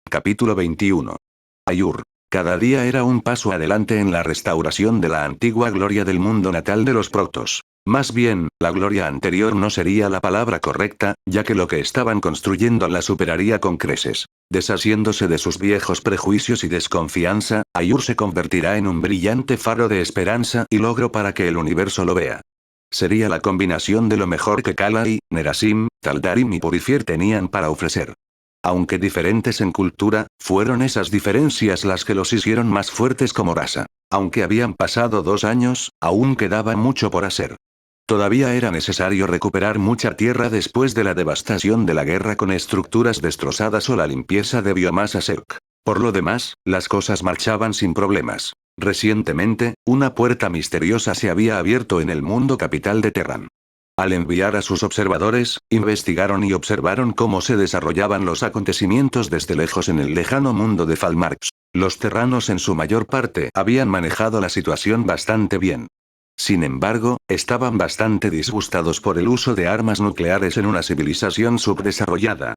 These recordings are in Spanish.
Capítulo 21. Ayur. Cada día era un paso adelante en la restauración de la antigua gloria del mundo natal de los protos. Más bien, la gloria anterior no sería la palabra correcta, ya que lo que estaban construyendo la superaría con creces. Deshaciéndose de sus viejos prejuicios y desconfianza, Ayur se convertirá en un brillante faro de esperanza y logro para que el universo lo vea. Sería la combinación de lo mejor que Kalai, Nerasim, Taldarim y Purifier tenían para ofrecer. Aunque diferentes en cultura, fueron esas diferencias las que los hicieron más fuertes como raza. Aunque habían pasado 2 años, aún quedaba mucho por hacer. Todavía era necesario recuperar mucha tierra después de la devastación de la guerra con estructuras destrozadas o la limpieza de biomasa Serk. Por lo demás, las cosas marchaban sin problemas. Recientemente, una puerta misteriosa se había abierto en el mundo capital de Terran. Al enviar a sus observadores, investigaron y observaron cómo se desarrollaban los acontecimientos desde lejos en el lejano mundo de Falmarx. Los terranos en su mayor parte habían manejado la situación bastante bien. Sin embargo, estaban bastante disgustados por el uso de armas nucleares en una civilización subdesarrollada.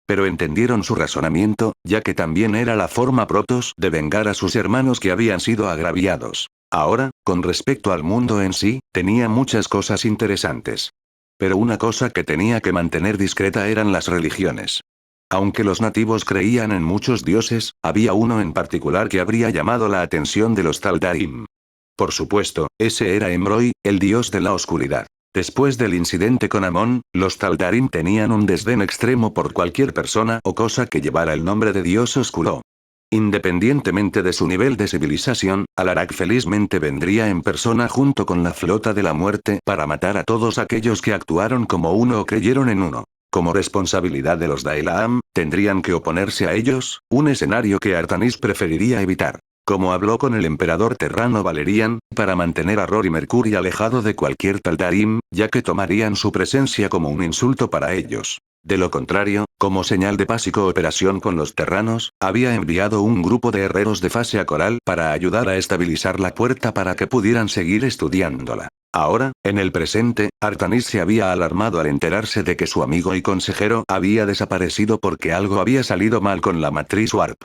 Pero entendieron su razonamiento, ya que también era la forma Protoss de vengar a sus hermanos que habían sido agraviados. Ahora, con respecto al mundo en sí, tenía muchas cosas interesantes. Pero una cosa que tenía que mantener discreta eran las religiones. Aunque los nativos creían en muchos dioses, había uno en particular que habría llamado la atención de los Taldarim. Por supuesto, ese era Emroi, el dios de la oscuridad. Después del incidente con Amon, los Taldarim tenían un desdén extremo por cualquier persona o cosa que llevara el nombre de dios oscuro. Independientemente de su nivel de civilización, Alarak felizmente vendría en persona junto con la flota de la muerte para matar a todos aquellos que actuaron como uno o creyeron en uno. Como responsabilidad de los Daelaam, tendrían que oponerse a ellos, un escenario que Artanis preferiría evitar. Como habló con el emperador terrano Valerian, para mantener a Rory Mercury alejado de cualquier Taldarim, ya que tomarían su presencia como un insulto para ellos. De lo contrario, como señal de paz y cooperación con los terranos, había enviado un grupo de herreros de fase a Coral para ayudar a estabilizar la puerta para que pudieran seguir estudiándola. Ahora, en el presente, Artanis se había alarmado al enterarse de que su amigo y consejero había desaparecido porque algo había salido mal con la matriz Warp.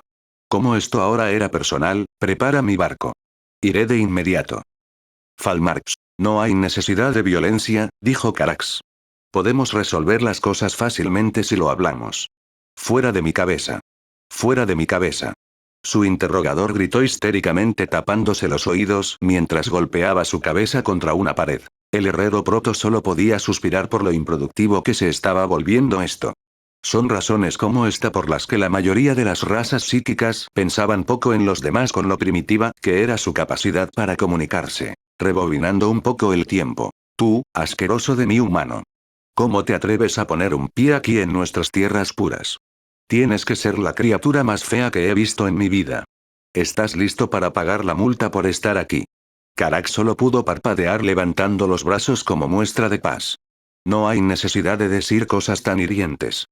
Como esto ahora era personal, prepara mi barco. Iré de inmediato. Falmarx. No hay necesidad de violencia, dijo Carax. Podemos resolver las cosas fácilmente si lo hablamos. Fuera de mi cabeza. Fuera de mi cabeza. Su interrogador gritó histéricamente tapándose los oídos mientras golpeaba su cabeza contra una pared. El herrero proto solo podía suspirar por lo improductivo que se estaba volviendo esto. Son razones como esta por las que la mayoría de las razas psíquicas pensaban poco en los demás con lo primitiva que era su capacidad para comunicarse. Rebobinando un poco el tiempo. Tú, asqueroso de mi humano. ¿Cómo te atreves a poner un pie aquí en nuestras tierras puras? Tienes que ser la criatura más fea que he visto en mi vida. ¿Estás listo para pagar la multa por estar aquí? Carax solo pudo parpadear levantando los brazos como muestra de paz. No hay necesidad de decir cosas tan hirientes.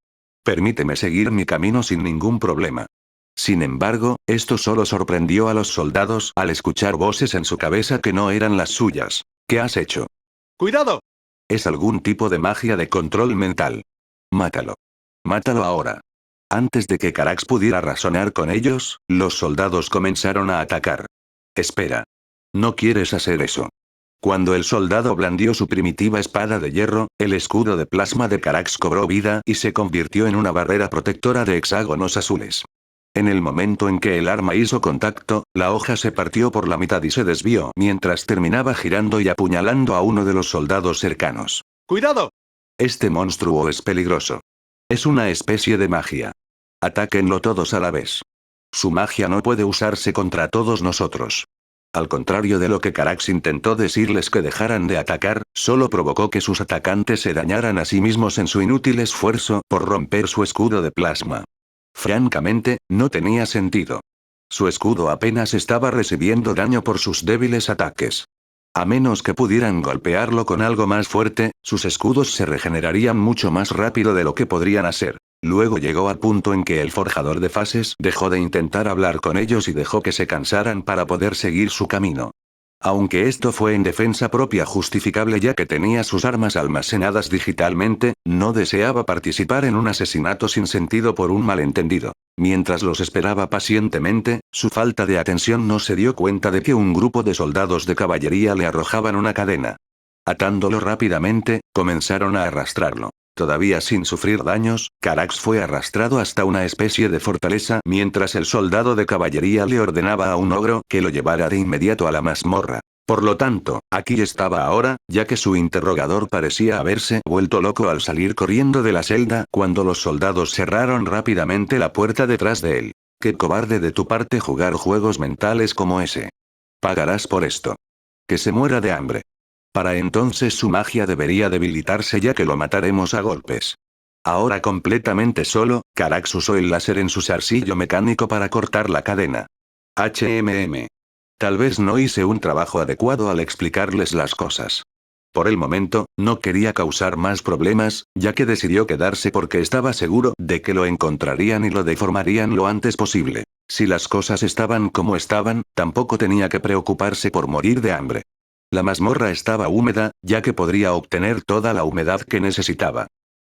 Permíteme seguir mi camino sin ningún problema. Sin embargo, esto solo sorprendió a los soldados al escuchar voces en su cabeza que no eran las suyas. ¿Qué has hecho? ¡Cuidado! Es algún tipo de magia de control mental. Mátalo. Mátalo ahora. Antes de que Carax pudiera razonar con ellos, los soldados comenzaron a atacar. Espera. No quieres hacer eso. Cuando el soldado blandió su primitiva espada de hierro, el escudo de plasma de Carax cobró vida y se convirtió en una barrera protectora de hexágonos azules. En el momento en que el arma hizo contacto, la hoja se partió por la mitad y se desvió mientras terminaba girando y apuñalando a uno de los soldados cercanos. ¡Cuidado! Este monstruo es peligroso. Es una especie de magia. Atáquenlo todos a la vez. Su magia no puede usarse contra todos nosotros. Al contrario de lo que Carax intentó decirles que dejaran de atacar, solo provocó que sus atacantes se dañaran a sí mismos en su inútil esfuerzo por romper su escudo de plasma. Francamente, no tenía sentido. Su escudo apenas estaba recibiendo daño por sus débiles ataques. A menos que pudieran golpearlo con algo más fuerte, sus escudos se regenerarían mucho más rápido de lo que podrían hacer. Luego llegó al punto en que el forjador de fases dejó de intentar hablar con ellos y dejó que se cansaran para poder seguir su camino. Aunque esto fue en defensa propia justificable ya que tenía sus armas almacenadas digitalmente, no deseaba participar en un asesinato sin sentido por un malentendido. Mientras los esperaba pacientemente, su falta de atención no se dio cuenta de que un grupo de soldados de caballería le arrojaban una cadena. Atándolo rápidamente, comenzaron a arrastrarlo. Todavía sin sufrir daños, Carax fue arrastrado hasta una especie de fortaleza mientras el soldado de caballería le ordenaba a un ogro que lo llevara de inmediato a la mazmorra. Por lo tanto, aquí estaba ahora, ya que su interrogador parecía haberse vuelto loco al salir corriendo de la celda cuando los soldados cerraron rápidamente la puerta detrás de él. Qué cobarde de tu parte jugar juegos mentales como ese. Pagarás por esto. Que se muera de hambre. Para entonces su magia debería debilitarse ya que lo mataremos a golpes. Ahora completamente solo, Carax usó el láser en su zarcillo mecánico para cortar la cadena. Tal vez no hice un trabajo adecuado al explicarles las cosas. Por el momento, no quería causar más problemas, ya que decidió quedarse porque estaba seguro de que lo encontrarían y lo deformarían lo antes posible. Si las cosas estaban como estaban, tampoco tenía que preocuparse por morir de hambre. La mazmorra estaba húmeda, ya que podría obtener toda la humedad que necesitaba.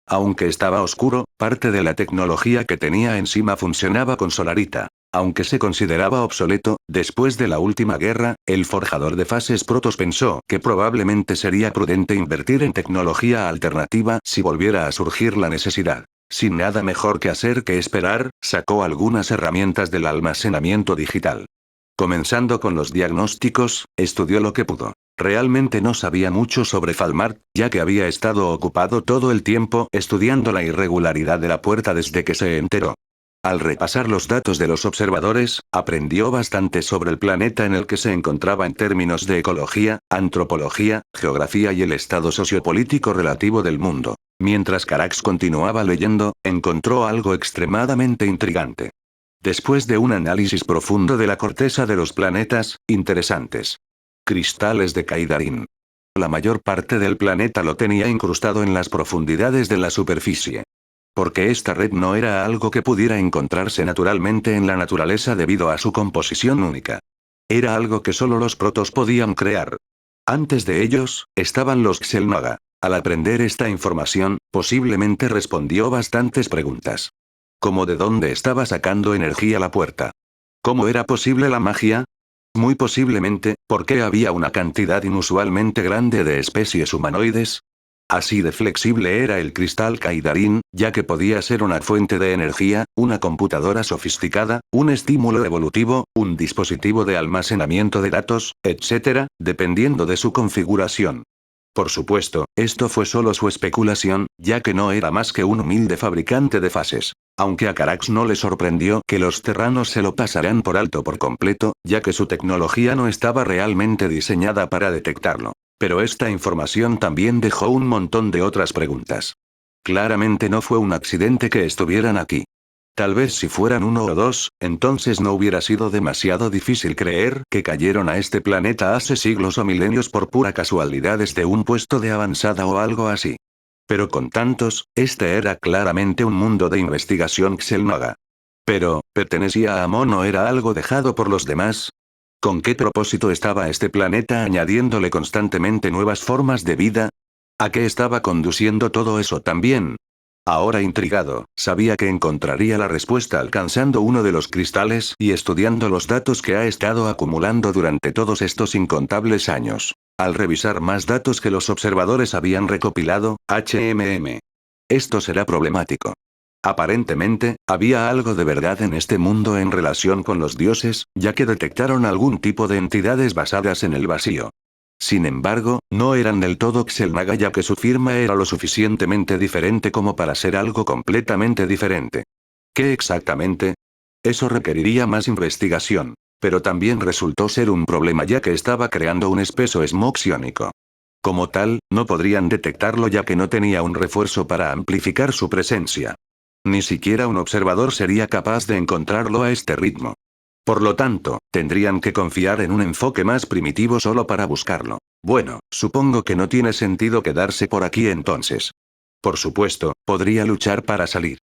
Aunque estaba oscuro, parte de la tecnología que tenía encima funcionaba con solarita. Aunque se consideraba obsoleto, después de la última guerra, el forjador de fases Protoss pensó que probablemente sería prudente invertir en tecnología alternativa si volviera a surgir la necesidad. Sin nada mejor que hacer que esperar, sacó algunas herramientas del almacenamiento digital. Comenzando con los diagnósticos, estudió lo que pudo. Realmente no sabía mucho sobre Falmart, ya que había estado ocupado todo el tiempo estudiando la irregularidad de la puerta desde que se enteró. Al repasar los datos de los observadores, aprendió bastante sobre el planeta en el que se encontraba en términos de ecología, antropología, geografía y el estado sociopolítico relativo del mundo. Mientras Carax continuaba leyendo, encontró algo extremadamente intrigante. Después de un análisis profundo de la corteza de los planetas, interesantes. Cristales de Caidarín. La mayor parte del planeta lo tenía incrustado en las profundidades de la superficie. Porque esta red no era algo que pudiera encontrarse naturalmente en la naturaleza debido a su composición única. Era algo que solo los protos podían crear. Antes de ellos, estaban los Xel'Naga. Al aprender esta información, posiblemente respondió bastantes preguntas. Como de dónde estaba sacando energía la puerta. ¿Cómo era posible la magia? Muy posiblemente, porque había una cantidad inusualmente grande de especies humanoides. Así de flexible era el cristal Caidarín, ya que podía ser una fuente de energía, una computadora sofisticada, un estímulo evolutivo, un dispositivo de almacenamiento de datos, etc., dependiendo de su configuración. Por supuesto, esto fue solo su especulación, ya que no era más que un humilde fabricante de fases. Aunque a Carax no le sorprendió que los terranos se lo pasaran por alto por completo, ya que su tecnología no estaba realmente diseñada para detectarlo. Pero esta información también dejó un montón de otras preguntas. Claramente no fue un accidente que estuvieran aquí. Tal vez si fueran uno o dos, entonces no hubiera sido demasiado difícil creer que cayeron a este planeta hace siglos o milenios por pura casualidad desde un puesto de avanzada o algo así. Pero con tantos, este era claramente un mundo de investigación Xel'Naga. Pero, ¿pertenecía a Amon o era algo dejado por los demás? ¿Con qué propósito estaba este planeta añadiéndole constantemente nuevas formas de vida? ¿A qué estaba conduciendo todo eso también? Ahora intrigado, sabía que encontraría la respuesta alcanzando uno de los cristales y estudiando los datos que ha estado acumulando durante todos estos incontables años. Al revisar más datos que los observadores habían recopilado, esto será problemático. Aparentemente, había algo de verdad en este mundo en relación con los dioses, ya que detectaron algún tipo de entidades basadas en el vacío. Sin embargo, no eran del todo Xel'Naga ya que su firma era lo suficientemente diferente como para ser algo completamente diferente. ¿Qué exactamente? Eso requeriría más investigación. Pero también resultó ser un problema ya que estaba creando un espeso smog psiónico. Como tal, no podrían detectarlo ya que no tenía un refuerzo para amplificar su presencia. Ni siquiera un observador sería capaz de encontrarlo a este ritmo. Por lo tanto, tendrían que confiar en un enfoque más primitivo solo para buscarlo. Bueno, supongo que no tiene sentido quedarse por aquí entonces. Por supuesto, podría luchar para salir.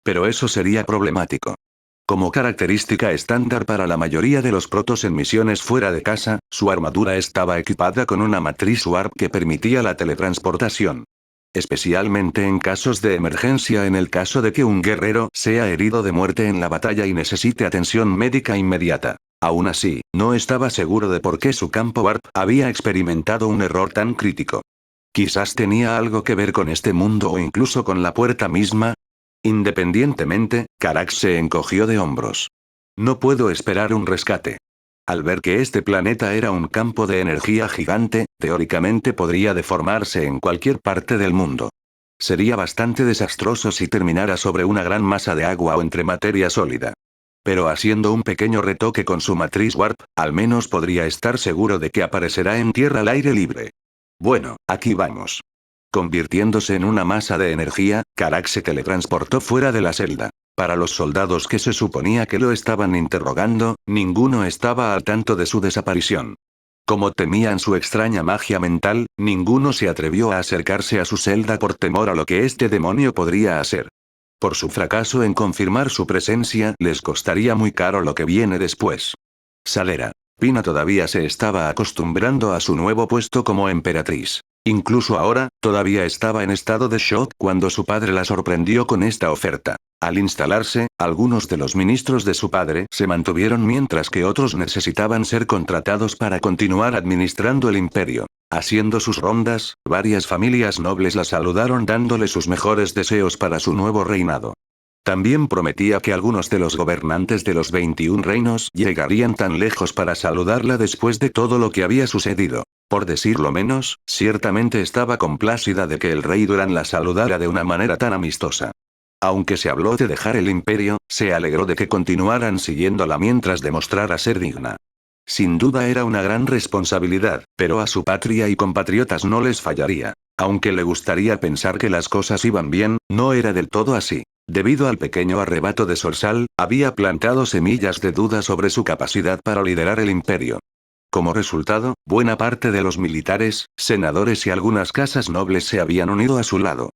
Pero eso sería problemático. Como característica estándar para la mayoría de los protos en misiones fuera de casa, su armadura estaba equipada con una matriz warp que permitía la teletransportación. Especialmente en casos de emergencia, en el caso de que un guerrero sea herido de muerte en la batalla y necesite atención médica inmediata. Aún así, no estaba seguro de por qué su campo warp había experimentado un error tan crítico. Quizás tenía algo que ver con este mundo o incluso con la puerta misma. Independientemente, Carax se encogió de hombros. No puedo esperar un rescate. Al ver que este planeta era un campo de energía gigante, teóricamente podría deformarse en cualquier parte del mundo. Sería bastante desastroso si terminara sobre una gran masa de agua o entre materia sólida. Pero haciendo un pequeño retoque con su matriz warp, al menos podría estar seguro de que aparecerá en tierra al aire libre. Bueno, aquí vamos. Convirtiéndose en una masa de energía, Carax se teletransportó fuera de la celda. Para los soldados que se suponía que lo estaban interrogando, ninguno estaba al tanto de su desaparición. Como temían su extraña magia mental, ninguno se atrevió a acercarse a su celda por temor a lo que este demonio podría hacer. Por su fracaso en confirmar su presencia, les costaría muy caro lo que viene después. Salera. Pina todavía se estaba acostumbrando a su nuevo puesto como emperatriz. Incluso ahora, todavía estaba en estado de shock cuando su padre la sorprendió con esta oferta. Al instalarse, algunos de los ministros de su padre se mantuvieron mientras que otros necesitaban ser contratados para continuar administrando el imperio. Haciendo sus rondas, varias familias nobles la saludaron dándole sus mejores deseos para su nuevo reinado. También prometía que algunos de los gobernantes de los 21 reinos llegarían tan lejos para saludarla después de todo lo que había sucedido. Por decirlo menos, ciertamente estaba complacida de que el rey Duran la saludara de una manera tan amistosa. Aunque se habló de dejar el imperio, se alegró de que continuaran siguiéndola mientras demostrara ser digna. Sin duda era una gran responsabilidad, pero a su patria y compatriotas no les fallaría. Aunque le gustaría pensar que las cosas iban bien, no era del todo así. Debido al pequeño arrebato de Sorsal, había plantado semillas de duda sobre su capacidad para liderar el imperio. Como resultado, buena parte de los militares, senadores y algunas casas nobles se habían unido a su lado.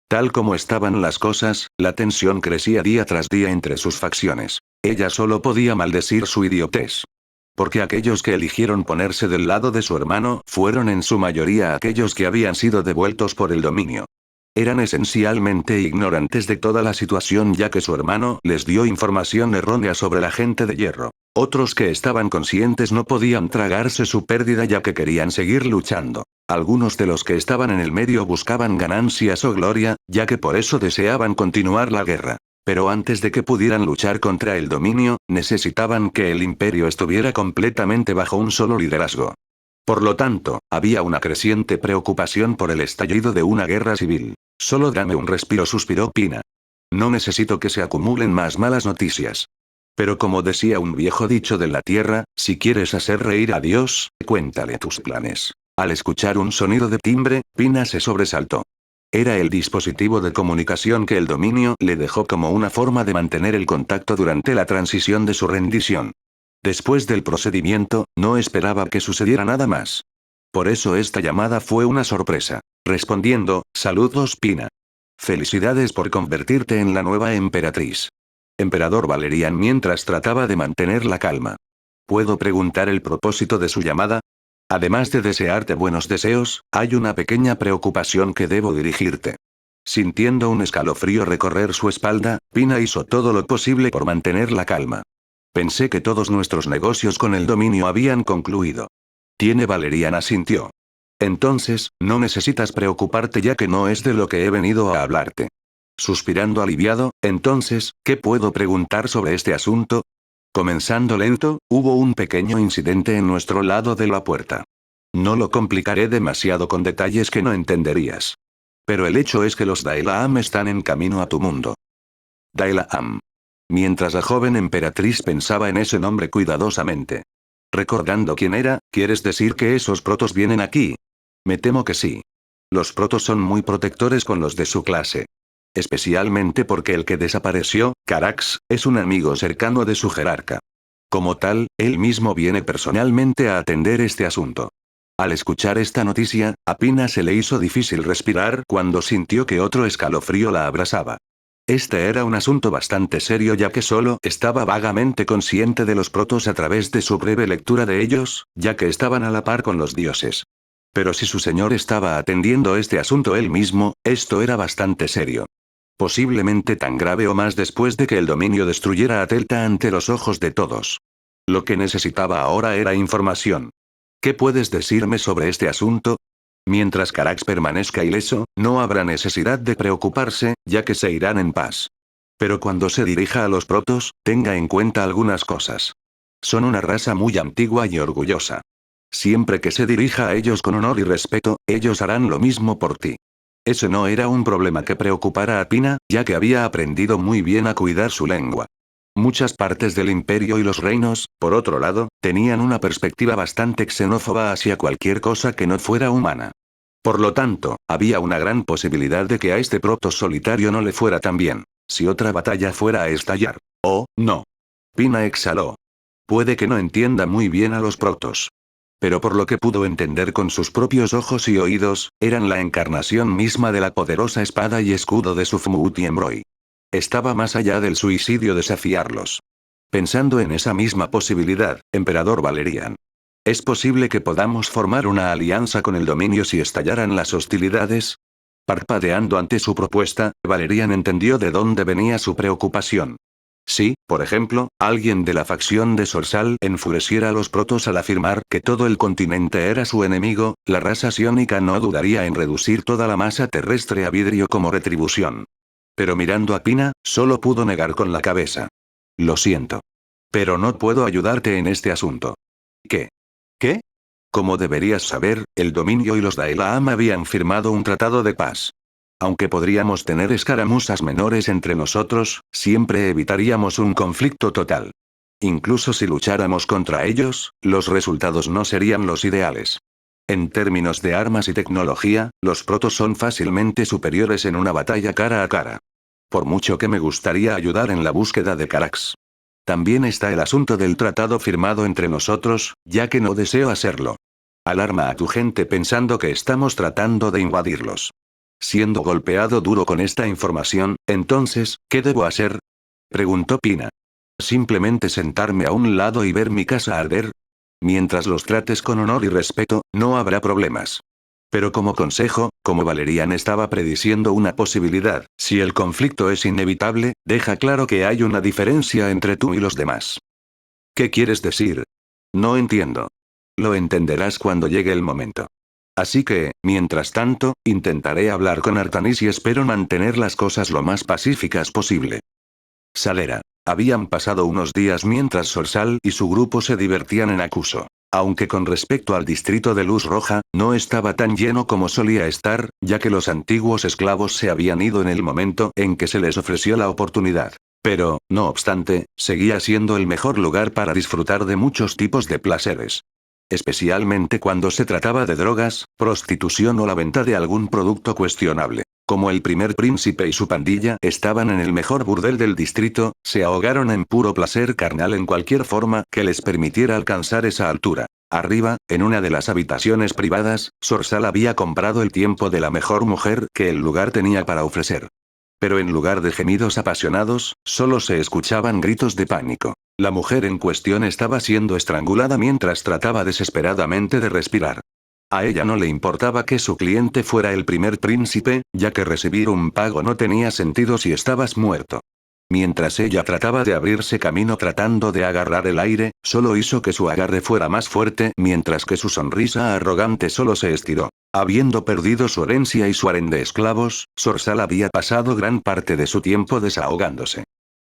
Tal como estaban las cosas, la tensión crecía día tras día entre sus facciones. Ella solo podía maldecir su idiotez. Porque aquellos que eligieron ponerse del lado de su hermano fueron en su mayoría aquellos que habían sido devueltos por el dominio. Eran esencialmente ignorantes de toda la situación ya que su hermano les dio información errónea sobre la gente de hierro. Otros que estaban conscientes no podían tragarse su pérdida ya que querían seguir luchando. Algunos de los que estaban en el medio buscaban ganancias o gloria, ya que por eso deseaban continuar la guerra. Pero antes de que pudieran luchar contra el dominio, necesitaban que el imperio estuviera completamente bajo un solo liderazgo. Por lo tanto, había una creciente preocupación por el estallido de una guerra civil. Solo dame un respiro, suspiró Pina. No necesito que se acumulen más malas noticias. Pero como decía un viejo dicho de la tierra, si quieres hacer reír a Dios, cuéntale tus planes. Al escuchar un sonido de timbre, Pina se sobresaltó. Era el dispositivo de comunicación que el dominio le dejó como una forma de mantener el contacto durante la transición de su rendición. Después del procedimiento, no esperaba que sucediera nada más. Por eso esta llamada fue una sorpresa. Respondiendo, saludos Pina. Felicidades por convertirte en la nueva emperatriz. Emperador Valerian mientras trataba de mantener la calma. ¿Puedo preguntar el propósito de su llamada? Además de desearte buenos deseos, hay una pequeña preocupación que debo dirigirte. Sintiendo un escalofrío recorrer su espalda, Pina hizo todo lo posible por mantener la calma. Pensé que todos nuestros negocios con el dominio habían concluido. Tiene Valerian asintió. Entonces, no necesitas preocuparte ya que no es de lo que he venido a hablarte. Suspirando aliviado, entonces, ¿qué puedo preguntar sobre este asunto? Comenzando lento, hubo un pequeño incidente en nuestro lado de la puerta. No lo complicaré demasiado con detalles que no entenderías. Pero el hecho es que los Daelaam están en camino a tu mundo. Daelaam. Mientras la joven emperatriz pensaba en ese nombre cuidadosamente. Recordando quién era, ¿quieres decir que esos protos vienen aquí? Me temo que sí. Los protos son muy protectores con los de su clase. Especialmente porque el que desapareció, Carax, es un amigo cercano de su jerarca. Como tal, él mismo viene personalmente a atender este asunto. Al escuchar esta noticia, a Pina se le hizo difícil respirar cuando sintió que otro escalofrío la abrasaba. Este era un asunto bastante serio ya que solo estaba vagamente consciente de los protos a través de su breve lectura de ellos, ya que estaban a la par con los dioses. Pero si su señor estaba atendiendo este asunto él mismo, esto era bastante serio. Posiblemente tan grave o más después de que el dominio destruyera a Telta ante los ojos de todos. Lo que necesitaba ahora era información. ¿Qué puedes decirme sobre este asunto? Mientras Carax permanezca ileso, no habrá necesidad de preocuparse, ya que se irán en paz. Pero cuando se dirija a los protos, tenga en cuenta algunas cosas. Son una raza muy antigua y orgullosa. Siempre que se dirija a ellos con honor y respeto, ellos harán lo mismo por ti. Ese no era un problema que preocupara a Pina, ya que había aprendido muy bien a cuidar su lengua. Muchas partes del imperio y los reinos, por otro lado, tenían una perspectiva bastante xenófoba hacia cualquier cosa que no fuera humana. Por lo tanto, había una gran posibilidad de que a este proto solitario no le fuera tan bien, si otra batalla fuera a estallar. Oh, no. Pina exhaló. Puede que no entienda muy bien a los protos. Pero por lo que pudo entender con sus propios ojos y oídos, eran la encarnación misma de la poderosa espada y escudo de Sufmuut y Emroy. Estaba más allá del suicidio desafiarlos. Pensando en esa misma posibilidad, Emperador Valerian. ¿Es posible que podamos formar una alianza con el dominio si estallaran las hostilidades? Parpadeando ante su propuesta, Valerian entendió de dónde venía su preocupación. Si, por ejemplo, alguien de la facción de Sorsal enfureciera a los protos al afirmar que todo el continente era su enemigo, la raza psiónica no dudaría en reducir toda la masa terrestre a vidrio como retribución. Pero mirando a Pina, solo pudo negar con la cabeza. Lo siento. Pero no puedo ayudarte en este asunto. ¿Qué? ¿Qué? Como deberías saber, el dominio y los Daelaam habían firmado un tratado de paz. Aunque podríamos tener escaramuzas menores entre nosotros, siempre evitaríamos un conflicto total. Incluso si lucháramos contra ellos, los resultados no serían los ideales. En términos de armas y tecnología, los protos son fácilmente superiores en una batalla cara a cara. Por mucho que me gustaría ayudar en la búsqueda de Carax. También está el asunto del tratado firmado entre nosotros, ya que no deseo hacerlo. Alarma a tu gente pensando que estamos tratando de invadirlos. Siendo golpeado duro con esta información, entonces, ¿qué debo hacer? Preguntó Pina. ¿Simplemente sentarme a un lado y ver mi casa arder? Mientras los trates con honor y respeto, no habrá problemas. Pero como consejo, como Valerian estaba prediciendo una posibilidad, si el conflicto es inevitable, deja claro que hay una diferencia entre tú y los demás. ¿Qué quieres decir? No entiendo. Lo entenderás cuando llegue el momento. Así que, mientras tanto, intentaré hablar con Artanis y espero mantener las cosas lo más pacíficas posible. Salera. Habían pasado unos días mientras Sorsal y su grupo se divertían en Acuso. Aunque con respecto al distrito de Luz Roja, no estaba tan lleno como solía estar, ya que los antiguos esclavos se habían ido en el momento en que se les ofreció la oportunidad. Pero, no obstante, seguía siendo el mejor lugar para disfrutar de muchos tipos de placeres. Especialmente cuando se trataba de drogas, prostitución o la venta de algún producto cuestionable. Como el primer príncipe y su pandilla estaban en el mejor burdel del distrito, se ahogaron en puro placer carnal en cualquier forma que les permitiera alcanzar esa altura. Arriba, en una de las habitaciones privadas, Sorsal había comprado el tiempo de la mejor mujer que el lugar tenía para ofrecer. Pero en lugar de gemidos apasionados, solo se escuchaban gritos de pánico. La mujer en cuestión estaba siendo estrangulada mientras trataba desesperadamente de respirar. A ella no le importaba que su cliente fuera el primer príncipe, ya que recibir un pago no tenía sentido si estabas muerto. Mientras ella trataba de abrirse camino tratando de agarrar el aire, solo hizo que su agarre fuera más fuerte, mientras que su sonrisa arrogante solo se estiró. Habiendo perdido su herencia y su harén de esclavos, Sorsal había pasado gran parte de su tiempo desahogándose.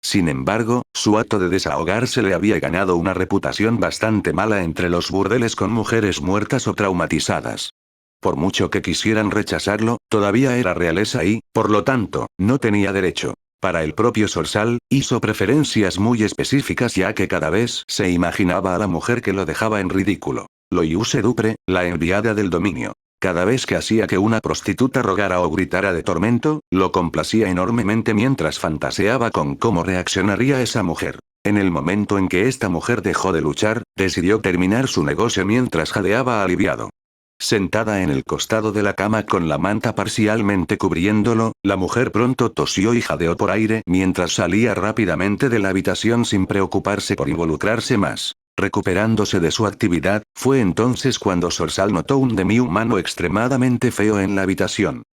Sin embargo, su acto de desahogarse le había ganado una reputación bastante mala entre los burdeles con mujeres muertas o traumatizadas. Por mucho que quisieran rechazarlo, todavía era realeza y, por lo tanto, no tenía derecho. Para el propio Sorsal, hizo preferencias muy específicas ya que cada vez se imaginaba a la mujer que lo dejaba en ridículo. Loiuse Dupre, la enviada del dominio. Cada vez que hacía que una prostituta rogara o gritara de tormento, lo complacía enormemente mientras fantaseaba con cómo reaccionaría esa mujer. En el momento en que esta mujer dejó de luchar, decidió terminar su negocio mientras jadeaba aliviado. Sentada en el costado de la cama con la manta parcialmente cubriéndolo, la mujer pronto tosió y jadeó por aire mientras salía rápidamente de la habitación sin preocuparse por involucrarse más. Recuperándose de su actividad, fue entonces cuando Sorsal notó un demi-humano extremadamente feo en la habitación.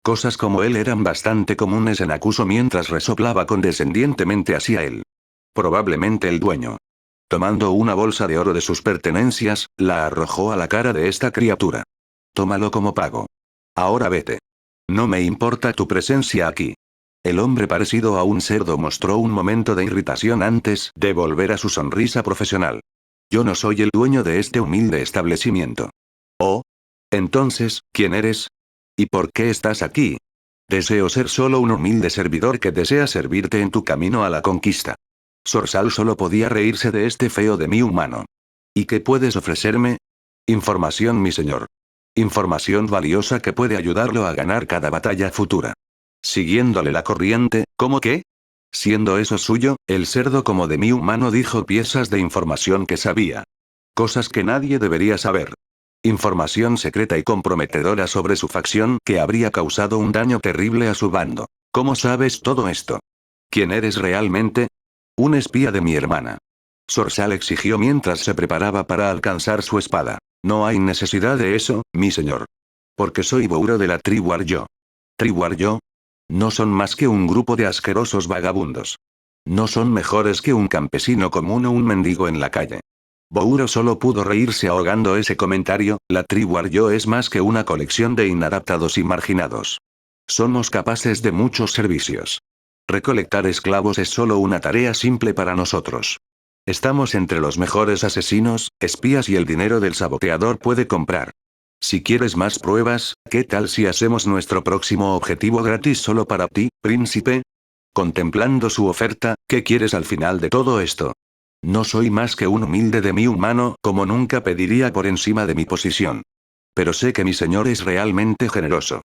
Cosas como él eran bastante comunes en Akuso mientras resoplaba condescendientemente hacia él. Probablemente el dueño. Tomando una bolsa de oro de sus pertenencias, la arrojó a la cara de esta criatura. Tómalo como pago. Ahora vete. No me importa tu presencia aquí. El hombre parecido a un cerdo mostró un momento de irritación antes de volver a su sonrisa profesional. Yo no soy el dueño de este humilde establecimiento. Oh. Entonces, ¿quién eres? ¿Y por qué estás aquí? Deseo ser solo un humilde servidor que desea servirte en tu camino a la conquista. Sorsal solo podía reírse de este feo demi-humano. ¿Y qué puedes ofrecerme? Información, mi señor. Información valiosa que puede ayudarlo a ganar cada batalla futura. Siguiéndole la corriente, ¿cómo qué? Siendo eso suyo, el cerdo como demi-humano dijo piezas de información que sabía. Cosas que nadie debería saber. Información secreta y comprometedora sobre su facción que habría causado un daño terrible a su bando. ¿Cómo sabes todo esto? ¿Quién eres realmente? Un espía de mi hermana. Sorsal exigió mientras se preparaba para alcanzar su espada. No hay necesidad de eso, mi señor. Porque soy Bouro de la tribu Aryo. ¿Tribu Aryo? No son más que un grupo de asquerosos vagabundos. No son mejores que un campesino común o un mendigo en la calle. Bouro solo pudo reírse ahogando ese comentario. La tribu Aryo es más que una colección de inadaptados y marginados. Somos capaces de muchos servicios. Recolectar esclavos es solo una tarea simple para nosotros. Estamos entre los mejores asesinos, espías y el dinero del saboteador puede comprar. Si quieres más pruebas, ¿qué tal si hacemos nuestro próximo objetivo gratis solo para ti, príncipe? Contemplando su oferta, ¿qué quieres al final de todo esto? No soy más que un humilde demi-humano, como nunca pediría por encima de mi posición. Pero sé que mi señor es realmente generoso.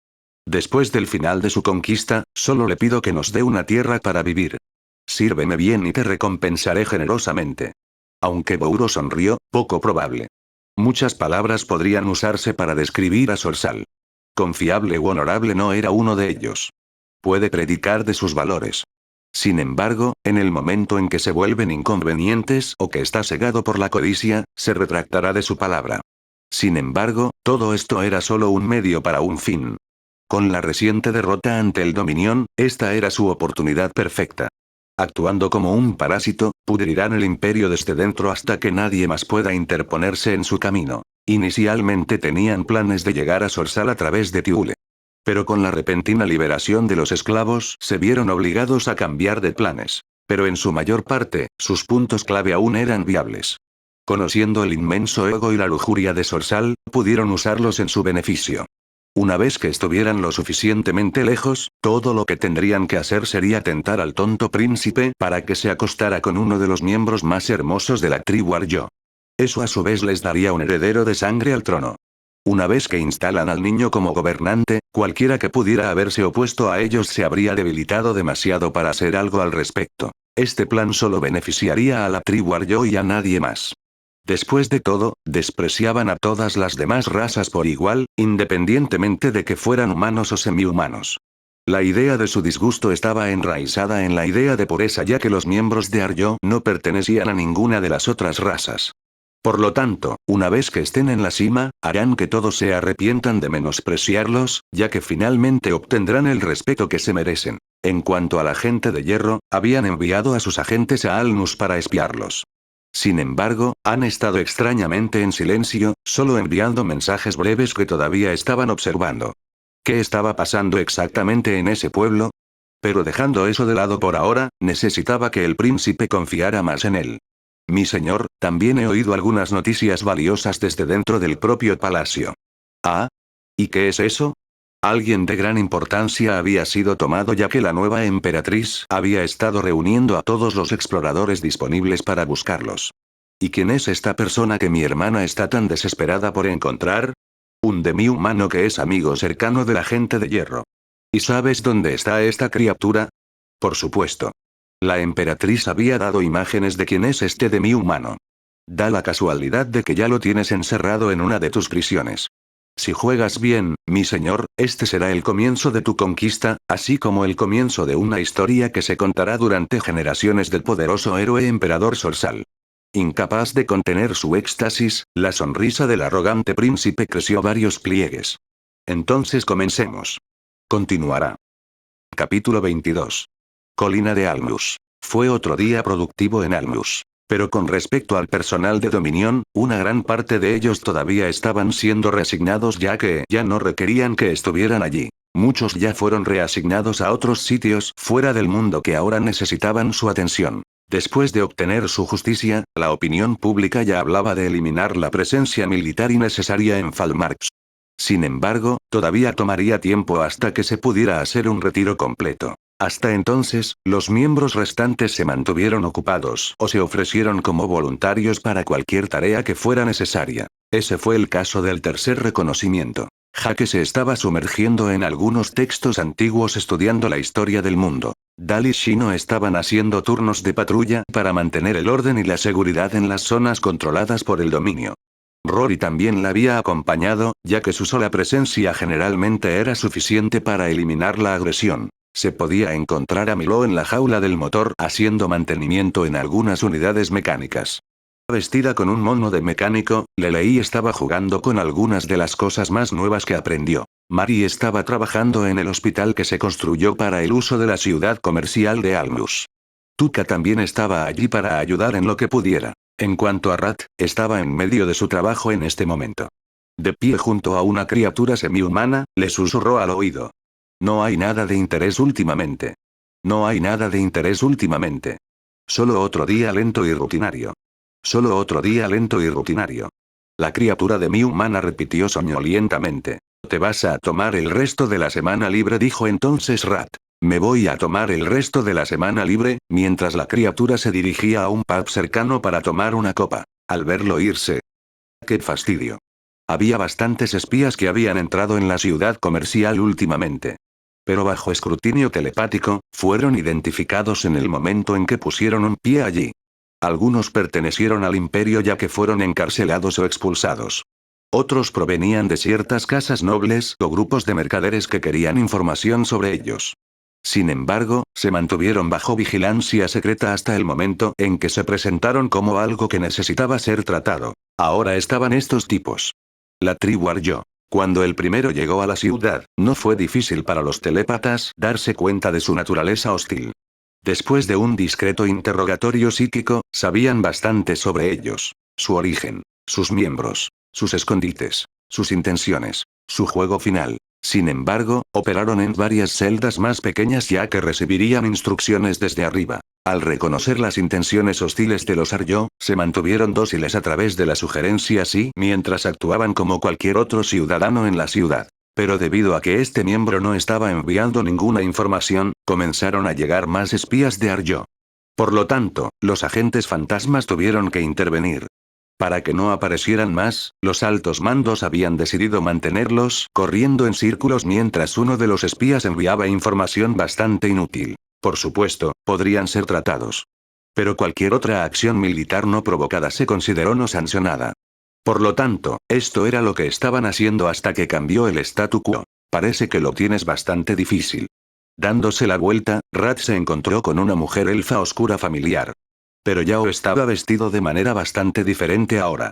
Después del final de su conquista, solo le pido que nos dé una tierra para vivir. Sírveme bien y te recompensaré generosamente. Aunque Bouro sonrió, poco probable. Muchas palabras podrían usarse para describir a Sorsal. Confiable u honorable no era uno de ellos. Puede predicar de sus valores. Sin embargo, en el momento en que se vuelven inconvenientes o que está cegado por la codicia, se retractará de su palabra. Sin embargo, todo esto era solo un medio para un fin. Con la reciente derrota ante el Dominión, esta era su oportunidad perfecta. Actuando como un parásito, pudrirán el imperio desde dentro hasta que nadie más pueda interponerse en su camino. Inicialmente tenían planes de llegar a Sorsal a través de Tiule. Pero con la repentina liberación de los esclavos, se vieron obligados a cambiar de planes. Pero en su mayor parte, sus puntos clave aún eran viables. Conociendo el inmenso ego y la lujuria de Sorsal, pudieron usarlos en su beneficio. Una vez que estuvieran lo suficientemente lejos, todo lo que tendrían que hacer sería tentar al tonto príncipe para que se acostara con uno de los miembros más hermosos de la tribu Aryo. Eso a su vez les daría un heredero de sangre al trono. Una vez que instalan al niño como gobernante, cualquiera que pudiera haberse opuesto a ellos se habría debilitado demasiado para hacer algo al respecto. Este plan solo beneficiaría a la tribu Aryo y a nadie más. Después de todo, despreciaban a todas las demás razas por igual, independientemente de que fueran humanos o semi-humanos. La idea de su disgusto estaba enraizada en la idea de pureza ya que los miembros de Aryo no pertenecían a ninguna de las otras razas. Por lo tanto, una vez que estén en la cima, harán que todos se arrepientan de menospreciarlos, ya que finalmente obtendrán el respeto que se merecen. En cuanto a la gente de hierro, habían enviado a sus agentes a Alnus para espiarlos. Sin embargo, han estado extrañamente en silencio, solo enviando mensajes breves que todavía estaban observando. ¿Qué estaba pasando exactamente en ese pueblo? Pero dejando eso de lado por ahora, necesitaba que el príncipe confiara más en él. Mi señor, también he oído algunas noticias valiosas desde dentro del propio palacio. ¿Ah? ¿Y qué es eso? Alguien de gran importancia había sido tomado ya que la nueva emperatriz había estado reuniendo a todos los exploradores disponibles para buscarlos. ¿Y quién es esta persona que mi hermana está tan desesperada por encontrar? Un demi-humano que es amigo cercano de la gente de hierro. ¿Y sabes dónde está esta criatura? Por supuesto. La emperatriz había dado imágenes de quién es este demi-humano. Da la casualidad de que ya lo tienes encerrado en una de tus prisiones. Si juegas bien, mi señor, este será el comienzo de tu conquista, así como el comienzo de una historia que se contará durante generaciones del poderoso héroe emperador Sorsal. Incapaz de contener su éxtasis, la sonrisa del arrogante príncipe creció varios pliegues. Entonces comencemos. Continuará. Capítulo 22. Colina de Almus. Fue otro día productivo en Almus. Pero con respecto al personal de Dominion, una gran parte de ellos todavía estaban siendo reasignados ya que ya no requerían que estuvieran allí. Muchos ya fueron reasignados a otros sitios fuera del mundo que ahora necesitaban su atención. Después de obtener su justicia, la opinión pública ya hablaba de eliminar la presencia militar innecesaria en Falmarx. Sin embargo, todavía tomaría tiempo hasta que se pudiera hacer un retiro completo. Hasta entonces, los miembros restantes se mantuvieron ocupados o se ofrecieron como voluntarios para cualquier tarea que fuera necesaria. Ese fue el caso del tercer reconocimiento. Jake se estaba sumergiendo en algunos textos antiguos estudiando la historia del mundo. Dal y Shino estaban haciendo turnos de patrulla para mantener el orden y la seguridad en las zonas controladas por el dominio. Rory también la había acompañado, ya que su sola presencia generalmente era suficiente para eliminar la agresión. Se podía encontrar a Milo en la jaula del motor haciendo mantenimiento en algunas unidades mecánicas. Vestida con un mono de mecánico, Lelei estaba jugando con algunas de las cosas más nuevas que aprendió. Mari estaba trabajando en el hospital que se construyó para el uso de la ciudad comercial de Almus. Tuka también estaba allí para ayudar en lo que pudiera. En cuanto a Rat, estaba en medio de su trabajo en este momento. De pie junto a una criatura semihumana, le susurró al oído. No hay nada de interés últimamente. No hay nada de interés últimamente. Solo otro día lento y rutinario. Solo otro día lento y rutinario. La criatura de mi humana repitió soñolientamente. ¿Te vas a tomar el resto de la semana libre? Dijo entonces Rat. Me voy a tomar el resto de la semana libre, mientras la criatura se dirigía a un pub cercano para tomar una copa. Al verlo irse. ¡Qué fastidio! Había bastantes espías que habían entrado en la ciudad comercial últimamente. Pero bajo escrutinio telepático, fueron identificados en el momento en que pusieron un pie allí. Algunos pertenecieron al imperio ya que fueron encarcelados o expulsados. Otros provenían de ciertas casas nobles o grupos de mercaderes que querían información sobre ellos. Sin embargo, se mantuvieron bajo vigilancia secreta hasta el momento en que se presentaron como algo que necesitaba ser tratado. Ahora estaban estos tipos. La tribu Aryo. Cuando el primero llegó a la ciudad, no fue difícil para los telépatas darse cuenta de su naturaleza hostil. Después de un discreto interrogatorio psíquico, sabían bastante sobre ellos, su origen, sus miembros, sus escondites, sus intenciones, su juego final. Sin embargo, operaron en varias celdas más pequeñas ya que recibirían instrucciones desde arriba. Al reconocer las intenciones hostiles de los Aryo, se mantuvieron dóciles a través de la sugerencia sí mientras actuaban como cualquier otro ciudadano en la ciudad. Pero debido a que este miembro no estaba enviando ninguna información, comenzaron a llegar más espías de Aryo. Por lo tanto, los agentes fantasmas tuvieron que intervenir. Para que no aparecieran más, los altos mandos habían decidido mantenerlos corriendo en círculos mientras uno de los espías enviaba información bastante inútil. Por supuesto, podrían ser tratados. Pero cualquier otra acción militar no provocada se consideró no sancionada. Por lo tanto, esto era lo que estaban haciendo hasta que cambió el statu quo. Parece que lo tienes bastante difícil. Dándose la vuelta, Rat se encontró con una mujer elfa oscura familiar. Pero Yao estaba vestido de manera bastante diferente ahora.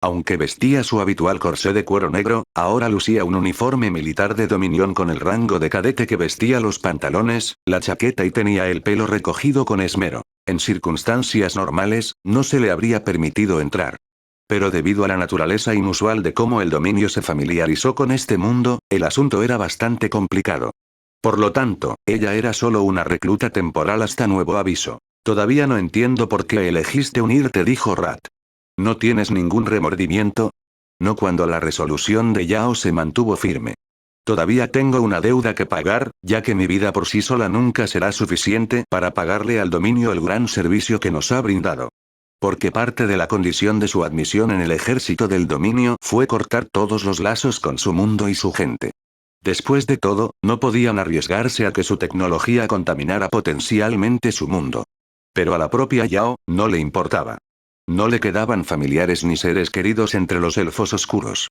Aunque vestía su habitual corsé de cuero negro, ahora lucía un uniforme militar de Dominion con el rango de cadete que vestía los pantalones, la chaqueta y tenía el pelo recogido con esmero. En circunstancias normales, no se le habría permitido entrar. Pero debido a la naturaleza inusual de cómo el dominio se familiarizó con este mundo, el asunto era bastante complicado. Por lo tanto, ella era solo una recluta temporal hasta nuevo aviso. Todavía no entiendo por qué elegiste unirte, dijo Rat. ¿No tienes ningún remordimiento? No cuando la resolución de Yao se mantuvo firme. Todavía tengo una deuda que pagar, ya que mi vida por sí sola nunca será suficiente para pagarle al dominio el gran servicio que nos ha brindado. Porque parte de la condición de su admisión en el ejército del dominio fue cortar todos los lazos con su mundo y su gente. Después de todo, no podían arriesgarse a que su tecnología contaminara potencialmente su mundo. Pero a la propia Yao, no le importaba. No le quedaban familiares ni seres queridos entre los elfos oscuros.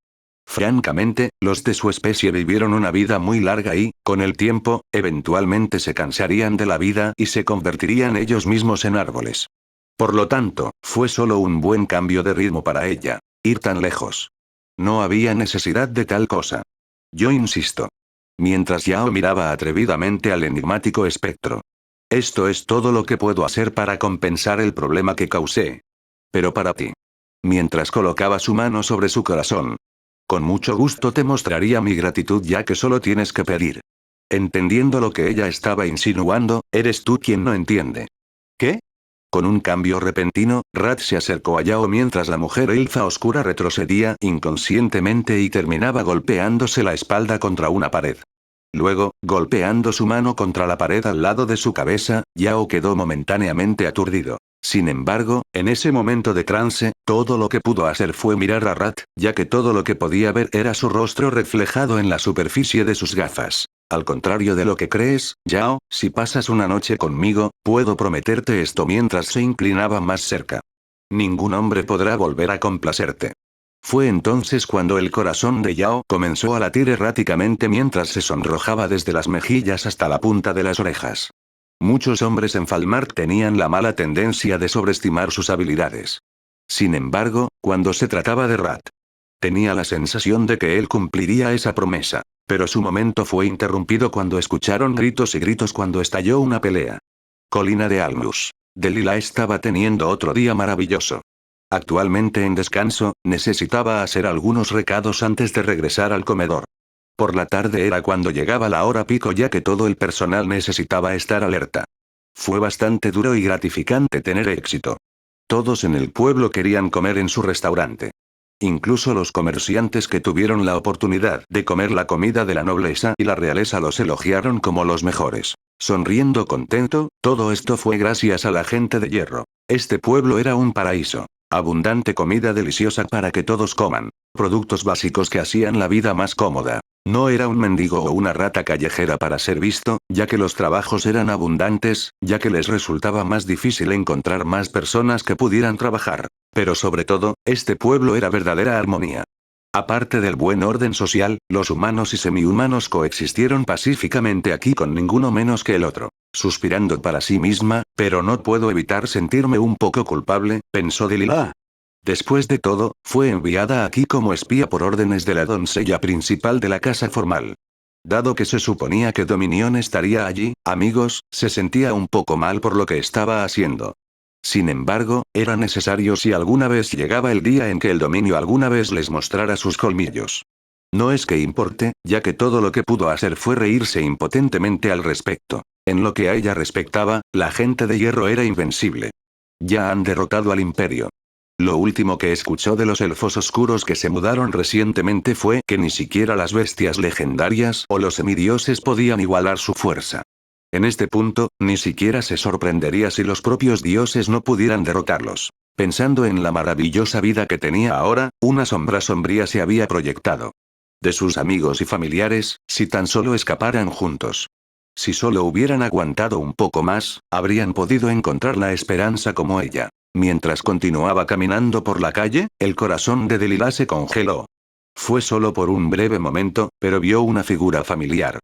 Francamente, los de su especie vivieron una vida muy larga y, con el tiempo, eventualmente se cansarían de la vida y se convertirían ellos mismos en árboles. Por lo tanto, fue solo un buen cambio de ritmo para ella. Ir tan lejos. No había necesidad de tal cosa. Yo insisto. Mientras Yao miraba atrevidamente al enigmático espectro. Esto es todo lo que puedo hacer para compensar el problema que causé. Pero para ti. Mientras colocaba su mano sobre su corazón. Con mucho gusto te mostraría mi gratitud ya que solo tienes que pedir. Entendiendo lo que ella estaba insinuando, eres tú quien no entiende. ¿Qué? Con un cambio repentino, Rat se acercó a Yao mientras la mujer elfa oscura retrocedía inconscientemente y terminaba golpeándose la espalda contra una pared. Luego, golpeando su mano contra la pared al lado de su cabeza, Yao quedó momentáneamente aturdido. Sin embargo, en ese momento de trance, todo lo que pudo hacer fue mirar a Rat, ya que todo lo que podía ver era su rostro reflejado en la superficie de sus gafas. Al contrario de lo que crees, Yao, si pasas una noche conmigo, puedo prometerte esto mientras se inclinaba más cerca. Ningún hombre podrá volver a complacerte. Fue entonces cuando el corazón de Yao comenzó a latir erráticamente mientras se sonrojaba desde las mejillas hasta la punta de las orejas. Muchos hombres en Falmart tenían la mala tendencia de sobreestimar sus habilidades. Sin embargo, cuando se trataba de Rat, tenía la sensación de que él cumpliría esa promesa. Pero su momento fue interrumpido cuando escucharon gritos y gritos cuando estalló una pelea. Colina de Almus. Delilah estaba teniendo otro día maravilloso. Actualmente en descanso, necesitaba hacer algunos recados antes de regresar al comedor. Por la tarde era cuando llegaba la hora pico ya que todo el personal necesitaba estar alerta. Fue bastante duro y gratificante tener éxito. Todos en el pueblo querían comer en su restaurante. Incluso los comerciantes que tuvieron la oportunidad de comer la comida de la nobleza y la realeza los elogiaron como los mejores. Sonriendo contento, todo esto fue gracias a la gente de hierro. Este pueblo era un paraíso. Abundante comida deliciosa para que todos coman. Productos básicos que hacían la vida más cómoda. No era un mendigo o una rata callejera para ser visto, ya que los trabajos eran abundantes, ya que les resultaba más difícil encontrar más personas que pudieran trabajar. Pero sobre todo, este pueblo era verdadera armonía. Aparte del buen orden social, los humanos y semihumanos coexistieron pacíficamente aquí con ninguno menos que el otro. Suspirando para sí misma, pero no puedo evitar sentirme un poco culpable, pensó Delilah. Después de todo, fue enviada aquí como espía por órdenes de la doncella principal de la casa formal. Dado que se suponía que Dominion estaría allí, amigos, se sentía un poco mal por lo que estaba haciendo. Sin embargo, era necesario si alguna vez llegaba el día en que el dominio alguna vez les mostrara sus colmillos. No es que importe, ya que todo lo que pudo hacer fue reírse impotentemente al respecto. En lo que a ella respectaba, la gente de hierro era invencible. Ya han derrotado al imperio. Lo último que escuchó de los elfos oscuros que se mudaron recientemente fue que ni siquiera las bestias legendarias o los semidioses podían igualar su fuerza. En este punto, ni siquiera se sorprendería si los propios dioses no pudieran derrotarlos. Pensando en la maravillosa vida que tenía ahora, una sombra sombría se había proyectado. De sus amigos y familiares, si tan solo escaparan juntos. Si solo hubieran aguantado un poco más, habrían podido encontrar la esperanza como ella. Mientras continuaba caminando por la calle, el corazón de Delilah se congeló. Fue solo por un breve momento, pero vio una figura familiar.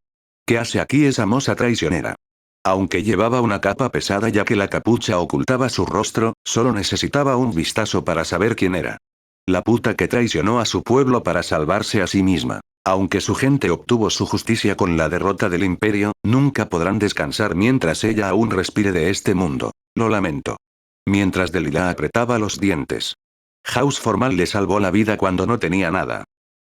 ¿Qué hace aquí esa moza traicionera? Aunque llevaba una capa pesada ya que la capucha ocultaba su rostro, solo necesitaba un vistazo para saber quién era. La puta que traicionó a su pueblo para salvarse a sí misma. Aunque su gente obtuvo su justicia con la derrota del imperio, nunca podrán descansar mientras ella aún respire de este mundo. Lo lamento. Mientras Delilah apretaba los dientes. House Formal le salvó la vida cuando no tenía nada.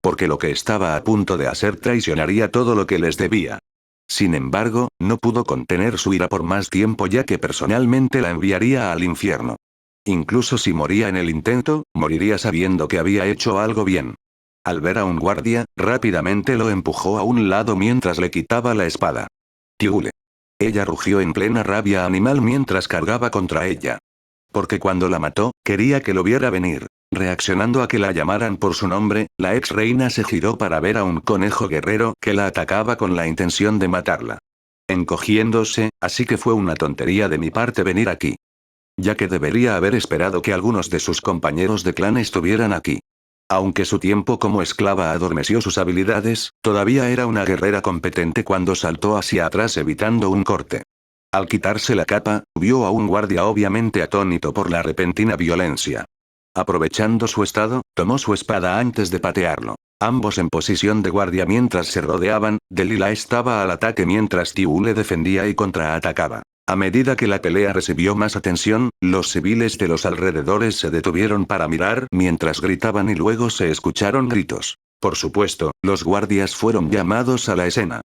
Porque lo que estaba a punto de hacer traicionaría todo lo que les debía. Sin embargo, no pudo contener su ira por más tiempo ya que personalmente la enviaría al infierno. Incluso si moría en el intento, moriría sabiendo que había hecho algo bien. Al ver a un guardia, rápidamente lo empujó a un lado mientras le quitaba la espada. Tiule. Ella rugió en plena rabia animal mientras cargaba contra ella. Porque cuando la mató, quería que lo viera venir. Reaccionando a que la llamaran por su nombre, la ex reina se giró para ver a un conejo guerrero que la atacaba con la intención de matarla. Encogiéndose, así que fue una tontería de mi parte venir aquí. Ya que debería haber esperado que algunos de sus compañeros de clan estuvieran aquí. Aunque su tiempo como esclava adormeció sus habilidades, todavía era una guerrera competente cuando saltó hacia atrás evitando un corte. Al quitarse la capa, vio a un guardia obviamente atónito por la repentina violencia. Aprovechando su estado, tomó su espada antes de patearlo. Ambos en posición de guardia mientras se rodeaban, Delilah estaba al ataque mientras Tiu le defendía y contraatacaba. A medida que la pelea recibió más atención, los civiles de los alrededores se detuvieron para mirar mientras gritaban y luego se escucharon gritos. Por supuesto, los guardias fueron llamados a la escena.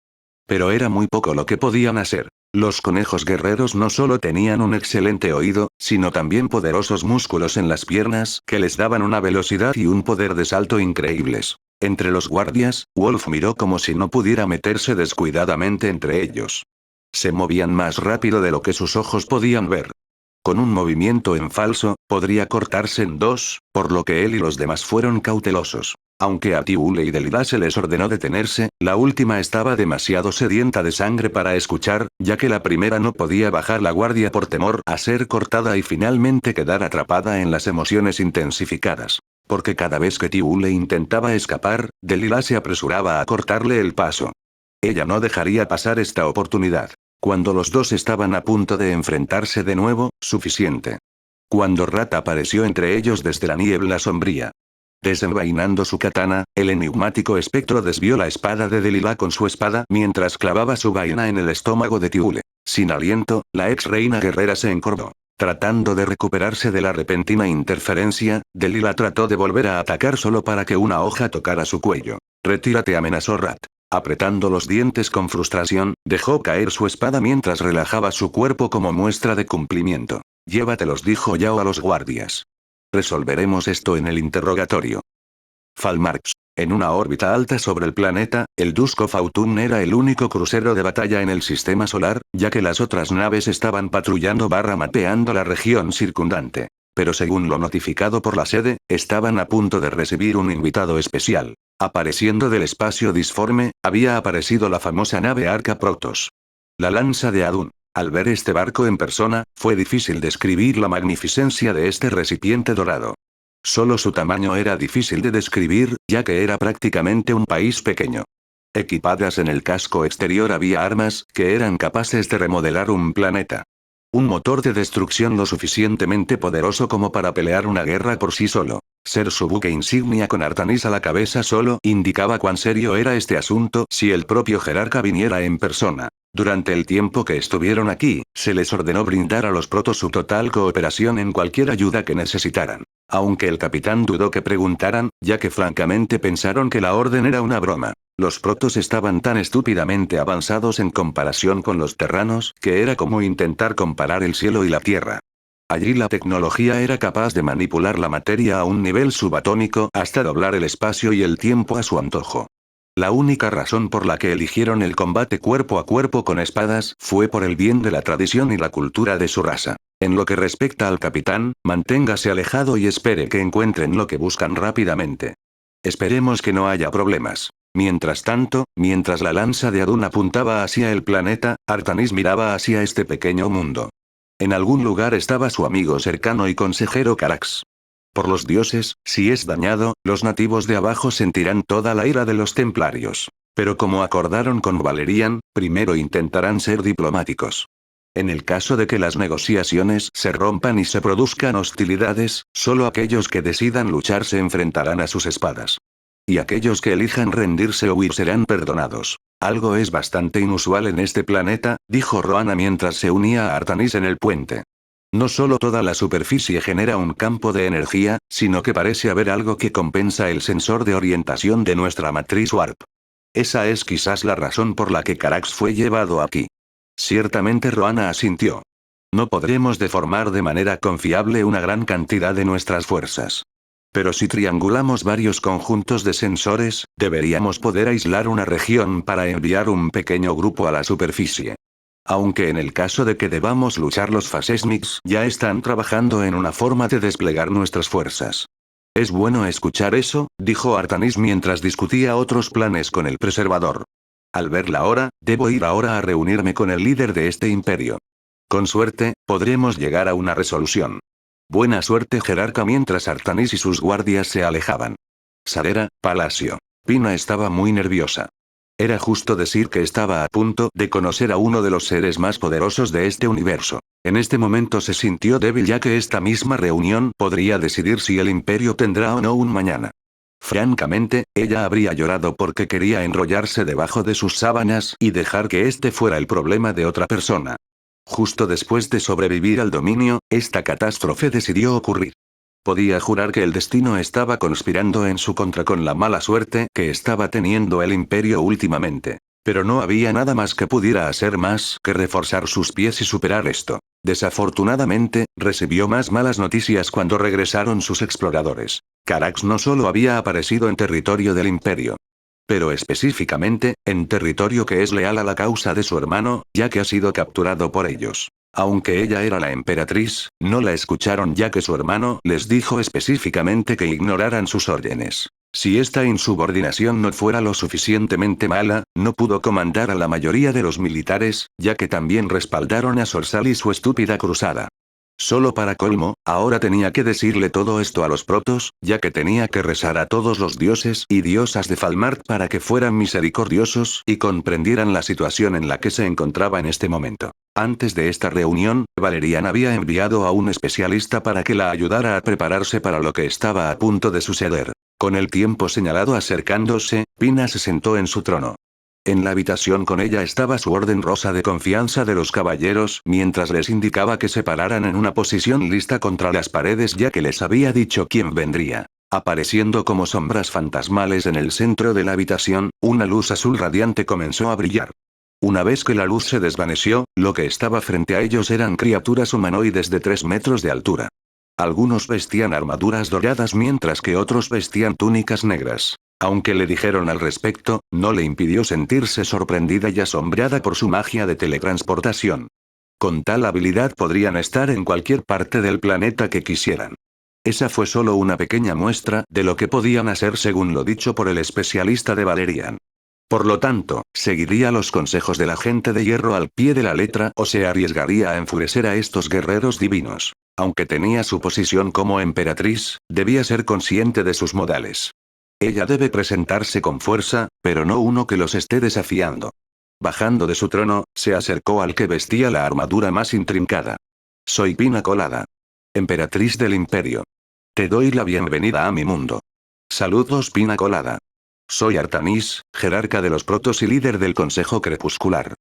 Pero era muy poco lo que podían hacer. Los conejos guerreros no solo tenían un excelente oído, sino también poderosos músculos en las piernas que les daban una velocidad y un poder de salto increíbles. Entre los guardias, Wolf miró como si no pudiera meterse descuidadamente entre ellos. Se movían más rápido de lo que sus ojos podían ver. Con un movimiento en falso, podría cortarse en dos, por lo que él y los demás fueron cautelosos. Aunque a Tiule y Delilah se les ordenó detenerse, la última estaba demasiado sedienta de sangre para escuchar, ya que la primera no podía bajar la guardia por temor a ser cortada y finalmente quedar atrapada en las emociones intensificadas. Porque cada vez que Tiule intentaba escapar, Delilah se apresuraba a cortarle el paso. Ella no dejaría pasar esta oportunidad. Cuando los dos estaban a punto de enfrentarse de nuevo, suficiente. Cuando Rat apareció entre ellos desde la niebla sombría. Desenvainando su katana, el enigmático espectro desvió la espada de Delilah con su espada mientras clavaba su vaina en el estómago de Tiule. Sin aliento, la ex reina guerrera se encorvó. Tratando de recuperarse de la repentina interferencia, Delilah trató de volver a atacar solo para que una hoja tocara su cuello. Retírate, amenazó Rat. Apretando los dientes con frustración, dejó caer su espada mientras relajaba su cuerpo como muestra de cumplimiento. Llévatelos, dijo Yao a los guardias. Resolveremos esto en el interrogatorio. Falmarx. En una órbita alta sobre el planeta, el Duskov Autumn era el único crucero de batalla en el sistema solar, ya que las otras naves estaban patrullando mapeando la región circundante. Pero según lo notificado por la sede, estaban a punto de recibir un invitado especial. Apareciendo del espacio disforme, había aparecido la famosa nave Arca Protoss. La lanza de Adun. Al ver este barco en persona, fue difícil describir la magnificencia de este recipiente dorado. Solo su tamaño era difícil de describir, ya que era prácticamente un país pequeño. Equipadas en el casco exterior había armas que eran capaces de remodelar un planeta. Un motor de destrucción lo suficientemente poderoso como para pelear una guerra por sí solo. Ser su buque insignia con Artanis a la cabeza solo indicaba cuán serio era este asunto si el propio jerarca viniera en persona. Durante el tiempo que estuvieron aquí, se les ordenó brindar a los protos su total cooperación en cualquier ayuda que necesitaran. Aunque el capitán dudó que preguntaran, ya que francamente pensaron que la orden era una broma. Los protos estaban tan estúpidamente avanzados en comparación con los terranos, que era como intentar comparar el cielo y la tierra. Allí la tecnología era capaz de manipular la materia a un nivel subatómico hasta doblar el espacio y el tiempo a su antojo. La única razón por la que eligieron el combate cuerpo a cuerpo con espadas fue por el bien de la tradición y la cultura de su raza. En lo que respecta al capitán, manténgase alejado y espere que encuentren lo que buscan rápidamente. Esperemos que no haya problemas. Mientras tanto, mientras la lanza de Adun apuntaba hacia el planeta, Artanis miraba hacia este pequeño mundo. En algún lugar estaba su amigo cercano y consejero Carax. Por los dioses, si es dañado, los nativos de abajo sentirán toda la ira de los templarios. Pero como acordaron con Valerian, primero intentarán ser diplomáticos. En el caso de que las negociaciones se rompan y se produzcan hostilidades, solo aquellos que decidan luchar se enfrentarán a sus espadas. Y aquellos que elijan rendirse o huir serán perdonados. Algo es bastante inusual en este planeta, dijo Roana mientras se unía a Artanis en el puente. No solo toda la superficie genera un campo de energía, sino que parece haber algo que compensa el sensor de orientación de nuestra matriz Warp. Esa es quizás la razón por la que Carax fue llevado aquí. Ciertamente Roana asintió. No podremos deformar de manera confiable una gran cantidad de nuestras fuerzas. Pero si triangulamos varios conjuntos de sensores, deberíamos poder aislar una región para enviar un pequeño grupo a la superficie. Aunque en el caso de que debamos luchar, los Phasesmics ya están trabajando en una forma de desplegar nuestras fuerzas. Es bueno escuchar eso, dijo Artanis mientras discutía otros planes con el preservador. Al ver la hora, debo ir ahora a reunirme con el líder de este imperio. Con suerte, podremos llegar a una resolución. Buena suerte, jerarca, mientras Artanis y sus guardias se alejaban. Sadera, Palacio. Pina estaba muy nerviosa. Era justo decir que estaba a punto de conocer a uno de los seres más poderosos de este universo. En este momento se sintió débil ya que esta misma reunión podría decidir si el imperio tendrá o no un mañana. Francamente, ella habría llorado porque quería enrollarse debajo de sus sábanas y dejar que este fuera el problema de otra persona. Justo después de sobrevivir al dominio, esta catástrofe decidió ocurrir. Podía jurar que el destino estaba conspirando en su contra con la mala suerte que estaba teniendo el imperio últimamente. Pero no había nada más que pudiera hacer más que reforzar sus pies y superar esto. Desafortunadamente, recibió más malas noticias cuando regresaron sus exploradores. Carax no solo había aparecido en territorio del imperio, pero específicamente, en territorio que es leal a la causa de su hermano, ya que ha sido capturado por ellos. Aunque ella era la emperatriz, no la escucharon ya que su hermano les dijo específicamente que ignoraran sus órdenes. Si esta insubordinación no fuera lo suficientemente mala, no pudo comandar a la mayoría de los militares, ya que también respaldaron a Sorsal y su estúpida cruzada. Solo para colmo, ahora tenía que decirle todo esto a los protos, ya que tenía que rezar a todos los dioses y diosas de Falmart para que fueran misericordiosos y comprendieran la situación en la que se encontraba en este momento. Antes de esta reunión, Valerian había enviado a un especialista para que la ayudara a prepararse para lo que estaba a punto de suceder. Con el tiempo señalado acercándose, Pina se sentó en su trono. En la habitación con ella estaba su orden rosa de confianza de los caballeros, mientras les indicaba que se pararan en una posición lista contra las paredes ya que les había dicho quién vendría. Apareciendo como sombras fantasmales en el centro de la habitación, una luz azul radiante comenzó a brillar. Una vez que la luz se desvaneció, lo que estaba frente a ellos eran criaturas humanoides de 3 metros de altura. Algunos vestían armaduras doradas mientras que otros vestían túnicas negras. Aunque le dijeron al respecto, no le impidió sentirse sorprendida y asombrada por su magia de teletransportación. Con tal habilidad podrían estar en cualquier parte del planeta que quisieran. Esa fue solo una pequeña muestra de lo que podían hacer según lo dicho por el especialista de Valerian. Por lo tanto, seguiría los consejos de la gente de hierro al pie de la letra o se arriesgaría a enfurecer a estos guerreros divinos. Aunque tenía su posición como emperatriz, debía ser consciente de sus modales. Ella debe presentarse con fuerza, pero no uno que los esté desafiando. Bajando de su trono, se acercó al que vestía la armadura más intrincada. Soy Pina Colada, emperatriz del imperio. Te doy la bienvenida a mi mundo. Saludos Pina Colada. Soy Artanis, jerarca de los protos y líder del Consejo Crepuscular.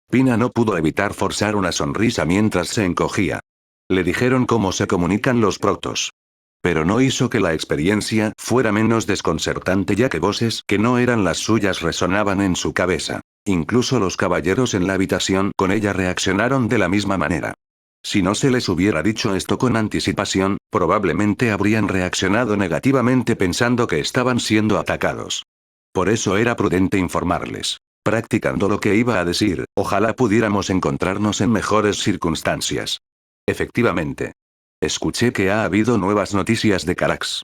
Pina no pudo evitar forzar una sonrisa mientras se encogía. Le dijeron cómo se comunican los protos. Pero no hizo que la experiencia fuera menos desconcertante ya que voces que no eran las suyas resonaban en su cabeza. Incluso los caballeros en la habitación con ella reaccionaron de la misma manera. Si no se les hubiera dicho esto con anticipación, probablemente habrían reaccionado negativamente pensando que estaban siendo atacados. Por eso era prudente informarles. Practicando lo que iba a decir, ojalá pudiéramos encontrarnos en mejores circunstancias. Efectivamente. Escuché que ha habido nuevas noticias de Carax.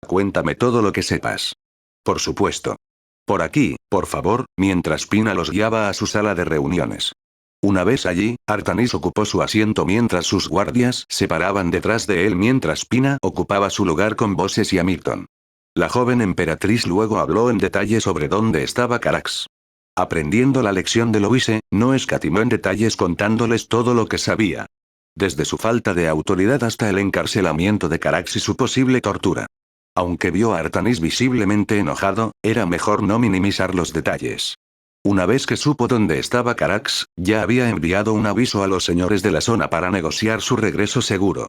Cuéntame todo lo que sepas. Por supuesto. Por aquí, por favor, mientras Pina los guiaba a su sala de reuniones. Una vez allí, Artanis ocupó su asiento mientras sus guardias se paraban detrás de él mientras Pina ocupaba su lugar con Bosses y Hamilton. La joven emperatriz luego habló en detalle sobre dónde estaba Carax. Aprendiendo la lección de Louise, no escatimó en detalles contándoles todo lo que sabía. Desde su falta de autoridad hasta el encarcelamiento de Carax y su posible tortura. Aunque vio a Artanis visiblemente enojado, era mejor no minimizar los detalles. Una vez que supo dónde estaba Carax, ya había enviado un aviso a los señores de la zona para negociar su regreso seguro.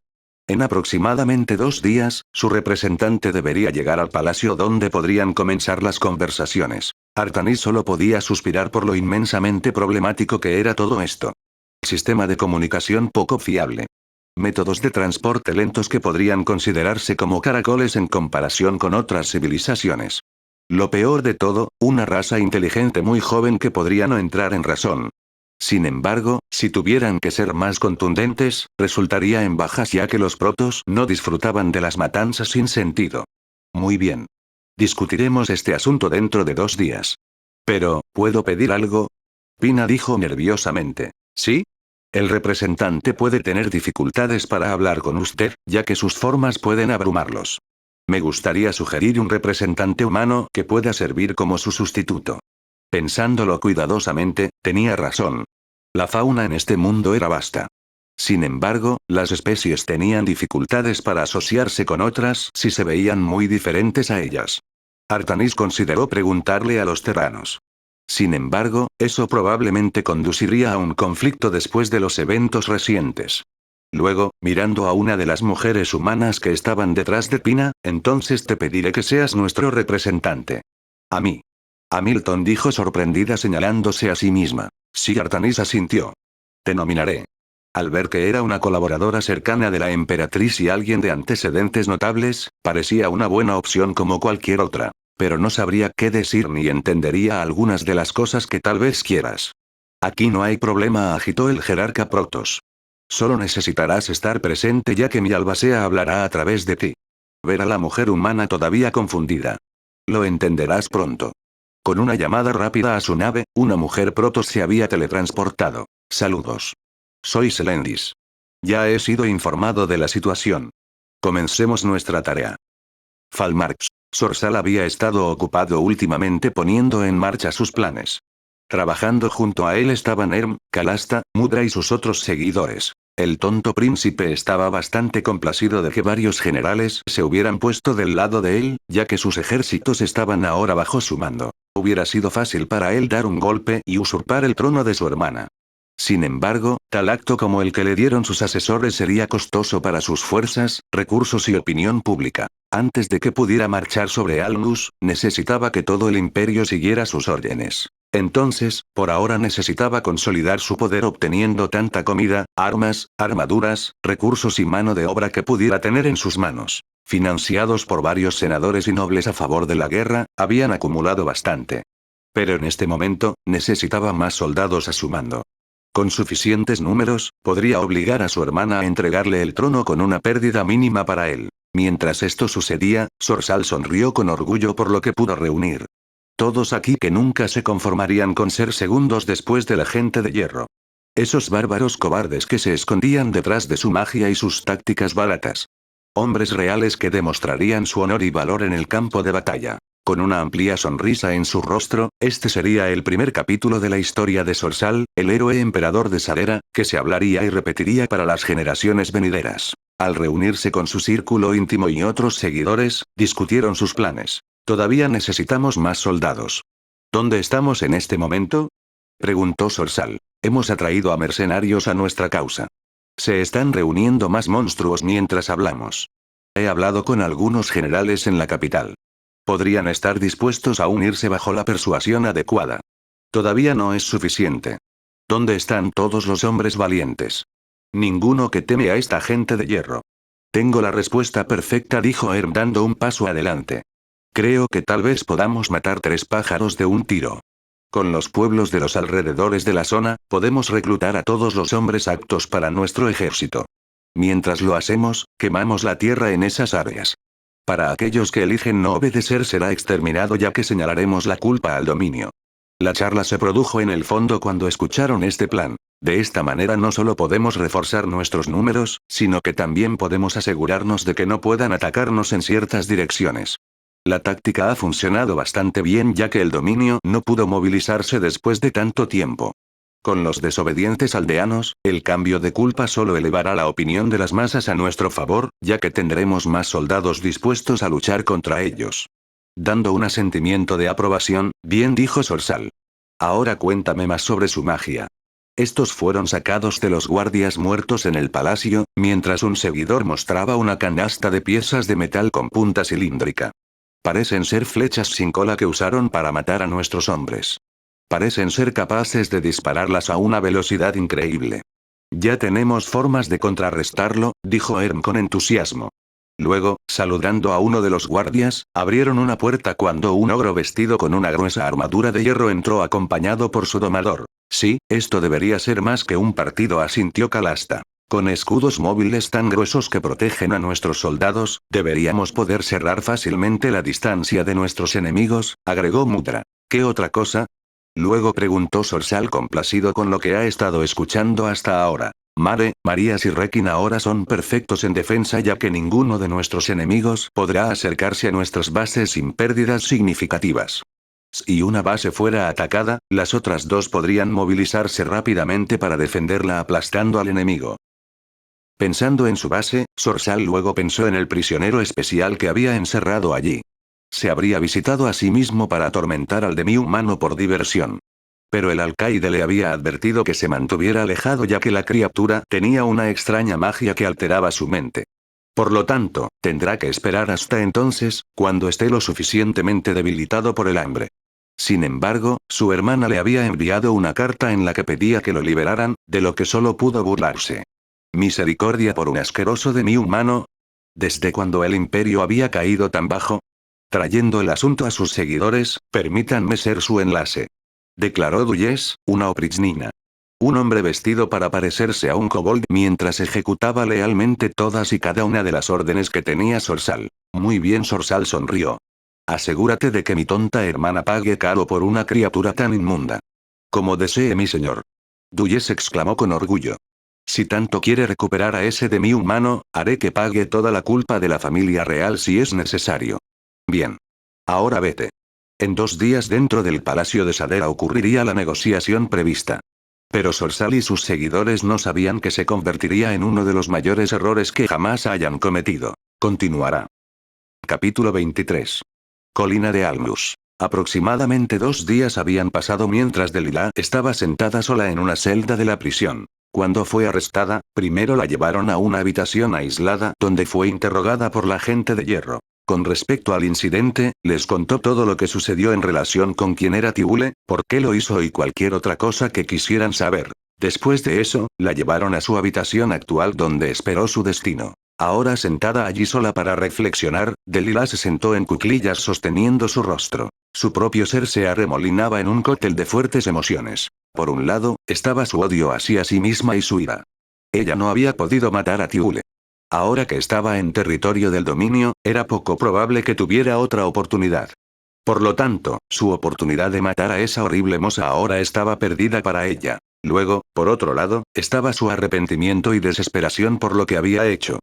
En aproximadamente 2 días, su representante debería llegar al palacio donde podrían comenzar las conversaciones. Artanis solo podía suspirar por lo inmensamente problemático que era todo esto. Sistema de comunicación poco fiable. Métodos de transporte lentos que podrían considerarse como caracoles en comparación con otras civilizaciones. Lo peor de todo, una raza inteligente muy joven que podría no entrar en razón. Sin embargo, si tuvieran que ser más contundentes, resultaría en bajas ya que los protos no disfrutaban de las matanzas sin sentido. Muy bien. Discutiremos este asunto dentro de 2 días. Pero, ¿puedo pedir algo? Pina dijo nerviosamente. ¿Sí? El representante puede tener dificultades para hablar con usted, ya que sus formas pueden abrumarlos. Me gustaría sugerir un representante humano que pueda servir como su sustituto. Pensándolo cuidadosamente, tenía razón. La fauna en este mundo era vasta. Sin embargo, las especies tenían dificultades para asociarse con otras si se veían muy diferentes a ellas. Artanis consideró preguntarle a los terranos. Sin embargo, eso probablemente conduciría a un conflicto después de los eventos recientes. Luego, mirando a una de las mujeres humanas que estaban detrás de Pina, entonces te pediré que seas nuestro representante. A mí. Hamilton dijo sorprendida señalándose a sí misma. Sí, Artanis asintió. Te nominaré. Al ver que era una colaboradora cercana de la emperatriz y alguien de antecedentes notables, parecía una buena opción como cualquier otra. Pero no sabría qué decir ni entendería algunas de las cosas que tal vez quieras. Aquí no hay problema, agitó el jerarca Protoss. Solo necesitarás estar presente ya que mi albacea hablará a través de ti. Ver a la mujer humana todavía confundida. Lo entenderás pronto. Con una llamada rápida a su nave, una mujer Protoss se había teletransportado. Saludos. Soy Selendis. Ya he sido informado de la situación. Comencemos nuestra tarea. Falmarx. Sorsal había estado ocupado últimamente poniendo en marcha sus planes. Trabajando junto a él estaban Erm, Kalasta, Mudra y sus otros seguidores. El tonto príncipe estaba bastante complacido de que varios generales se hubieran puesto del lado de él, ya que sus ejércitos estaban ahora bajo su mando. Hubiera sido fácil para él dar un golpe y usurpar el trono de su hermana. Sin embargo, tal acto como el que le dieron sus asesores sería costoso para sus fuerzas, recursos y opinión pública. Antes de que pudiera marchar sobre Alnus, necesitaba que todo el imperio siguiera sus órdenes. Entonces, por ahora necesitaba consolidar su poder obteniendo tanta comida, armas, armaduras, recursos y mano de obra que pudiera tener en sus manos. Financiados por varios senadores y nobles a favor de la guerra, habían acumulado bastante. Pero en este momento, necesitaba más soldados a su mando. Con suficientes números, podría obligar a su hermana a entregarle el trono con una pérdida mínima para él. Mientras esto sucedía, Sorsal sonrió con orgullo por lo que pudo reunir. Todos aquí que nunca se conformarían con ser segundos después de la gente de hierro. Esos bárbaros cobardes que se escondían detrás de su magia y sus tácticas baratas. Hombres reales que demostrarían su honor y valor en el campo de batalla. Con una amplia sonrisa en su rostro, este sería el primer capítulo de la historia de Sorsal, el héroe emperador de Sadera, que se hablaría y repetiría para las generaciones venideras. Al reunirse con su círculo íntimo y otros seguidores, discutieron sus planes. Todavía necesitamos más soldados. ¿Dónde estamos en este momento? Preguntó Sorsal. Hemos atraído a mercenarios a nuestra causa. Se están reuniendo más monstruos mientras hablamos. He hablado con algunos generales en la capital. Podrían estar dispuestos a unirse bajo la persuasión adecuada. Todavía no es suficiente. ¿Dónde están todos los hombres valientes? Ninguno que teme a esta gente de hierro. Tengo la respuesta perfecta, dijo Erm dando un paso adelante. Creo que tal vez podamos matar 3 pájaros de un tiro. Con los pueblos de los alrededores de la zona, podemos reclutar a todos los hombres aptos para nuestro ejército. Mientras lo hacemos, quemamos la tierra en esas áreas. Para aquellos que eligen no obedecer será exterminado ya que señalaremos la culpa al dominio. La charla se produjo en el fondo cuando escucharon este plan. De esta manera no solo podemos reforzar nuestros números, sino que también podemos asegurarnos de que no puedan atacarnos en ciertas direcciones. La táctica ha funcionado bastante bien ya que el dominio no pudo movilizarse después de tanto tiempo. Con los desobedientes aldeanos, el cambio de culpa solo elevará la opinión de las masas a nuestro favor, ya que tendremos más soldados dispuestos a luchar contra ellos. Dando un asentimiento de aprobación, bien dijo Sorsal. Ahora cuéntame más sobre su magia. Estos fueron sacados de los guardias muertos en el palacio, mientras un seguidor mostraba una canasta de piezas de metal con punta cilíndrica. Parecen ser flechas sin cola que usaron para matar a nuestros hombres. Parecen ser capaces de dispararlas a una velocidad increíble. Ya tenemos formas de contrarrestarlo, dijo Erm con entusiasmo. Luego, saludando a uno de los guardias, abrieron una puerta cuando un ogro vestido con una gruesa armadura de hierro entró acompañado por su domador. Sí, esto debería ser más que un partido, asintió Kalasta. Con escudos móviles tan gruesos que protegen a nuestros soldados, deberíamos poder cerrar fácilmente la distancia de nuestros enemigos, agregó Mudra. ¿Qué otra cosa? Luego preguntó Sorsal complacido con lo que ha estado escuchando hasta ahora. Mare, Marías y Rekin ahora son perfectos en defensa ya que ninguno de nuestros enemigos podrá acercarse a nuestras bases sin pérdidas significativas. Si una base fuera atacada, las otras dos podrían movilizarse rápidamente para defenderla aplastando al enemigo. Pensando en su base, Sorsal luego pensó en el prisionero especial que había encerrado allí. Se habría visitado a sí mismo para atormentar al demi-humano por diversión. Pero el alcaide le había advertido que se mantuviera alejado ya que la criatura tenía una extraña magia que alteraba su mente. Por lo tanto, tendrá que esperar hasta entonces, cuando esté lo suficientemente debilitado por el hambre. Sin embargo, su hermana le había enviado una carta en la que pedía que lo liberaran, de lo que solo pudo burlarse. ¿Misericordia por un asqueroso demi-humano? ¿Desde cuando el imperio había caído tan bajo? Trayendo el asunto a sus seguidores, permítanme ser su enlace. Declaró Duyes, una oprichnina. Un hombre vestido para parecerse a un kobold mientras ejecutaba lealmente todas y cada una de las órdenes que tenía Sorsal. Muy bien, Sorsal sonrió. Asegúrate de que mi tonta hermana pague caro por una criatura tan inmunda. Como desee mi señor. Duyes exclamó con orgullo. Si tanto quiere recuperar a ese demi-humano, haré que pague toda la culpa de la familia real si es necesario. Bien. Ahora vete. En 2 días dentro del palacio de Sadera ocurriría la negociación prevista. Pero Sorsal y sus seguidores no sabían que se convertiría en uno de los mayores errores que jamás hayan cometido. Continuará. Capítulo 23. Colina de Almus. Aproximadamente 2 días habían pasado mientras Delilah estaba sentada sola en una celda de la prisión. Cuando fue arrestada, primero la llevaron a una habitación aislada donde fue interrogada por la gente de hierro. Con respecto al incidente, les contó todo lo que sucedió en relación con quién era Tiule, por qué lo hizo y cualquier otra cosa que quisieran saber. Después de eso, la llevaron a su habitación actual donde esperó su destino. Ahora sentada allí sola para reflexionar, Delilah se sentó en cuclillas sosteniendo su rostro. Su propio ser se arremolinaba en un cóctel de fuertes emociones. Por un lado, estaba su odio hacia sí misma y su ira. Ella no había podido matar a Tiule. Ahora que estaba en territorio del dominio, era poco probable que tuviera otra oportunidad. Por lo tanto, su oportunidad de matar a esa horrible moza ahora estaba perdida para ella. Luego, por otro lado, estaba su arrepentimiento y desesperación por lo que había hecho.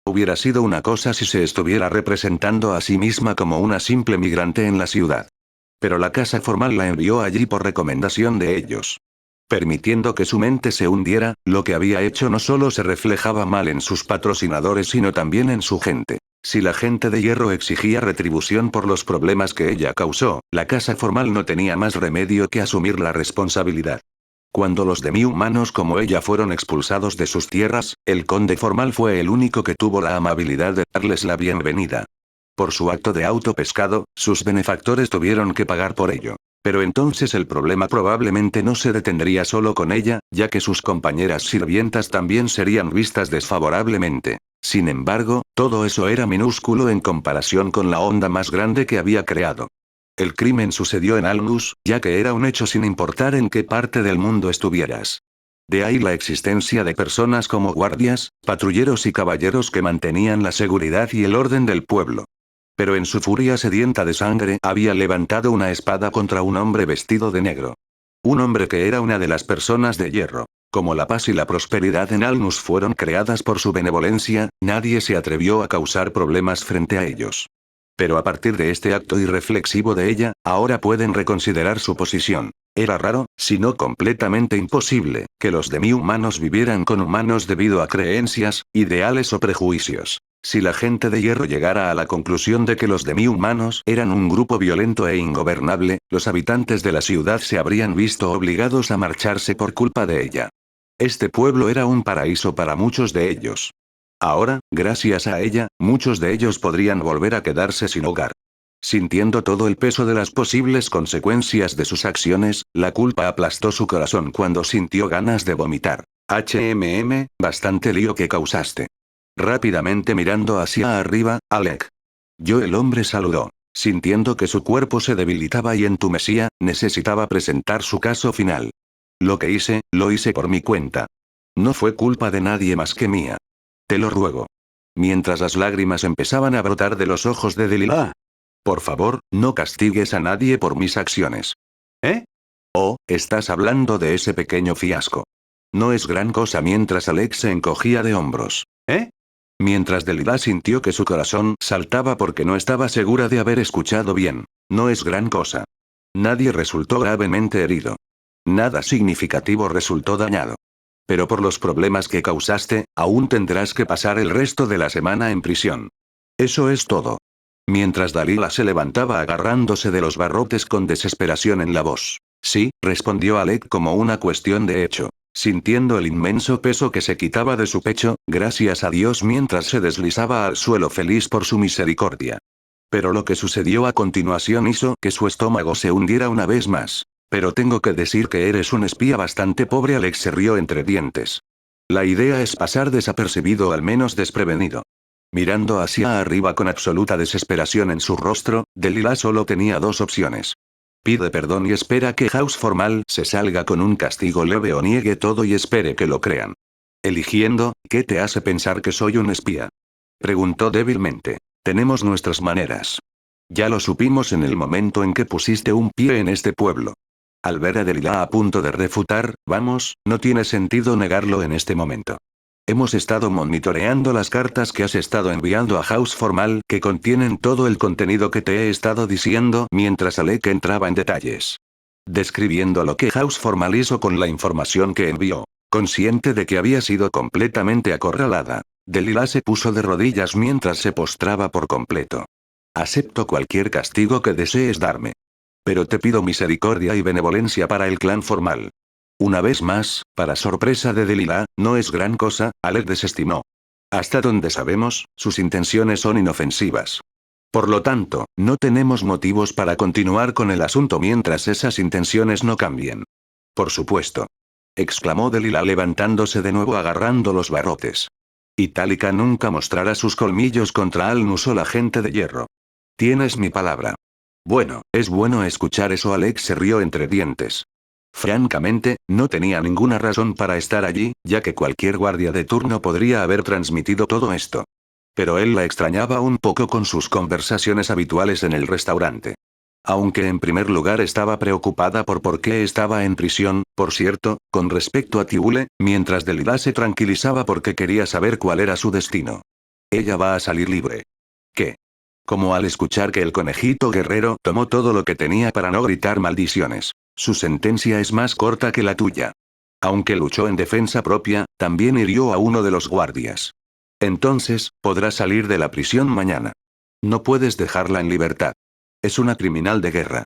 Hubiera sido una cosa si se estuviera representando a sí misma como una simple migrante en la ciudad. Pero la casa formal la envió allí por recomendación de ellos. Permitiendo que su mente se hundiera, lo que había hecho no solo se reflejaba mal en sus patrocinadores sino también en su gente. Si la gente de hierro exigía retribución por los problemas que ella causó, la casa formal no tenía más remedio que asumir la responsabilidad. Cuando los demi-humanos como ella fueron expulsados de sus tierras, el conde formal fue el único que tuvo la amabilidad de darles la bienvenida. Por su acto de autopescado, sus benefactores tuvieron que pagar por ello. Pero entonces el problema probablemente no se detendría solo con ella, ya que sus compañeras sirvientas también serían vistas desfavorablemente. Sin embargo, todo eso era minúsculo en comparación con la onda más grande que había creado. El crimen sucedió en Almus, ya que era un hecho sin importar en qué parte del mundo estuvieras. De ahí la existencia de personas como guardias, patrulleros y caballeros que mantenían la seguridad y el orden del pueblo. Pero en su furia sedienta de sangre había levantado una espada contra un hombre vestido de negro. Un hombre que era una de las personas de hierro. Como la paz y la prosperidad en Almus fueron creadas por su benevolencia, nadie se atrevió a causar problemas frente a ellos. Pero a partir de este acto irreflexivo de ella, ahora pueden reconsiderar su posición. Era raro, si no completamente imposible, que los demi-humanos vivieran con humanos debido a creencias, ideales o prejuicios. Si la gente de hierro llegara a la conclusión de que los demi-humanos eran un grupo violento e ingobernable, los habitantes de la ciudad se habrían visto obligados a marcharse por culpa de ella. Este pueblo era un paraíso para muchos de ellos. Ahora, gracias a ella, muchos de ellos podrían volver a quedarse sin hogar. Sintiendo todo el peso de las posibles consecuencias de sus acciones, la culpa aplastó su corazón cuando sintió ganas de vomitar. Bastante lío que causaste. Rápidamente mirando hacia arriba, Alec. Yo el hombre saludó. Sintiendo que su cuerpo se debilitaba y entumecía, necesitaba presentar su caso final. Lo que hice, lo hice por mi cuenta. No fue culpa de nadie más que mía. Te lo ruego. Mientras las lágrimas empezaban a brotar de los ojos de Delilah. Por favor, no castigues a nadie por mis acciones. ¿Eh? Oh, estás hablando de ese pequeño fiasco. No es gran cosa mientras Alex se encogía de hombros. ¿Eh? Mientras Delilah sintió que su corazón saltaba porque no estaba segura de haber escuchado bien. No es gran cosa. Nadie resultó gravemente herido. Nada significativo resultó dañado. Pero por los problemas que causaste, aún tendrás que pasar el resto de la semana en prisión. Eso es todo. Mientras Delilah se levantaba agarrándose de los barrotes con desesperación en la voz. Sí, respondió Alec como una cuestión de hecho. Sintiendo el inmenso peso que se quitaba de su pecho, gracias a Dios mientras se deslizaba al suelo feliz por su misericordia. Pero lo que sucedió a continuación hizo que su estómago se hundiera una vez más. Pero tengo que decir que eres un espía bastante pobre. Alex se rió entre dientes. La idea es pasar desapercibido o al menos desprevenido. Mirando hacia arriba con absoluta desesperación en su rostro, Delilah solo tenía dos opciones. Pide perdón y espera que House Formal se salga con un castigo leve o niegue todo y espere que lo crean. Eligiendo, ¿qué te hace pensar que soy un espía? Preguntó débilmente. Tenemos nuestras maneras. Ya lo supimos en el momento en que pusiste un pie en este pueblo. Al ver a Delilah a punto de refutar, vamos, no tiene sentido negarlo en este momento. Hemos estado monitoreando las cartas que has estado enviando a House Formal que contienen todo el contenido que te he estado diciendo mientras Alec entraba en detalles. Describiendo lo que House Formal hizo con la información que envió. Consciente de que había sido completamente acorralada, Delilah se puso de rodillas mientras se postraba por completo. Acepto cualquier castigo que desees darme. Pero te pido misericordia y benevolencia para el clan Formal. Una vez más, para sorpresa de Delilah, no es gran cosa, Alec desestimó. Hasta donde sabemos, sus intenciones son inofensivas. Por lo tanto, no tenemos motivos para continuar con el asunto mientras esas intenciones no cambien. Por supuesto. Exclamó Delilah levantándose de nuevo agarrando los barrotes. Itálica nunca mostrará sus colmillos contra Alnus o la gente de hierro. Tienes mi palabra. Bueno, es bueno escuchar eso. Alex se rió entre dientes. Francamente, no tenía ninguna razón para estar allí, ya que cualquier guardia de turno podría haber transmitido todo esto. Pero él la extrañaba un poco con sus conversaciones habituales en el restaurante. Aunque en primer lugar estaba preocupada por qué estaba en prisión, por cierto, con respecto a Tiule, mientras Delilah se tranquilizaba porque quería saber cuál era su destino. Ella va a salir libre. ¿Qué? Como al escuchar que el conejito guerrero tomó todo lo que tenía para no gritar maldiciones. Su sentencia es más corta que la tuya. Aunque luchó en defensa propia, también hirió a uno de los guardias. Entonces, podrá salir de la prisión mañana. No puedes dejarla en libertad. Es una criminal de guerra.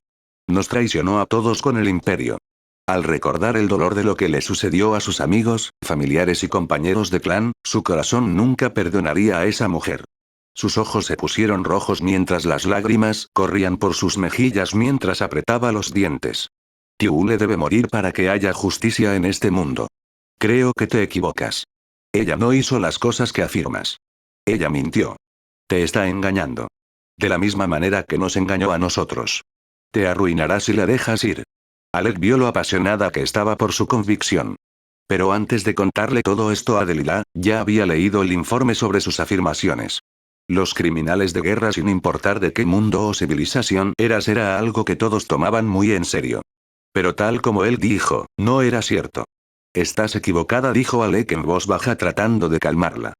Nos traicionó a todos con el imperio. Al recordar el dolor de lo que le sucedió a sus amigos, familiares y compañeros de clan, su corazón nunca perdonaría a esa mujer. Sus ojos se pusieron rojos mientras las lágrimas corrían por sus mejillas mientras apretaba los dientes. Tiule debe morir para que haya justicia en este mundo. Creo que te equivocas. Ella no hizo las cosas que afirmas. Ella mintió. Te está engañando. De la misma manera que nos engañó a nosotros. Te arruinará si la dejas ir. Alec vio lo apasionada que estaba por su convicción. Pero antes de contarle todo esto a Delilah, ya había leído el informe sobre sus afirmaciones. Los criminales de guerra, sin importar de qué mundo o civilización eras, era algo que todos tomaban muy en serio. Pero tal como él dijo, no era cierto. Estás equivocada, dijo Alec en voz baja tratando de calmarla.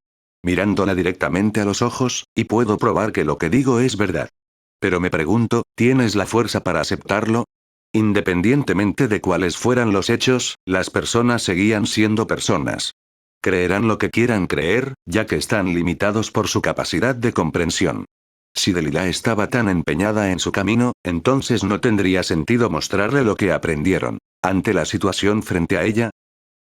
Mirándola directamente a los ojos, y puedo probar que lo que digo es verdad. Pero me pregunto, ¿tienes la fuerza para aceptarlo? Independientemente de cuáles fueran los hechos, las personas seguían siendo personas. Creerán lo que quieran creer, ya que están limitados por su capacidad de comprensión. Si Delilah estaba tan empeñada en su camino, entonces no tendría sentido mostrarle lo que aprendieron. Ante la situación frente a ella.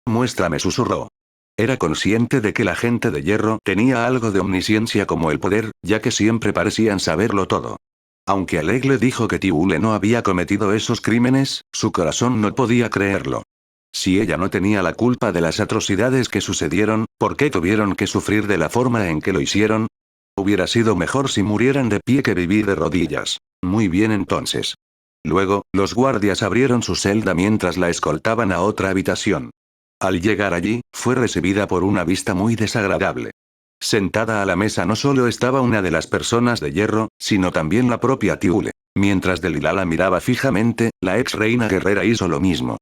Muéstrame, susurró. Era consciente de que la gente de hierro tenía algo de omnisciencia como el poder, ya que siempre parecían saberlo todo. Aunque Alec le dijo que Tiule no había cometido esos crímenes, su corazón no podía creerlo. Si ella no tenía la culpa de las atrocidades que sucedieron, ¿por qué tuvieron que sufrir de la forma en que lo hicieron? Hubiera sido mejor si murieran de pie que vivir de rodillas. Muy bien entonces. Luego, los guardias abrieron su celda mientras la escoltaban a otra habitación. Al llegar allí, fue recibida por una vista muy desagradable. Sentada a la mesa no solo estaba una de las personas de hierro, sino también la propia Tiule. Mientras Delilah la miraba fijamente, la ex reina guerrera hizo lo mismo.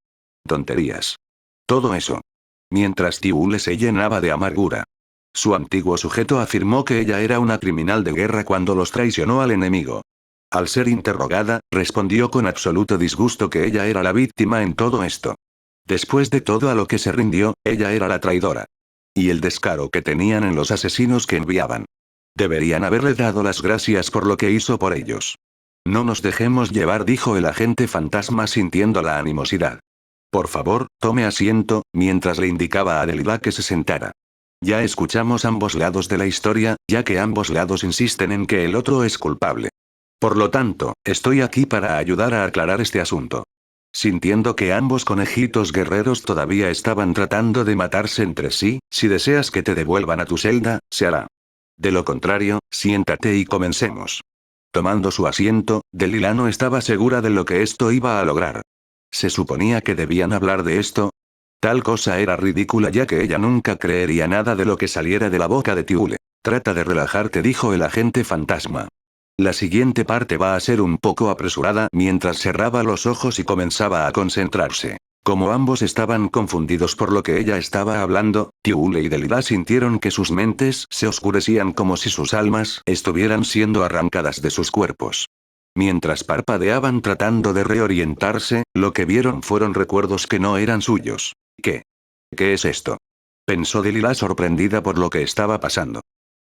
Tonterías. Todo eso. Mientras Tiule se llenaba de amargura. Su antiguo sujeto afirmó que ella era una criminal de guerra cuando los traicionó al enemigo. Al ser interrogada, respondió con absoluto disgusto que ella era la víctima en todo esto. Después de todo a lo que se rindió, ella era la traidora. Y el descaro que tenían en los asesinos que enviaban. Deberían haberle dado las gracias por lo que hizo por ellos. No nos dejemos llevar, dijo el agente fantasma sintiendo la animosidad. Por favor, tome asiento, mientras le indicaba a Delilah que se sentara. Ya escuchamos ambos lados de la historia, ya que ambos lados insisten en que el otro es culpable. Por lo tanto, estoy aquí para ayudar a aclarar este asunto. Sintiendo que ambos conejitos guerreros todavía estaban tratando de matarse entre sí, si deseas que te devuelvan a tu celda, se hará. De lo contrario, siéntate y comencemos. Tomando su asiento, Delilah no estaba segura de lo que esto iba a lograr. ¿Se suponía que debían hablar de esto? Tal cosa era ridícula ya que ella nunca creería nada de lo que saliera de la boca de Tiule. Trata de relajarte, dijo el agente fantasma. La siguiente parte va a ser un poco apresurada mientras cerraba los ojos y comenzaba a concentrarse. Como ambos estaban confundidos por lo que ella estaba hablando, Tiule y Delilah sintieron que sus mentes se oscurecían como si sus almas estuvieran siendo arrancadas de sus cuerpos. Mientras parpadeaban tratando de reorientarse, lo que vieron fueron recuerdos que no eran suyos. ¿Qué? ¿Qué es esto? Pensó Delilah sorprendida por lo que estaba pasando.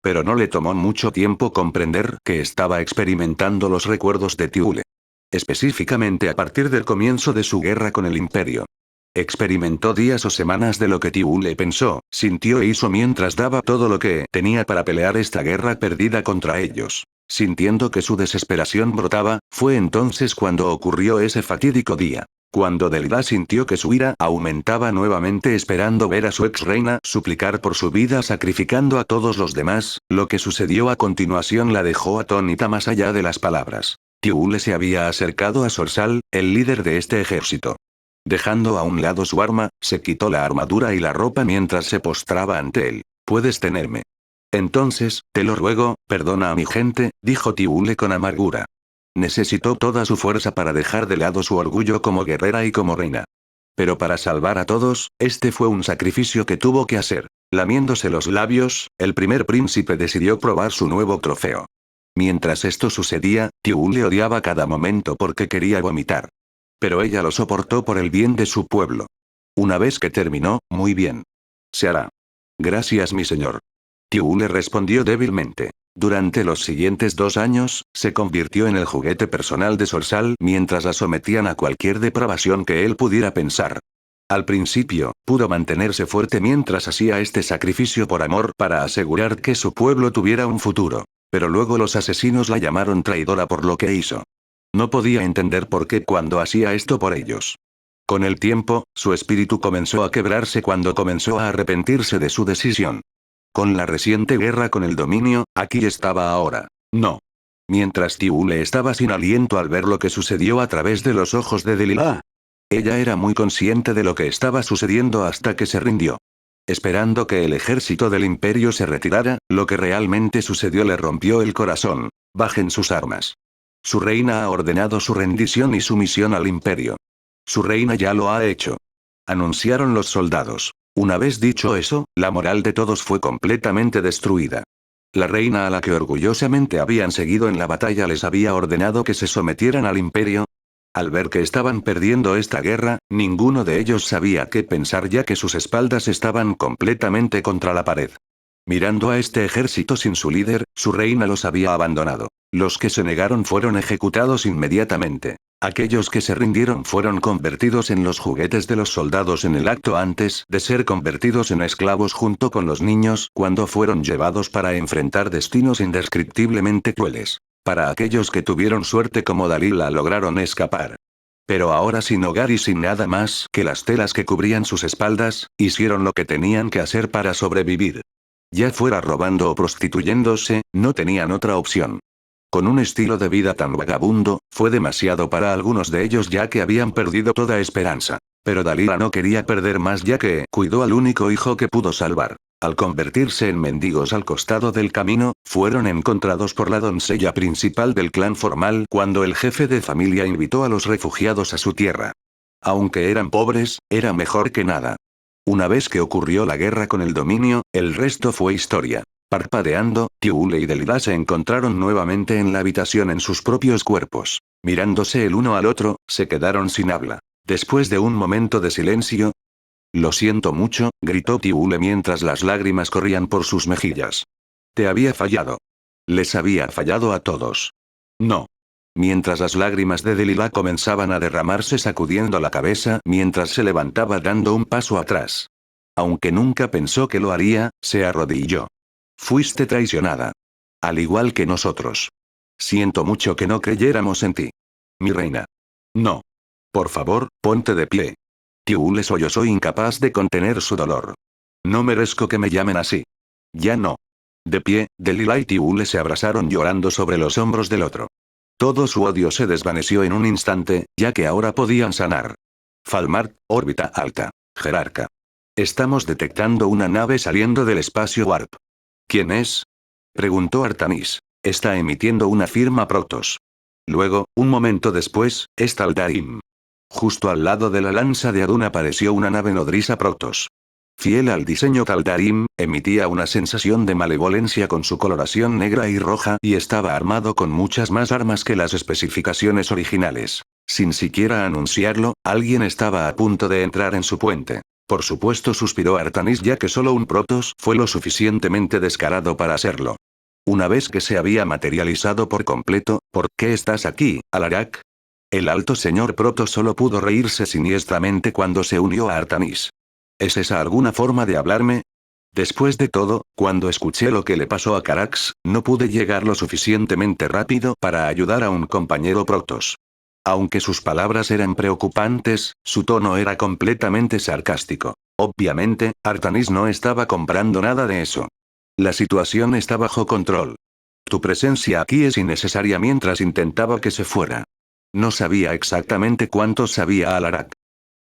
Pero no le tomó mucho tiempo comprender que estaba experimentando los recuerdos de Tiule. Específicamente a partir del comienzo de su guerra con el Imperio. Experimentó días o semanas de lo que Tiule pensó, sintió e hizo mientras daba todo lo que tenía para pelear esta guerra perdida contra ellos. Sintiendo que su desesperación brotaba, fue entonces cuando ocurrió ese fatídico día. Cuando Delilah sintió que su ira aumentaba nuevamente esperando ver a su ex reina suplicar por su vida sacrificando a todos los demás, lo que sucedió a continuación la dejó atónita más allá de las palabras. Tiule se había acercado a Sorsal, el líder de este ejército. Dejando a un lado su arma, se quitó la armadura y la ropa mientras se postraba ante él. Puedes tenerme. Entonces, te lo ruego, perdona a mi gente, dijo Tiule con amargura. Necesitó toda su fuerza para dejar de lado su orgullo como guerrera y como reina. Pero para salvar a todos, este fue un sacrificio que tuvo que hacer. Lamiéndose los labios, el primer príncipe decidió probar su nuevo trofeo. Mientras esto sucedía, Tiule odiaba cada momento porque quería vomitar. Pero ella lo soportó por el bien de su pueblo. Una vez que terminó, muy bien. Se hará. Gracias, mi señor. Tiule respondió débilmente. Durante los siguientes 2 años, se convirtió en el juguete personal de Sorsal mientras la sometían a cualquier depravación que él pudiera pensar. Al principio, pudo mantenerse fuerte mientras hacía este sacrificio por amor para asegurar que su pueblo tuviera un futuro. Pero luego los asesinos la llamaron traidora por lo que hizo. No podía entender por qué cuando hacía esto por ellos. Con el tiempo, su espíritu comenzó a quebrarse cuando comenzó a arrepentirse de su decisión. Con la reciente guerra con el dominio, aquí estaba ahora. No. Mientras Tiule estaba sin aliento al ver lo que sucedió a través de los ojos de Delilah. Ella era muy consciente de lo que estaba sucediendo hasta que se rindió. Esperando que el ejército del imperio se retirara, lo que realmente sucedió le rompió el corazón. Bajen sus armas. Su reina ha ordenado su rendición y sumisión al imperio. Su reina ya lo ha hecho. Anunciaron los soldados. Una vez dicho eso, la moral de todos fue completamente destruida. La reina a la que orgullosamente habían seguido en la batalla les había ordenado que se sometieran al imperio. Al ver que estaban perdiendo esta guerra, ninguno de ellos sabía qué pensar ya que sus espaldas estaban completamente contra la pared. Mirando a este ejército sin su líder, su reina los había abandonado. Los que se negaron fueron ejecutados inmediatamente. Aquellos que se rindieron fueron convertidos en los juguetes de los soldados en el acto antes de ser convertidos en esclavos junto con los niños cuando fueron llevados para enfrentar destinos indescriptiblemente crueles. Para aquellos que tuvieron suerte como Delilah lograron escapar. Pero ahora sin hogar y sin nada más que las telas que cubrían sus espaldas, hicieron lo que tenían que hacer para sobrevivir. Ya fuera robando o prostituyéndose, no tenían otra opción. Con un estilo de vida tan vagabundo, fue demasiado para algunos de ellos ya que habían perdido toda esperanza. Pero Delilah no quería perder más ya que cuidó al único hijo que pudo salvar. Al convertirse en mendigos al costado del camino, fueron encontrados por la doncella principal del clan formal cuando el jefe de familia invitó a los refugiados a su tierra. Aunque eran pobres, era mejor que nada. Una vez que ocurrió la guerra con el dominio, el resto fue historia. Parpadeando, Tiule y Delilah se encontraron nuevamente en la habitación en sus propios cuerpos. Mirándose el uno al otro, se quedaron sin habla. Después de un momento de silencio, «Lo siento mucho», gritó Tiule mientras las lágrimas corrían por sus mejillas. «Te había fallado. Les había fallado a todos». «No». Mientras las lágrimas de Delilah comenzaban a derramarse sacudiendo la cabeza mientras se levantaba dando un paso atrás. Aunque nunca pensó que lo haría, se arrodilló. «Fuiste traicionada. Al igual que nosotros. Siento mucho que no creyéramos en ti. Mi reina. No. Por favor, ponte de pie». Tiule sollozó incapaz de contener su dolor. «No merezco que me llamen así». «Ya no». De pie, Delilah y Tiule se abrazaron llorando sobre los hombros del otro. Todo su odio se desvaneció en un instante, ya que ahora podían sanar. Falmart, órbita alta. Jerarca. Estamos detectando una nave saliendo del espacio Warp. ¿Quién es?, preguntó Artanis. Está emitiendo una firma Protoss. Luego, un momento después, es Taldarim. Justo al lado de la lanza de Adun apareció una nave nodriza Protoss. Fiel al diseño Taldarim, emitía una sensación de malevolencia con su coloración negra y roja y estaba armado con muchas más armas que las especificaciones originales. Sin siquiera anunciarlo, alguien estaba a punto de entrar en su puente. Por supuesto, suspiró Artanis, ya que solo un Protoss fue lo suficientemente descarado para hacerlo. Una vez que se había materializado por completo, ¿por qué estás aquí, Alarak? El alto señor Protoss solo pudo reírse siniestramente cuando se unió a Artanis. ¿Es esa alguna forma de hablarme? Después de todo, cuando escuché lo que le pasó a Carax, no pude llegar lo suficientemente rápido para ayudar a un compañero Protoss. Aunque sus palabras eran preocupantes, su tono era completamente sarcástico. Obviamente, Artanis no estaba comprando nada de eso. La situación está bajo control. Tu presencia aquí es innecesaria mientras intentaba que se fuera. No sabía exactamente cuánto sabía Alarak.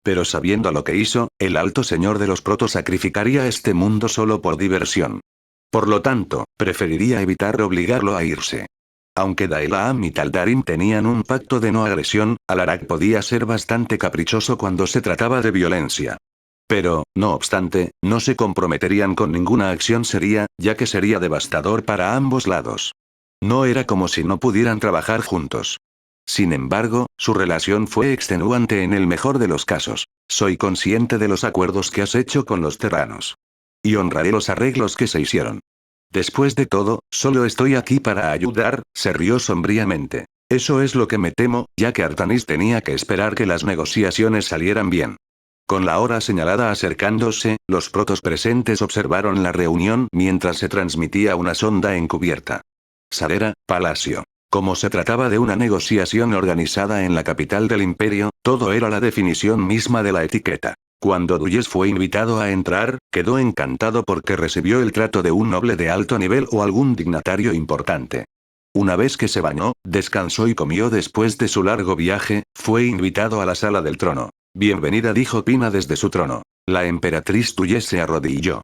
Pero sabiendo lo que hizo, el alto señor de los Protoss sacrificaría este mundo solo por diversión. Por lo tanto, preferiría evitar obligarlo a irse. Aunque Daelam y Taldarim tenían un pacto de no agresión, Alarak podía ser bastante caprichoso cuando se trataba de violencia. Pero, no obstante, no se comprometerían con ninguna acción seria, ya que sería devastador para ambos lados. No era como si no pudieran trabajar juntos. Sin embargo, su relación fue extenuante en el mejor de los casos. Soy consciente de los acuerdos que has hecho con los terranos. Y honraré los arreglos que se hicieron. Después de todo, solo estoy aquí para ayudar, se rió sombríamente. Eso es lo que me temo, ya que Artanis tenía que esperar que las negociaciones salieran bien. Con la hora señalada acercándose, los Protoss presentes observaron la reunión mientras se transmitía una sonda encubierta. Sadera, Palacio. Como se trataba de una negociación organizada en la capital del imperio, todo era la definición misma de la etiqueta. Cuando Dulles fue invitado a entrar, quedó encantado porque recibió el trato de un noble de alto nivel o algún dignatario importante. Una vez que se bañó, descansó y comió después de su largo viaje, fue invitado a la sala del trono. Bienvenida, dijo Pina desde su trono. La emperatriz Dulles se arrodilló.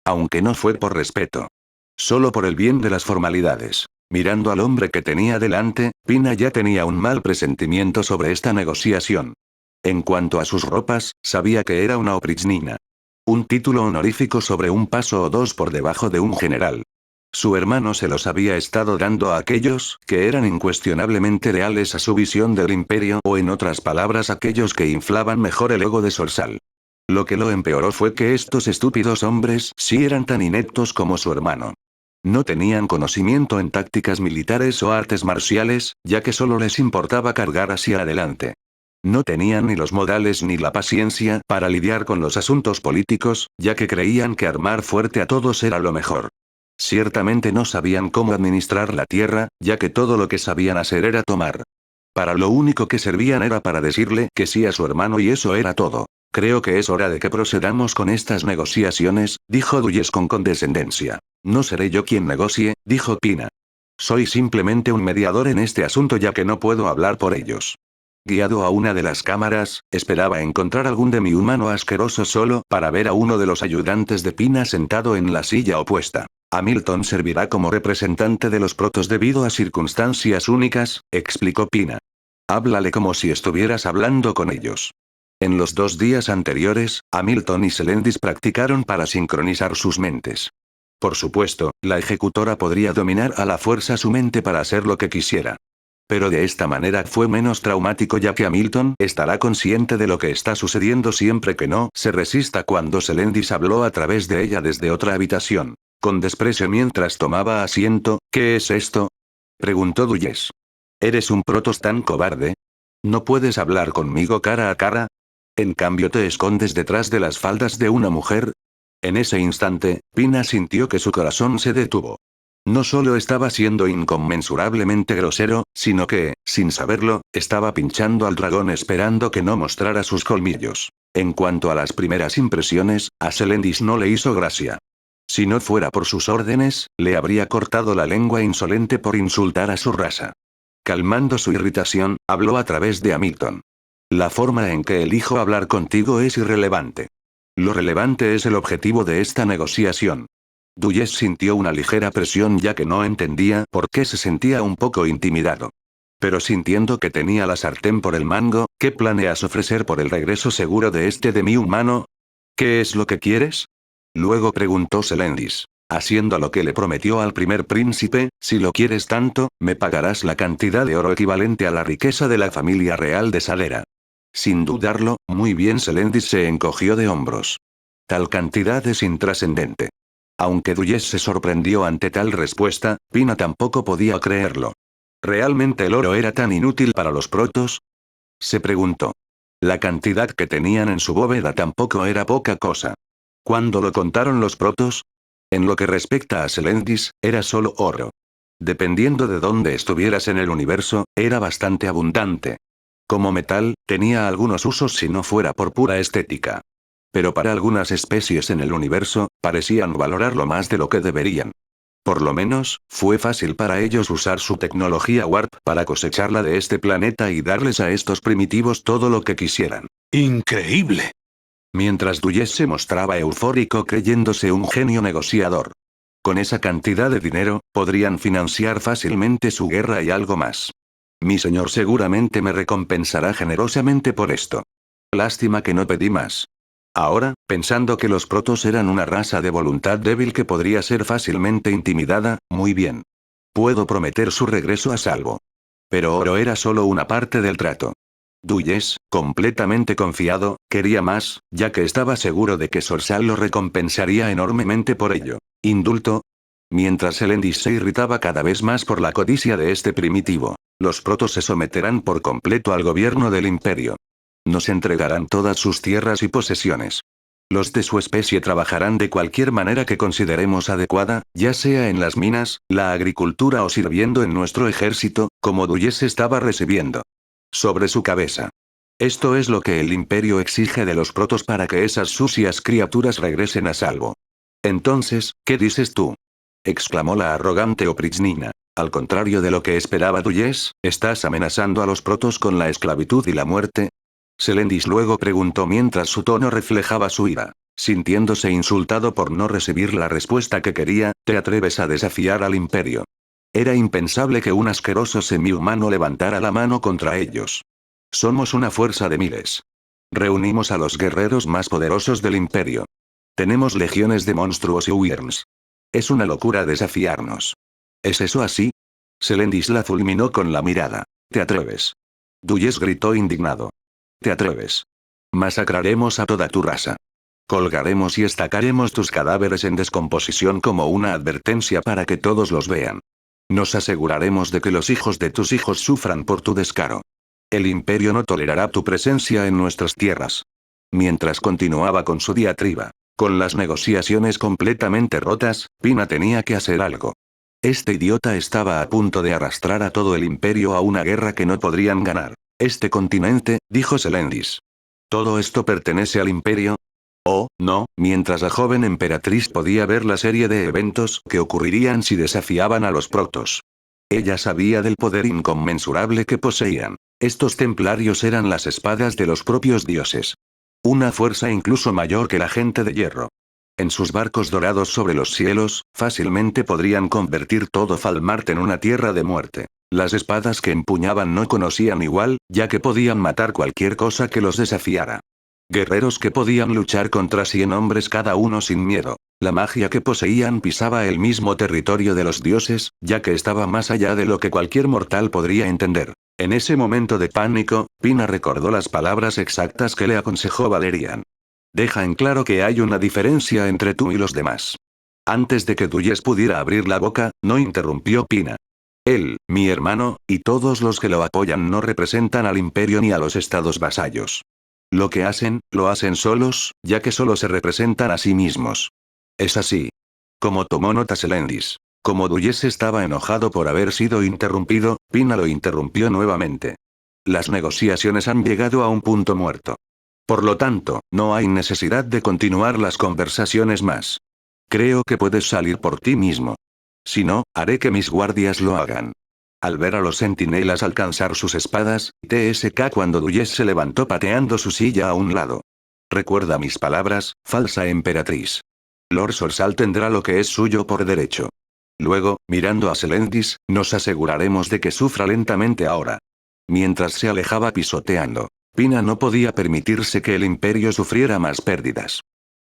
Aunque no fue por respeto. Solo por el bien de las formalidades. Mirando al hombre que tenía delante, Pina ya tenía un mal presentimiento sobre esta negociación. En cuanto a sus ropas, sabía que era una oprichnina. Un título honorífico sobre un paso o dos por debajo de un general. Su hermano se los había estado dando a aquellos que eran incuestionablemente leales a su visión del imperio, o en otras palabras aquellos que inflaban mejor el ego de Sorsal. Lo que lo empeoró fue que estos estúpidos hombres sí eran tan ineptos como su hermano. No tenían conocimiento en tácticas militares o artes marciales, ya que solo les importaba cargar hacia adelante. No tenían ni los modales ni la paciencia para lidiar con los asuntos políticos, ya que creían que armar fuerte a todos era lo mejor. Ciertamente no sabían cómo administrar la tierra, ya que todo lo que sabían hacer era tomar. Para lo único que servían era para decirle que sí a su hermano y eso era todo. Creo que es hora de que procedamos con estas negociaciones, dijo Dulles con condescendencia. No seré yo quien negocie, dijo Pina. Soy simplemente un mediador en este asunto ya que no puedo hablar por ellos. Guiado a una de las cámaras, esperaba encontrar algún demihumano asqueroso solo para ver a uno de los ayudantes de Pina sentado en la silla opuesta. Hamilton servirá como representante de los Protoss debido a circunstancias únicas, explicó Pina. Háblale como si estuvieras hablando con ellos. En los 2 días anteriores, Hamilton y Selendis practicaron para sincronizar sus mentes. Por supuesto, la ejecutora podría dominar a la fuerza su mente para hacer lo que quisiera. Pero de esta manera fue menos traumático ya que Hamilton estará consciente de lo que está sucediendo siempre que no se resista cuando Selendis habló a través de ella desde otra habitación. Con desprecio mientras tomaba asiento, ¿qué es esto? Preguntó Dulles. ¿Eres un protoss tan cobarde? ¿No puedes hablar conmigo cara a cara? ¿En cambio te escondes detrás de las faldas de una mujer? En ese instante, Pina sintió que su corazón se detuvo. No solo estaba siendo inconmensurablemente grosero, sino que, sin saberlo, estaba pinchando al dragón esperando que no mostrara sus colmillos. En cuanto a las primeras impresiones, a Selendis no le hizo gracia. Si no fuera por sus órdenes, le habría cortado la lengua insolente por insultar a su raza. Calmando su irritación, habló a través de Hamilton. La forma en que elijo hablar contigo es irrelevante. Lo relevante es el objetivo de esta negociación. Dulles sintió una ligera presión ya que no entendía por qué se sentía un poco intimidado. Pero sintiendo que tenía la sartén por el mango, ¿qué planeas ofrecer por el regreso seguro de este demi-humano? ¿Qué es lo que quieres? Luego preguntó Selendis. Haciendo lo que le prometió al primer príncipe, si lo quieres tanto, me pagarás la cantidad de oro equivalente a la riqueza de la familia real de Salera. Sin dudarlo, muy bien. Selendis se encogió de hombros. Tal cantidad es intrascendente. Aunque Dulles se sorprendió ante tal respuesta, Pina tampoco podía creerlo. ¿Realmente el oro era tan inútil para los protoss? Se preguntó. La cantidad que tenían en su bóveda tampoco era poca cosa. ¿Cuándo lo contaron los protoss? En lo que respecta a Selendis, era solo oro. Dependiendo de dónde estuvieras en el universo, era bastante abundante. Como metal, tenía algunos usos si no fuera por pura estética. Pero para algunas especies en el universo, parecían valorarlo más de lo que deberían. Por lo menos, fue fácil para ellos usar su tecnología Warp para cosecharla de este planeta y darles a estos primitivos todo lo que quisieran. ¡Increíble! Mientras Dulles se mostraba eufórico creyéndose un genio negociador. Con esa cantidad de dinero, podrían financiar fácilmente su guerra y algo más. Mi señor seguramente me recompensará generosamente por esto. Lástima que no pedí más. Ahora, pensando que los protoss eran una raza de voluntad débil que podría ser fácilmente intimidada, muy bien. Puedo prometer su regreso a salvo. Pero oro era solo una parte del trato. Dulles, completamente confiado, quería más, ya que estaba seguro de que Sorsal lo recompensaría enormemente por ello. ¿Indulto? Mientras Selendis se irritaba cada vez más por la codicia de este primitivo, los protoss se someterán por completo al gobierno del imperio. Nos entregarán todas sus tierras y posesiones. Los de su especie trabajarán de cualquier manera que consideremos adecuada, ya sea en las minas, la agricultura o sirviendo en nuestro ejército, como Dulles estaba recibiendo. Sobre su cabeza. Esto es lo que el imperio exige de los protoss para que esas sucias criaturas regresen a salvo. Entonces, ¿qué dices tú? Exclamó la arrogante Oprichnina. Al contrario de lo que esperaba Dulles, ¿estás amenazando a los protoss con la esclavitud y la muerte? Selendis luego preguntó mientras su tono reflejaba su ira. Sintiéndose insultado por no recibir la respuesta que quería, ¿te atreves a desafiar al imperio? Era impensable que un asqueroso semihumano levantara la mano contra ellos. Somos una fuerza de miles. Reunimos a los guerreros más poderosos del imperio. Tenemos legiones de monstruos y wyrms. Es una locura desafiarnos. ¿Es eso así? Selendis la fulminó con la mirada. ¿Te atreves? Dulles gritó indignado. ¿Te atreves? Masacraremos a toda tu raza. Colgaremos y estacaremos tus cadáveres en descomposición como una advertencia para que todos los vean. Nos aseguraremos de que los hijos de tus hijos sufran por tu descaro. El imperio no tolerará tu presencia en nuestras tierras. Mientras continuaba con su diatriba, con las negociaciones completamente rotas, Pina tenía que hacer algo. Este idiota estaba a punto de arrastrar a todo el imperio a una guerra que no podrían ganar. Este continente, dijo Selendis. ¿Todo esto pertenece al imperio? Oh, no, mientras la joven emperatriz podía ver la serie de eventos que ocurrirían si desafiaban a los protoss. Ella sabía del poder inconmensurable que poseían. Estos templarios eran las espadas de los propios dioses. Una fuerza incluso mayor que la gente de hierro. En sus barcos dorados sobre los cielos, fácilmente podrían convertir todo Falmart en una tierra de muerte. Las espadas que empuñaban no conocían igual, ya que podían matar cualquier cosa que los desafiara. Guerreros que podían luchar contra 100 hombres cada uno sin miedo. La magia que poseían pisaba el mismo territorio de los dioses, ya que estaba más allá de lo que cualquier mortal podría entender. En ese momento de pánico, Pina recordó las palabras exactas que le aconsejó Valerian. Deja en claro que hay una diferencia entre tú y los demás. Antes de que Duyes pudiera abrir la boca, no interrumpió Pina. Él, mi hermano, y todos los que lo apoyan no representan al imperio ni a los estados vasallos. Lo que hacen, lo hacen solos, ya que solo se representan a sí mismos. Es así. Como tomó nota Selendis. Como Duyes estaba enojado por haber sido interrumpido, Pina lo interrumpió nuevamente. Las negociaciones han llegado a un punto muerto. Por lo tanto, no hay necesidad de continuar las conversaciones más. Creo que puedes salir por ti mismo. Si no, haré que mis guardias lo hagan. Al ver a los centinelas alcanzar sus espadas, TSK cuando Duyes se levantó pateando su silla a un lado. Recuerda mis palabras, falsa emperatriz. Lord Sorsal tendrá lo que es suyo por derecho. Luego, mirando a Selendis, nos aseguraremos de que sufra lentamente ahora. Mientras se alejaba pisoteando, Pina no podía permitirse que el imperio sufriera más pérdidas.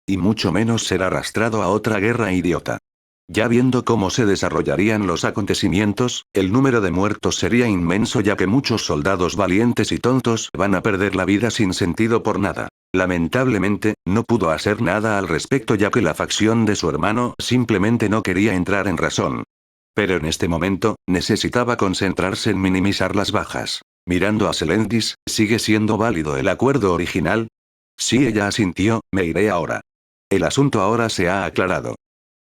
Y mucho menos ser arrastrado a otra guerra idiota. Ya viendo cómo se desarrollarían los acontecimientos, el número de muertos sería inmenso ya que muchos soldados valientes y tontos van a perder la vida sin sentido por nada. Lamentablemente, no pudo hacer nada al respecto ya que la facción de su hermano simplemente no quería entrar en razón. Pero en este momento, necesitaba concentrarse en minimizar las bajas. Mirando a Selendis, ¿sigue siendo válido el acuerdo original? Sí, ella asintió, me iré ahora. El asunto ahora se ha aclarado.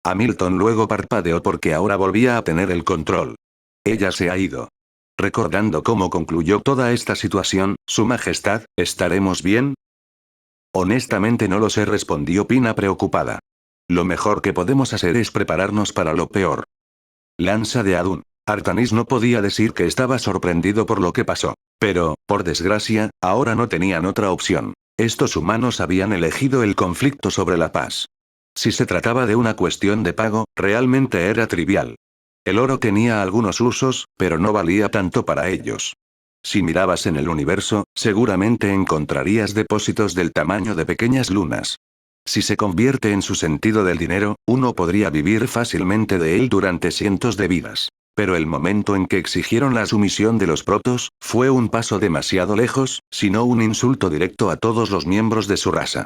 Hamilton luego parpadeó porque ahora volvía a tener el control. Ella se ha ido. Recordando cómo concluyó toda esta situación, Su Majestad, ¿estaremos bien? Honestamente no lo sé, respondió Pina preocupada. Lo mejor que podemos hacer es prepararnos para lo peor. Lanza de Adun. Artanis no podía decir que estaba sorprendido por lo que pasó. Pero, por desgracia, ahora no tenían otra opción. Estos humanos habían elegido el conflicto sobre la paz. Si se trataba de una cuestión de pago, realmente era trivial. El oro tenía algunos usos, pero no valía tanto para ellos. Si mirabas en el universo, seguramente encontrarías depósitos del tamaño de pequeñas lunas. Si se convierte en su sentido del dinero, uno podría vivir fácilmente de él durante cientos de vidas. Pero el momento en que exigieron la sumisión de los protos, fue un paso demasiado lejos, sino un insulto directo a todos los miembros de su raza.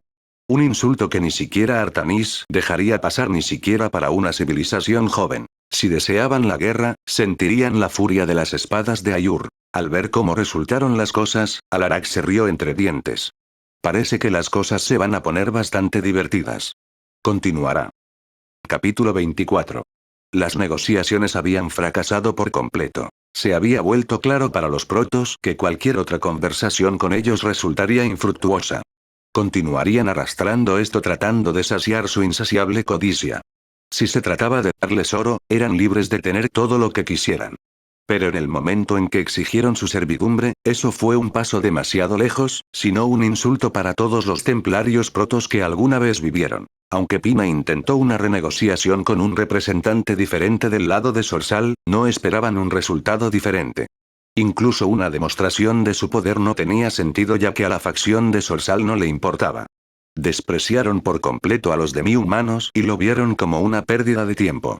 Un insulto que ni siquiera Artanis dejaría pasar ni siquiera para una civilización joven. Si deseaban la guerra, sentirían la furia de las espadas de Ayur. Al ver cómo resultaron las cosas, Alarak se rió entre dientes. Parece que las cosas se van a poner bastante divertidas. Continuará. Capítulo 24. Las negociaciones habían fracasado por completo. Se había vuelto claro para los protos que cualquier otra conversación con ellos resultaría infructuosa. Continuarían arrastrando esto tratando de saciar su insaciable codicia. Si se trataba de darles oro, eran libres de tener todo lo que quisieran. Pero en el momento en que exigieron su servidumbre, eso fue un paso demasiado lejos, sino un insulto para todos los templarios protos que alguna vez vivieron. Aunque Pina intentó una renegociación con un representante diferente del lado de Sorsal, no esperaban un resultado diferente. Incluso una demostración de su poder no tenía sentido ya que a la facción de Sorsal no le importaba. Despreciaron por completo a los demi-humanos y lo vieron como una pérdida de tiempo.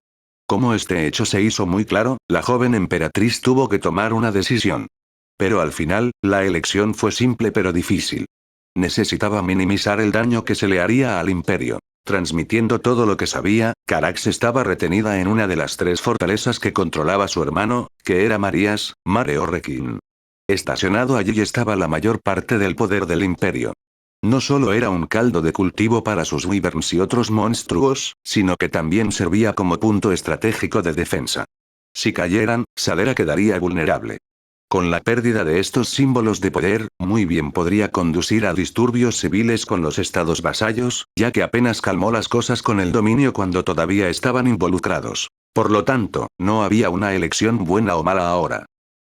Como este hecho se hizo muy claro, la joven emperatriz tuvo que tomar una decisión. Pero al final, la elección fue simple pero difícil. Necesitaba minimizar el daño que se le haría al imperio. Transmitiendo todo lo que sabía, Carax estaba retenida en una de las 3 fortalezas que controlaba su hermano, que era Marías, Mare o Requin. Estacionado allí estaba la mayor parte del poder del imperio. No solo era un caldo de cultivo para sus wyverns y otros monstruos, sino que también servía como punto estratégico de defensa. Si cayeran, Salera quedaría vulnerable. Con la pérdida de estos símbolos de poder, muy bien podría conducir a disturbios civiles con los estados vasallos, ya que apenas calmó las cosas con el dominio cuando todavía estaban involucrados. Por lo tanto, no había una elección buena o mala ahora.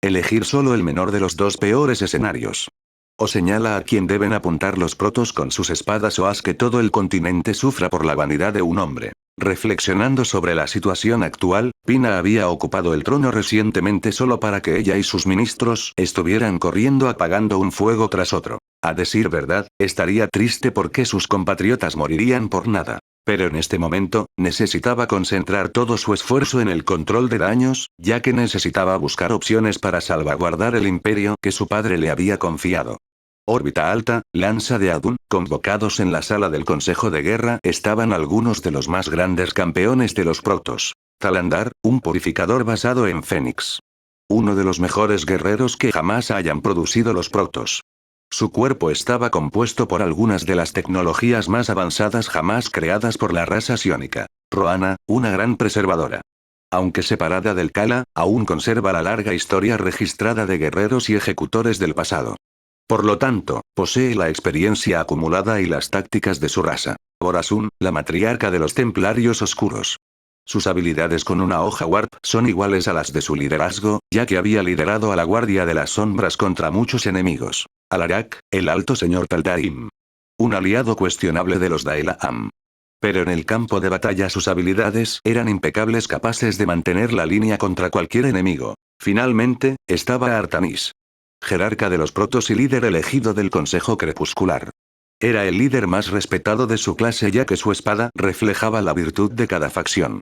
Elegir solo el menor de los 2 peores escenarios. O señala a quien deben apuntar los protos con sus espadas o haz que todo el continente sufra por la vanidad de un hombre. Reflexionando sobre la situación actual, Pina había ocupado el trono recientemente solo para que ella y sus ministros estuvieran corriendo apagando un fuego tras otro. A decir verdad, estaría triste porque sus compatriotas morirían por nada. Pero en este momento, necesitaba concentrar todo su esfuerzo en el control de daños, ya que necesitaba buscar opciones para salvaguardar el imperio que su padre le había confiado. Órbita alta, lanza de Adun, convocados en la sala del Consejo de Guerra estaban algunos de los más grandes campeones de los Protoss. Talandar, un purificador basado en Fénix. Uno de los mejores guerreros que jamás hayan producido los Protoss. Su cuerpo estaba compuesto por algunas de las tecnologías más avanzadas jamás creadas por la raza psiónica. Roana, una gran preservadora. Aunque separada del Kala, aún conserva la larga historia registrada de guerreros y ejecutores del pasado. Por lo tanto, posee la experiencia acumulada y las tácticas de su raza. Borasun, la matriarca de los Templarios Oscuros. Sus habilidades con una hoja Warp son iguales a las de su liderazgo, ya que había liderado a la Guardia de las Sombras contra muchos enemigos. Alarak, el Alto Señor Taldarim. Un aliado cuestionable de los Daelaam. Pero en el campo de batalla sus habilidades eran impecables, capaces de mantener la línea contra cualquier enemigo. Finalmente, estaba Artanis. Jerarca de los Protoss y líder elegido del Consejo Crepuscular. Era el líder más respetado de su clase ya que su espada reflejaba la virtud de cada facción.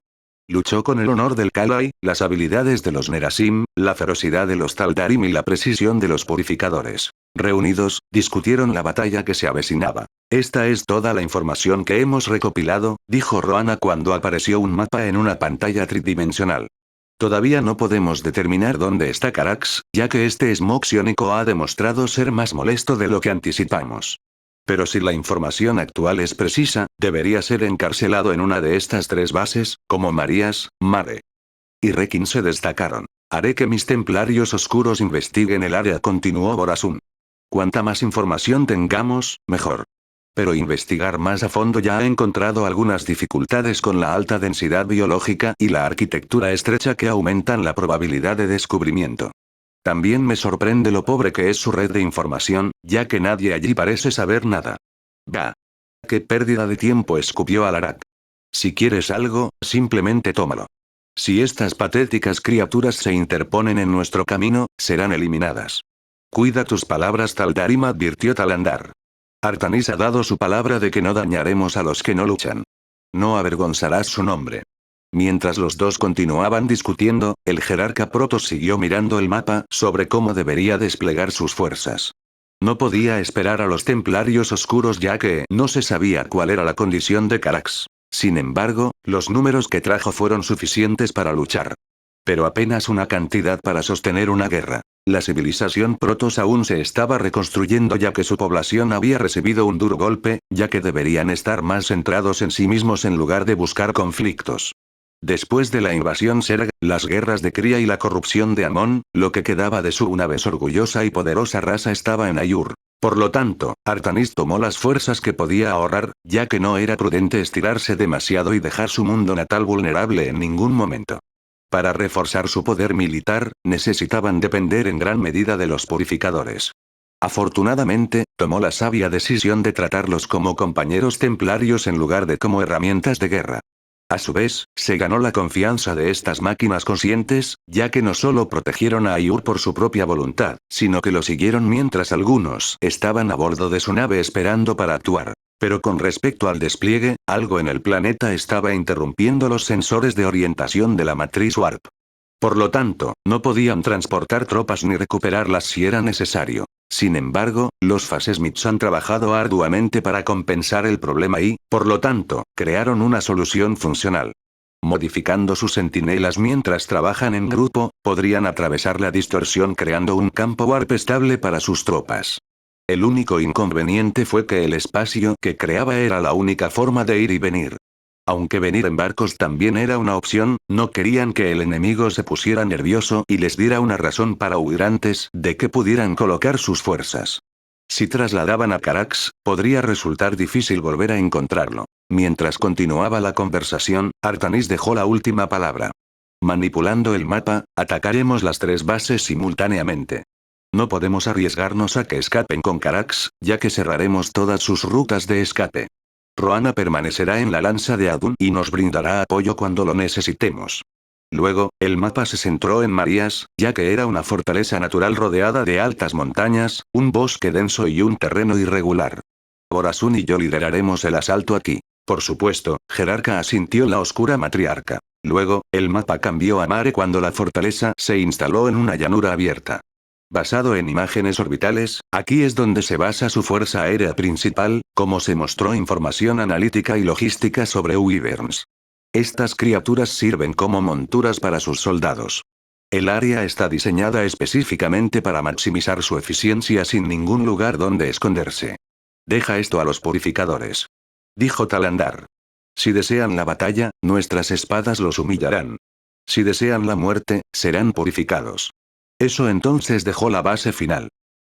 Luchó con el honor del Kalai, las habilidades de los Nerasim, la ferocidad de los Taldarim y la precisión de los purificadores. Reunidos, discutieron la batalla que se avecinaba. Esta es toda la información que hemos recopilado, dijo Roana cuando apareció un mapa en una pantalla tridimensional. Todavía no podemos determinar dónde está Carax, ya que este smog psiónico ha demostrado ser más molesto de lo que anticipamos. Pero si la información actual es precisa, debería ser encarcelado en una de estas tres bases, como Marías, Mare y Rekin se destacaron. Haré que mis templarios oscuros investiguen el área, continuó Borasun. Cuanta más información tengamos, mejor. Pero investigar más a fondo ya ha encontrado algunas dificultades con la alta densidad biológica y la arquitectura estrecha que aumentan la probabilidad de descubrimiento. También me sorprende lo pobre que es su red de información, ya que nadie allí parece saber nada. Bah. ¡Qué pérdida de tiempo!, escupió Alarak. Si quieres algo, simplemente tómalo. Si estas patéticas criaturas se interponen en nuestro camino, serán eliminadas. Cuida tus palabras, Taldarim, advirtió Talandar. Artanis ha dado su palabra de que no dañaremos a los que no luchan. No avergonzarás su nombre. Mientras los dos continuaban discutiendo, el jerarca Protoss siguió mirando el mapa sobre cómo debería desplegar sus fuerzas. No podía esperar a los templarios oscuros ya que no se sabía cuál era la condición de Carax. Sin embargo, los números que trajo fueron suficientes para luchar. Pero apenas una cantidad para sostener una guerra. La civilización Protoss aún se estaba reconstruyendo ya que su población había recibido un duro golpe, ya que deberían estar más centrados en sí mismos en lugar de buscar conflictos. Después de la invasión Zerg, las guerras de cría y la corrupción de Amon, lo que quedaba de su una vez orgullosa y poderosa raza estaba en Ayur. Por lo tanto, Artanis tomó las fuerzas que podía ahorrar, ya que no era prudente estirarse demasiado y dejar su mundo natal vulnerable en ningún momento. Para reforzar su poder militar, necesitaban depender en gran medida de los purificadores. Afortunadamente, tomó la sabia decisión de tratarlos como compañeros templarios en lugar de como herramientas de guerra. A su vez, se ganó la confianza de estas máquinas conscientes, ya que no solo protegieron a Ayur por su propia voluntad, sino que lo siguieron mientras algunos estaban a bordo de su nave esperando para actuar. Pero con respecto al despliegue, algo en el planeta estaba interrumpiendo los sensores de orientación de la matriz Warp. Por lo tanto, no podían transportar tropas ni recuperarlas si era necesario. Sin embargo, los Phasesmiths han trabajado arduamente para compensar el problema y, por lo tanto, crearon una solución funcional. Modificando sus centinelas mientras trabajan en grupo, podrían atravesar la distorsión creando un campo Warp estable para sus tropas. El único inconveniente fue que el espacio que creaba era la única forma de ir y venir. Aunque venir en barcos también era una opción, no querían que el enemigo se pusiera nervioso y les diera una razón para huir antes de que pudieran colocar sus fuerzas. Si trasladaban a Carax, podría resultar difícil volver a encontrarlo. Mientras continuaba la conversación, Artanis dejó la última palabra. Manipulando el mapa, atacaremos las tres bases simultáneamente. No podemos arriesgarnos a que escapen con Carax, ya que cerraremos todas sus rutas de escape. Roana permanecerá en la lanza de Adun y nos brindará apoyo cuando lo necesitemos. Luego, el mapa se centró en Marías, ya que era una fortaleza natural rodeada de altas montañas, un bosque denso y un terreno irregular. Borazún y yo lideraremos el asalto aquí. Por supuesto, Jerarca asintió la oscura matriarca. Luego, el mapa cambió a Mare cuando la fortaleza se instaló en una llanura abierta. Basado en imágenes orbitales, aquí es donde se basa su fuerza aérea principal, como se mostró información analítica y logística sobre Wyverns. Estas criaturas sirven como monturas para sus soldados. El área está diseñada específicamente para maximizar su eficiencia sin ningún lugar donde esconderse. Deja esto a los purificadores. Dijo Talandar. Si desean la batalla, nuestras espadas los humillarán. Si desean la muerte, serán purificados. Eso entonces dejó la base final.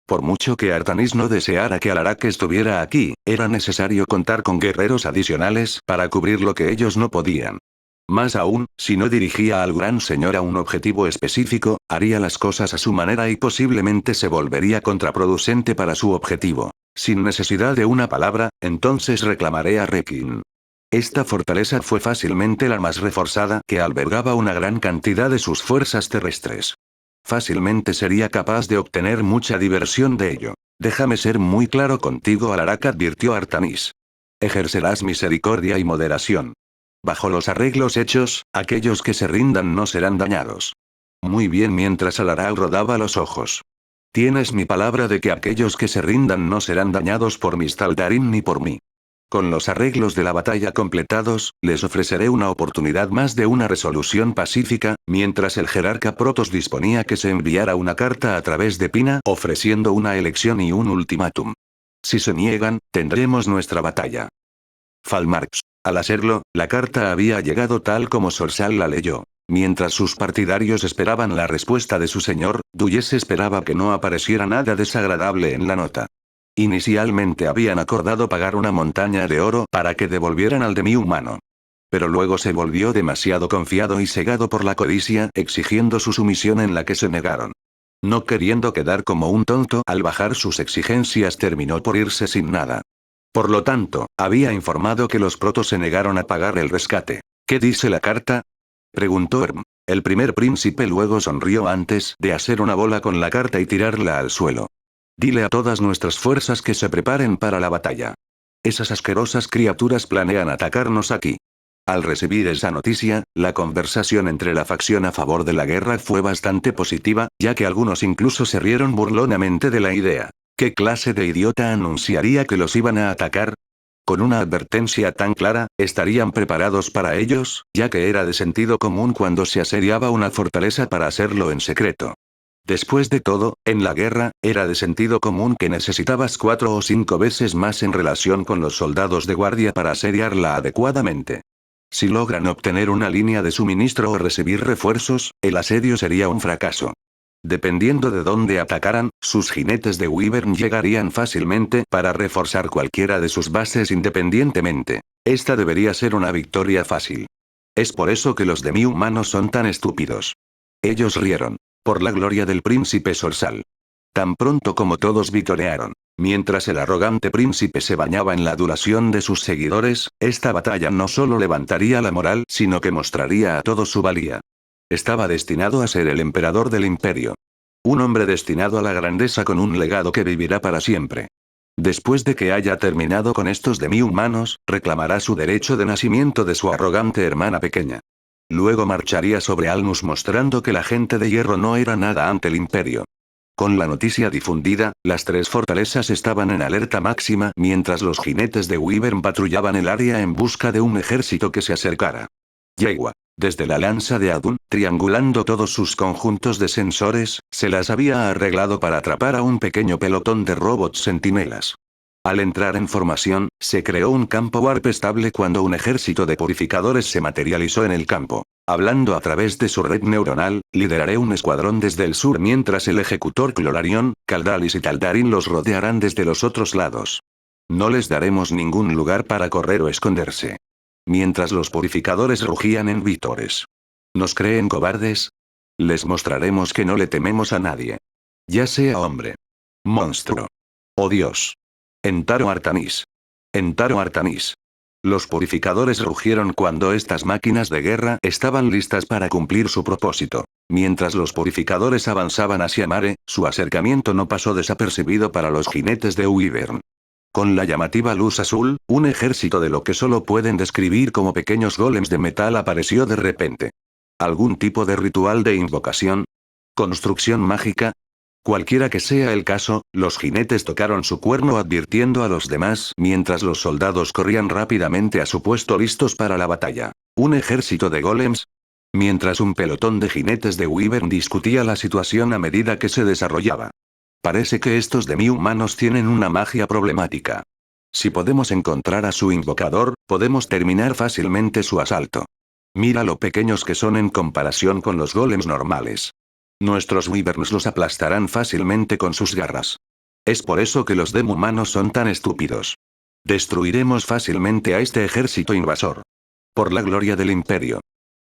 Por mucho que Artanis no deseara que Alarak estuviera aquí, era necesario contar con guerreros adicionales para cubrir lo que ellos no podían. Más aún, si no dirigía al gran señor a un objetivo específico, haría las cosas a su manera y posiblemente se volvería contraproducente para su objetivo. Sin necesidad de una palabra, entonces reclamaré a Rekin. Esta fortaleza fue fácilmente la más reforzada que albergaba una gran cantidad de sus fuerzas terrestres. Fácilmente sería capaz de obtener mucha diversión de ello. Déjame ser muy claro contigo, Alarak, advirtió Artanis. Ejercerás misericordia y moderación. Bajo los arreglos hechos, aquellos que se rindan no serán dañados. Muy bien, mientras Alarak rodaba los ojos. Tienes mi palabra de que aquellos que se rindan no serán dañados por mis Taldarim ni por mí. Con los arreglos de la batalla completados, les ofreceré una oportunidad más de una resolución pacífica, mientras el jerarca Protoss disponía que se enviara una carta a través de Pina ofreciendo una elección y un ultimátum. Si se niegan, tendremos nuestra batalla. Falmarx. Al hacerlo, la carta había llegado tal como Sorsal la leyó. Mientras sus partidarios esperaban la respuesta de su señor, Dulles esperaba que no apareciera nada desagradable en la nota. Inicialmente habían acordado pagar una montaña de oro para que devolvieran al demi-humano. Pero luego se volvió demasiado confiado y cegado por la codicia, exigiendo su sumisión en la que se negaron. No queriendo quedar como un tonto al bajar sus exigencias, terminó por irse sin nada. Por lo tanto, había informado que los protos se negaron a pagar el rescate. ¿Qué dice la carta?, preguntó Erm. El primer príncipe luego sonrió antes de hacer una bola con la carta y tirarla al suelo. Dile a todas nuestras fuerzas que se preparen para la batalla. Esas asquerosas criaturas planean atacarnos aquí. Al recibir esa noticia, la conversación entre la facción a favor de la guerra fue bastante positiva, ya que algunos incluso se rieron burlonamente de la idea. ¿Qué clase de idiota anunciaría que los iban a atacar? Con una advertencia tan clara, estarían preparados para ellos, ya que era de sentido común cuando se asediaba una fortaleza para hacerlo en secreto. Después de todo, en la guerra, era de sentido común que necesitabas 4 o 5 veces más en relación con los soldados de guardia para asediarla adecuadamente. Si logran obtener una línea de suministro o recibir refuerzos, el asedio sería un fracaso. Dependiendo de dónde atacaran, sus jinetes de Wyvern llegarían fácilmente para reforzar cualquiera de sus bases independientemente. Esta debería ser una victoria fácil. Es por eso que los demi-humanos son tan estúpidos. Ellos rieron. Por la gloria del príncipe Sorsal. Tan pronto como todos vitorearon. Mientras el arrogante príncipe se bañaba en la adulación de sus seguidores, esta batalla no solo levantaría la moral, sino que mostraría a todos su valía. Estaba destinado a ser el emperador del imperio. Un hombre destinado a la grandeza con un legado que vivirá para siempre. Después de que haya terminado con estos demi-humanos, reclamará su derecho de nacimiento de su arrogante hermana pequeña. Luego marcharía sobre Alnus mostrando que la gente de hierro no era nada ante el imperio. Con la noticia difundida, las 3 fortalezas estaban en alerta máxima mientras los jinetes de Wyvern patrullaban el área en busca de un ejército que se acercara. Yegua. Desde la lanza de Adun, triangulando todos sus conjuntos de sensores, se las había arreglado para atrapar a un pequeño pelotón de robots centinelas. Al entrar en formación, se creó un campo warp estable cuando un ejército de purificadores se materializó en el campo. Hablando a través de su red neuronal, lideraré un escuadrón desde el sur mientras el ejecutor Clorarion, Caldalis y Taldarin los rodearán desde los otros lados. No les daremos ningún lugar para correr o esconderse. Mientras los purificadores rugían en vítores. ¿Nos creen cobardes? Les mostraremos que no le tememos a nadie. Ya sea hombre. Monstruo. O Dios. Entaro Artanis. Entaro Artanis. Los purificadores rugieron cuando estas máquinas de guerra estaban listas para cumplir su propósito. Mientras los purificadores avanzaban hacia Mare, su acercamiento no pasó desapercibido para los jinetes de Wyvern. Con la llamativa luz azul, un ejército de lo que solo pueden describir como pequeños golems de metal apareció de repente. ¿Algún tipo de ritual de invocación? ¿Construcción mágica? Cualquiera que sea el caso, los jinetes tocaron su cuerno advirtiendo a los demás mientras los soldados corrían rápidamente a su puesto listos para la batalla. ¿Un ejército de golems? Mientras un pelotón de jinetes de Wyvern discutía la situación a medida que se desarrollaba. Parece que estos demi-humanos tienen una magia problemática. Si podemos encontrar a su invocador, podemos terminar fácilmente su asalto. Mira lo pequeños que son en comparación con los golems normales. Nuestros Wyverns los aplastarán fácilmente con sus garras. Es por eso que los demi-humanos son tan estúpidos. Destruiremos fácilmente a este ejército invasor. Por la gloria del imperio.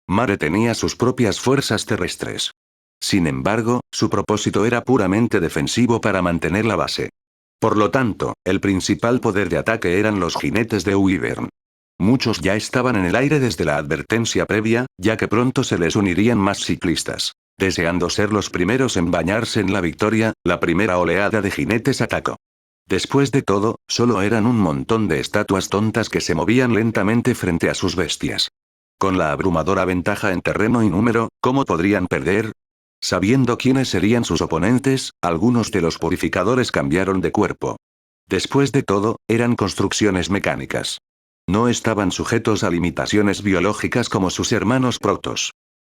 Mare tenía sus propias fuerzas terrestres. Sin embargo, su propósito era puramente defensivo para mantener la base. Por lo tanto, el principal poder de ataque eran los jinetes de Wyvern. Muchos ya estaban en el aire desde la advertencia previa, ya que pronto se les unirían más ciclistas. Deseando ser los primeros en bañarse en la victoria, la primera oleada de jinetes atacó. Después de todo, solo eran un montón de estatuas tontas que se movían lentamente frente a sus bestias. Con la abrumadora ventaja en terreno y número, ¿cómo podrían perder? Sabiendo quiénes serían sus oponentes, algunos de los purificadores cambiaron de cuerpo. Después de todo, eran construcciones mecánicas. No estaban sujetos a limitaciones biológicas como sus hermanos protos.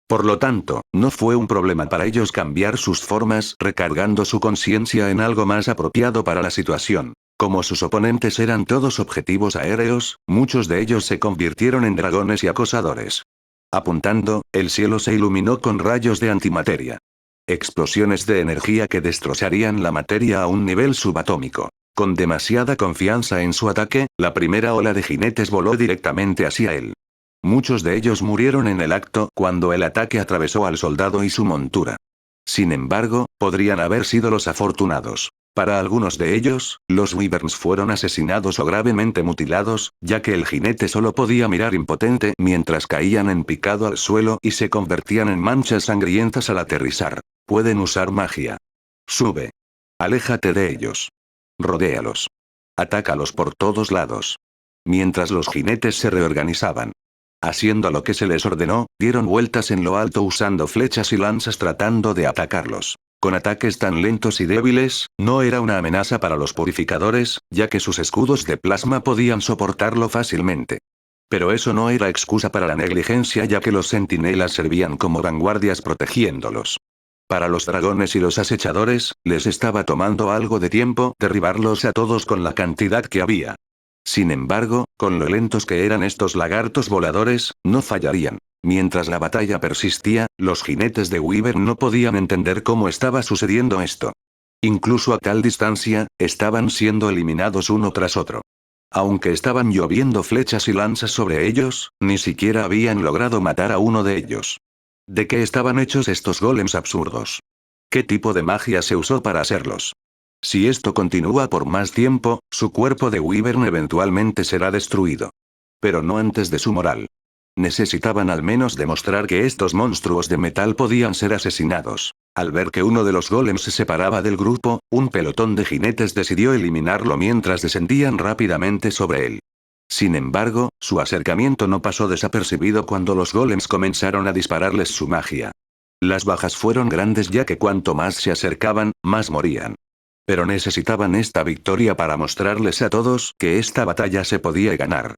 Por lo tanto, no fue un problema para ellos cambiar sus formas, recargando su conciencia en algo más apropiado para la situación. Como sus oponentes eran todos objetivos aéreos, muchos de ellos se convirtieron en dragones y acosadores. Apuntando, el cielo se iluminó con rayos de antimateria. Explosiones de energía que destrozarían la materia a un nivel subatómico. Con demasiada confianza en su ataque, la primera ola de jinetes voló directamente hacia él. Muchos de ellos murieron en el acto cuando el ataque atravesó al soldado y su montura. Sin embargo, podrían haber sido los afortunados. Para algunos de ellos, los Wyverns fueron asesinados o gravemente mutilados, ya que el jinete solo podía mirar impotente mientras caían en picado al suelo y se convertían en manchas sangrientas al aterrizar. Pueden usar magia. Sube. Aléjate de ellos. Rodéalos. Atácalos por todos lados. Mientras los jinetes se reorganizaban. Haciendo lo que se les ordenó, dieron vueltas en lo alto usando flechas y lanzas tratando de atacarlos. Con ataques tan lentos y débiles, no era una amenaza para los purificadores, ya que sus escudos de plasma podían soportarlo fácilmente. Pero eso no era excusa para la negligencia, ya que los centinelas servían como vanguardias protegiéndolos. Para los dragones y los acechadores, les estaba tomando algo de tiempo derribarlos a todos con la cantidad que había. Sin embargo, con lo lentos que eran estos lagartos voladores, no fallarían. Mientras la batalla persistía, los jinetes de Wyvern no podían entender cómo estaba sucediendo esto. Incluso a tal distancia, estaban siendo eliminados uno tras otro. Aunque estaban lloviendo flechas y lanzas sobre ellos, ni siquiera habían logrado matar a uno de ellos. ¿De qué estaban hechos estos golems absurdos? ¿Qué tipo de magia se usó para hacerlos? Si esto continúa por más tiempo, su cuerpo de Wyvern eventualmente será destruido. Pero no antes de su moral. Necesitaban al menos demostrar que estos monstruos de metal podían ser asesinados. Al ver que uno de los golems se separaba del grupo, un pelotón de jinetes decidió eliminarlo mientras descendían rápidamente sobre él. Sin embargo, su acercamiento no pasó desapercibido cuando los golems comenzaron a dispararles su magia. Las bajas fueron grandes ya que cuanto más se acercaban, más morían. Pero necesitaban esta victoria para mostrarles a todos que esta batalla se podía ganar.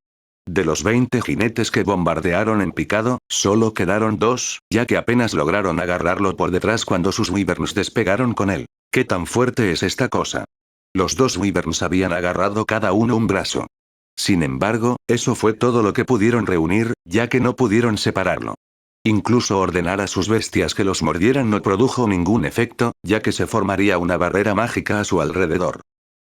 De los 20 jinetes que bombardearon en picado, solo quedaron 2, ya que apenas lograron agarrarlo por detrás cuando sus Wyverns despegaron con él. ¿Qué tan fuerte es esta cosa? Los 2 Wyverns habían agarrado cada uno un brazo. Sin embargo, eso fue todo lo que pudieron reunir, ya que no pudieron separarlo. Incluso ordenar a sus bestias que los mordieran no produjo ningún efecto, ya que se formaría una barrera mágica a su alrededor.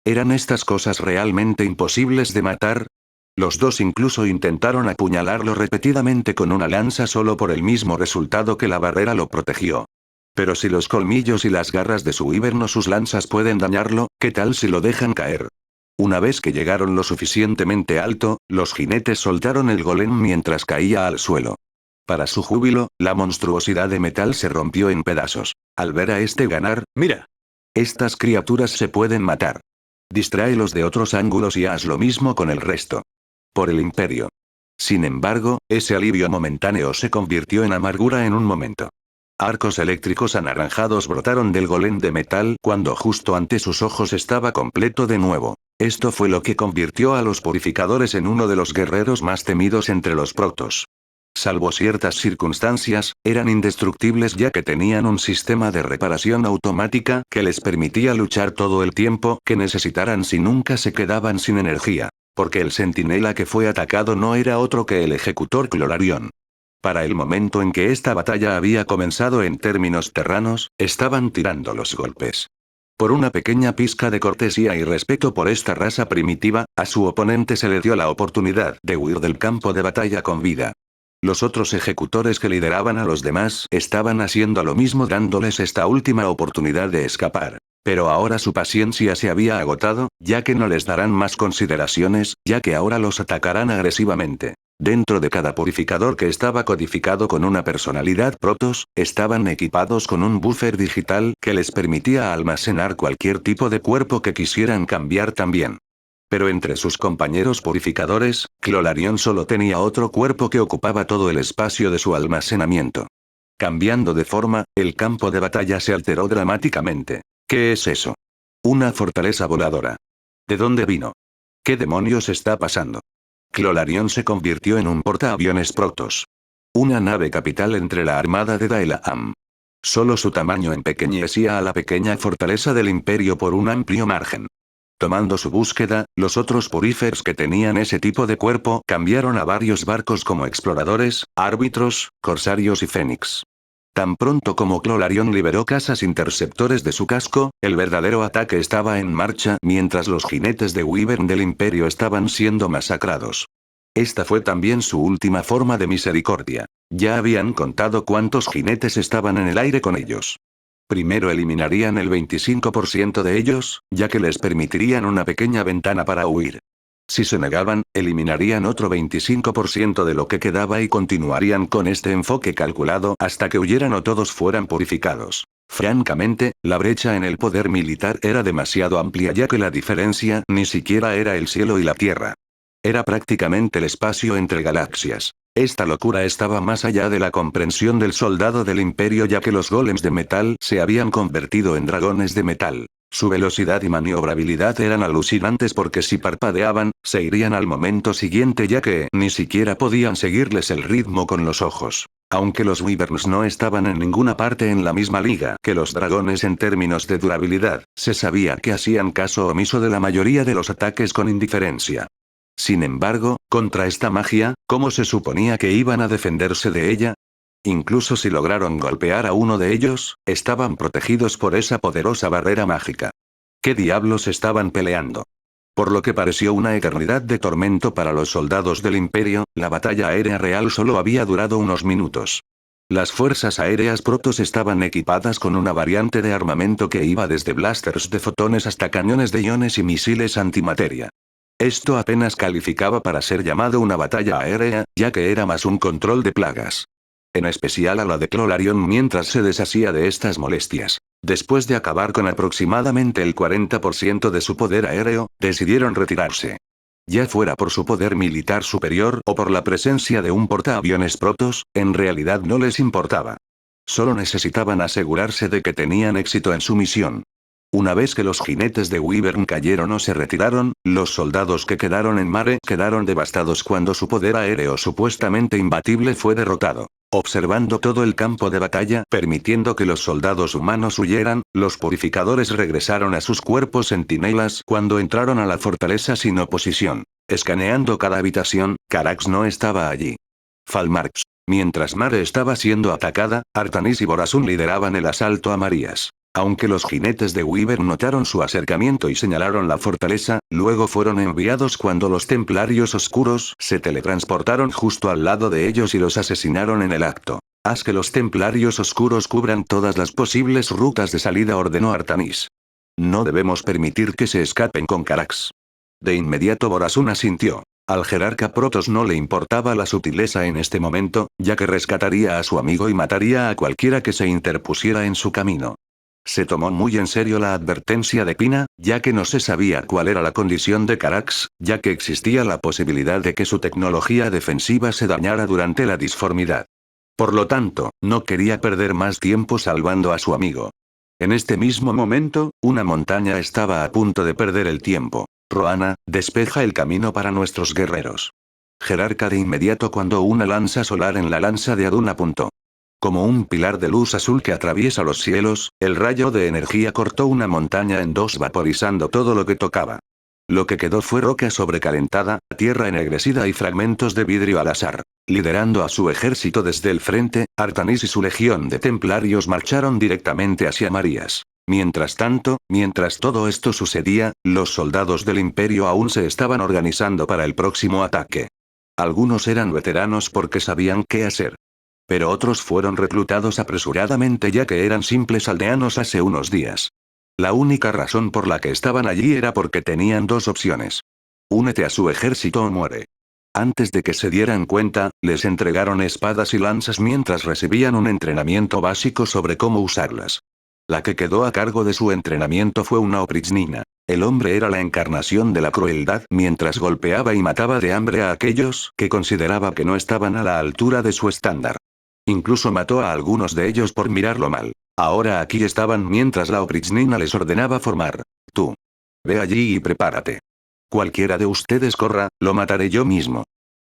¿Eran estas cosas realmente imposibles de matar? Los 2 incluso intentaron apuñalarlo repetidamente con una lanza solo por el mismo resultado que la barrera lo protegió. Pero si los colmillos y las garras de su Wyvern o sus lanzas pueden dañarlo, ¿qué tal si lo dejan caer? Una vez que llegaron lo suficientemente alto, los jinetes soltaron el golem mientras caía al suelo. Para su júbilo, la monstruosidad de metal se rompió en pedazos. Al ver a este ganar, Mira. estas criaturas se pueden matar. Distráelos de otros ángulos y haz lo mismo con el resto. Por el imperio. Sin embargo, ese alivio momentáneo se convirtió en amargura en un momento. Arcos eléctricos anaranjados brotaron del golem de metal cuando justo ante sus ojos estaba completo de nuevo. Esto fue lo que convirtió a los purificadores en uno de los guerreros más temidos entre los protos. Salvo ciertas circunstancias, eran indestructibles ya que tenían un sistema de reparación automática que les permitía luchar todo el tiempo que necesitaran si nunca se quedaban sin energía. Porque el centinela que fue atacado no era otro que el ejecutor Clorarion. Para el momento en que esta batalla había comenzado en términos terranos, estaban tirando los golpes. Por una pequeña pizca de cortesía y respeto por esta raza primitiva, a su oponente se le dio la oportunidad de huir del campo de batalla con vida. Los otros ejecutores que lideraban a los demás estaban haciendo lo mismo dándoles esta última oportunidad de escapar. Pero ahora su paciencia se había agotado, ya que no les darán más consideraciones, ya que ahora los atacarán agresivamente. Dentro de cada purificador que estaba codificado con una personalidad Protoss, estaban equipados con un buffer digital que les permitía almacenar cualquier tipo de cuerpo que quisieran cambiar también. Pero entre sus compañeros purificadores, Clorarion solo tenía otro cuerpo que ocupaba todo el espacio de su almacenamiento. Cambiando de forma, el campo de batalla se alteró dramáticamente. ¿Qué es eso? Una fortaleza voladora. ¿De dónde vino? ¿Qué demonios está pasando? Clorarion se convirtió en un portaaviones Protoss. Una nave capital entre la armada de Daelaam. Solo su tamaño empequeñecía a la pequeña fortaleza del imperio por un amplio margen. Tomando su búsqueda, los otros puríferos que tenían ese tipo de cuerpo cambiaron a varios barcos como exploradores, árbitros, corsarios y fénix. Tan pronto como Clorarion liberó cazas interceptores de su casco, el verdadero ataque estaba en marcha mientras los jinetes de Wyvern del imperio estaban siendo masacrados. Esta fue también su última forma de misericordia. Ya habían contado cuántos jinetes estaban en el aire con ellos. Primero eliminarían el 25% de ellos, ya que les permitirían una pequeña ventana para huir. Si se negaban, eliminarían otro 25% de lo que quedaba y continuarían con este enfoque calculado hasta que huyeran o todos fueran purificados. Francamente, la brecha en el poder militar era demasiado amplia ya que la diferencia ni siquiera era el cielo y la tierra. Era prácticamente el espacio entre galaxias. Esta locura estaba más allá de la comprensión del soldado del imperio ya que los golems de metal se habían convertido en dragones de metal. Su velocidad y maniobrabilidad eran alucinantes porque si parpadeaban, se irían al momento siguiente ya que ni siquiera podían seguirles el ritmo con los ojos. Aunque los Wyverns no estaban en ninguna parte en la misma liga que los dragones en términos de durabilidad, se sabía que hacían caso omiso de la mayoría de los ataques con indiferencia. Sin embargo, contra esta magia, ¿cómo se suponía que iban a defenderse de ella? Incluso si lograron golpear a uno de ellos, estaban protegidos por esa poderosa barrera mágica. ¿Qué diablos estaban peleando? Por lo que pareció una eternidad de tormento para los soldados del imperio, la batalla aérea real solo había durado unos minutos. Las fuerzas aéreas Protoss estaban equipadas con una variante de armamento que iba desde blasters de fotones hasta cañones de iones y misiles antimateria. Esto apenas calificaba para ser llamado una batalla aérea, ya que era más un control de plagas. En especial a la de Clorarion mientras se deshacía de estas molestias. Después de acabar con aproximadamente el 40% de su poder aéreo, decidieron retirarse. Ya fuera por su poder militar superior o por la presencia de un portaaviones Protoss, en realidad no les importaba. Solo necesitaban asegurarse de que tenían éxito en su misión. Una vez que los jinetes de Wyvern cayeron o se retiraron, los soldados que quedaron en Mare quedaron devastados cuando su poder aéreo supuestamente imbatible fue derrotado. Observando todo el campo de batalla, permitiendo que los soldados humanos huyeran, los purificadores regresaron a sus cuerpos centinelas cuando entraron a la fortaleza sin oposición. Escaneando cada habitación, Carax no estaba allí. Falmarx. Mientras Mare estaba siendo atacada, Artanis y Borazun lideraban el asalto a Marías. Aunque los jinetes de Wyvern notaron su acercamiento y señalaron la fortaleza, luego fueron enviados cuando los templarios oscuros se teletransportaron justo al lado de ellos y los asesinaron en el acto. Haz que los templarios oscuros cubran todas las posibles rutas de salida, ordenó Artanis. No debemos permitir que se escapen con Carax. De inmediato Borazun asintió. Al jerarca Protoss no le importaba la sutileza en este momento, ya que rescataría a su amigo y mataría a cualquiera que se interpusiera en su camino. Se tomó muy en serio la advertencia de Pina, ya que no se sabía cuál era la condición de Carax, ya que existía la posibilidad de que su tecnología defensiva se dañara durante la disformidad. Por lo tanto, no quería perder más tiempo salvando a su amigo. En este mismo momento, una montaña estaba a punto de perder el tiempo. Roana, despeja el camino para nuestros guerreros. Jerarca de inmediato cuando una lanza solar en la lanza de Adun apuntó. Como un pilar de luz azul que atraviesa los cielos, el rayo de energía cortó una montaña en dos vaporizando todo lo que tocaba. Lo que quedó fue roca sobrecalentada, tierra ennegrecida y fragmentos de vidrio al azar. Liderando a su ejército desde el frente, Artanis y su legión de templarios marcharon directamente hacia Marías. Mientras tanto, mientras todo esto sucedía, los soldados del Imperio aún se estaban organizando para el próximo ataque. Algunos eran veteranos porque sabían qué hacer. Pero otros fueron reclutados apresuradamente ya que eran simples aldeanos hace unos días. La única razón por la que estaban allí era porque tenían dos opciones. Únete a su ejército o muere. Antes de que se dieran cuenta, les entregaron espadas y lanzas mientras recibían un entrenamiento básico sobre cómo usarlas. La que quedó a cargo de su entrenamiento fue una oprichnina. El hombre era la encarnación de la crueldad mientras golpeaba y mataba de hambre a aquellos que consideraba que no estaban a la altura de su estándar. Incluso mató a algunos de ellos por mirarlo mal. Ahora aquí estaban mientras la oprichnina les ordenaba formar. Tú. Ve allí y prepárate. Cualquiera de ustedes corra, lo mataré yo mismo.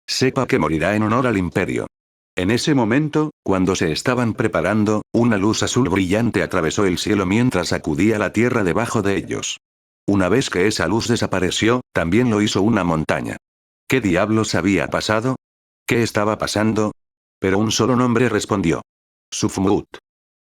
Sepa que morirá en honor al imperio. En ese momento, cuando se estaban preparando, una luz azul brillante atravesó el cielo mientras sacudía la tierra debajo de ellos. Una vez que esa luz desapareció, también lo hizo una montaña. ¿Qué diablos había pasado? ¿Qué estaba pasando? Pero un solo nombre respondió. Sufmut.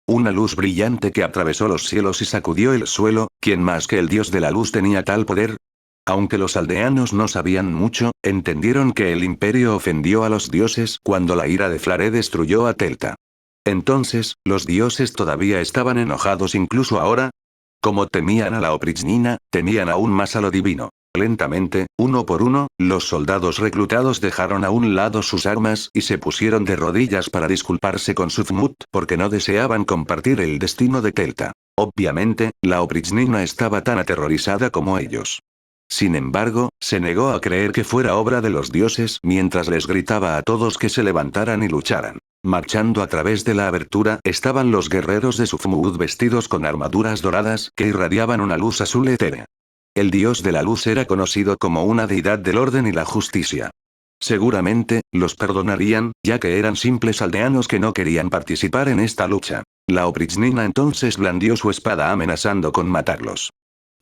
Una luz brillante que atravesó los cielos y sacudió el suelo. ¿Quién más que el dios de la luz tenía tal poder? Aunque los aldeanos no sabían mucho, entendieron que el imperio ofendió a los dioses cuando la ira de Flare destruyó a Telta. Entonces, ¿los dioses todavía estaban enojados incluso ahora? Como temían a la oprichnina, temían aún más a lo divino. Lentamente, uno por uno, los soldados reclutados dejaron a un lado sus armas y se pusieron de rodillas para disculparse con Sufmut porque no deseaban compartir el destino de Telta. Obviamente, la oprichnina estaba tan aterrorizada como ellos. Sin embargo, se negó a creer que fuera obra de los dioses mientras les gritaba a todos que se levantaran y lucharan. Marchando a través de la abertura estaban los guerreros de Sufmut vestidos con armaduras doradas que irradiaban una luz azul etérea. El dios de la luz era conocido como una deidad del orden y la justicia. Seguramente, los perdonarían, ya que eran simples aldeanos que no querían participar en esta lucha. La oprichnina entonces blandió su espada amenazando con matarlos.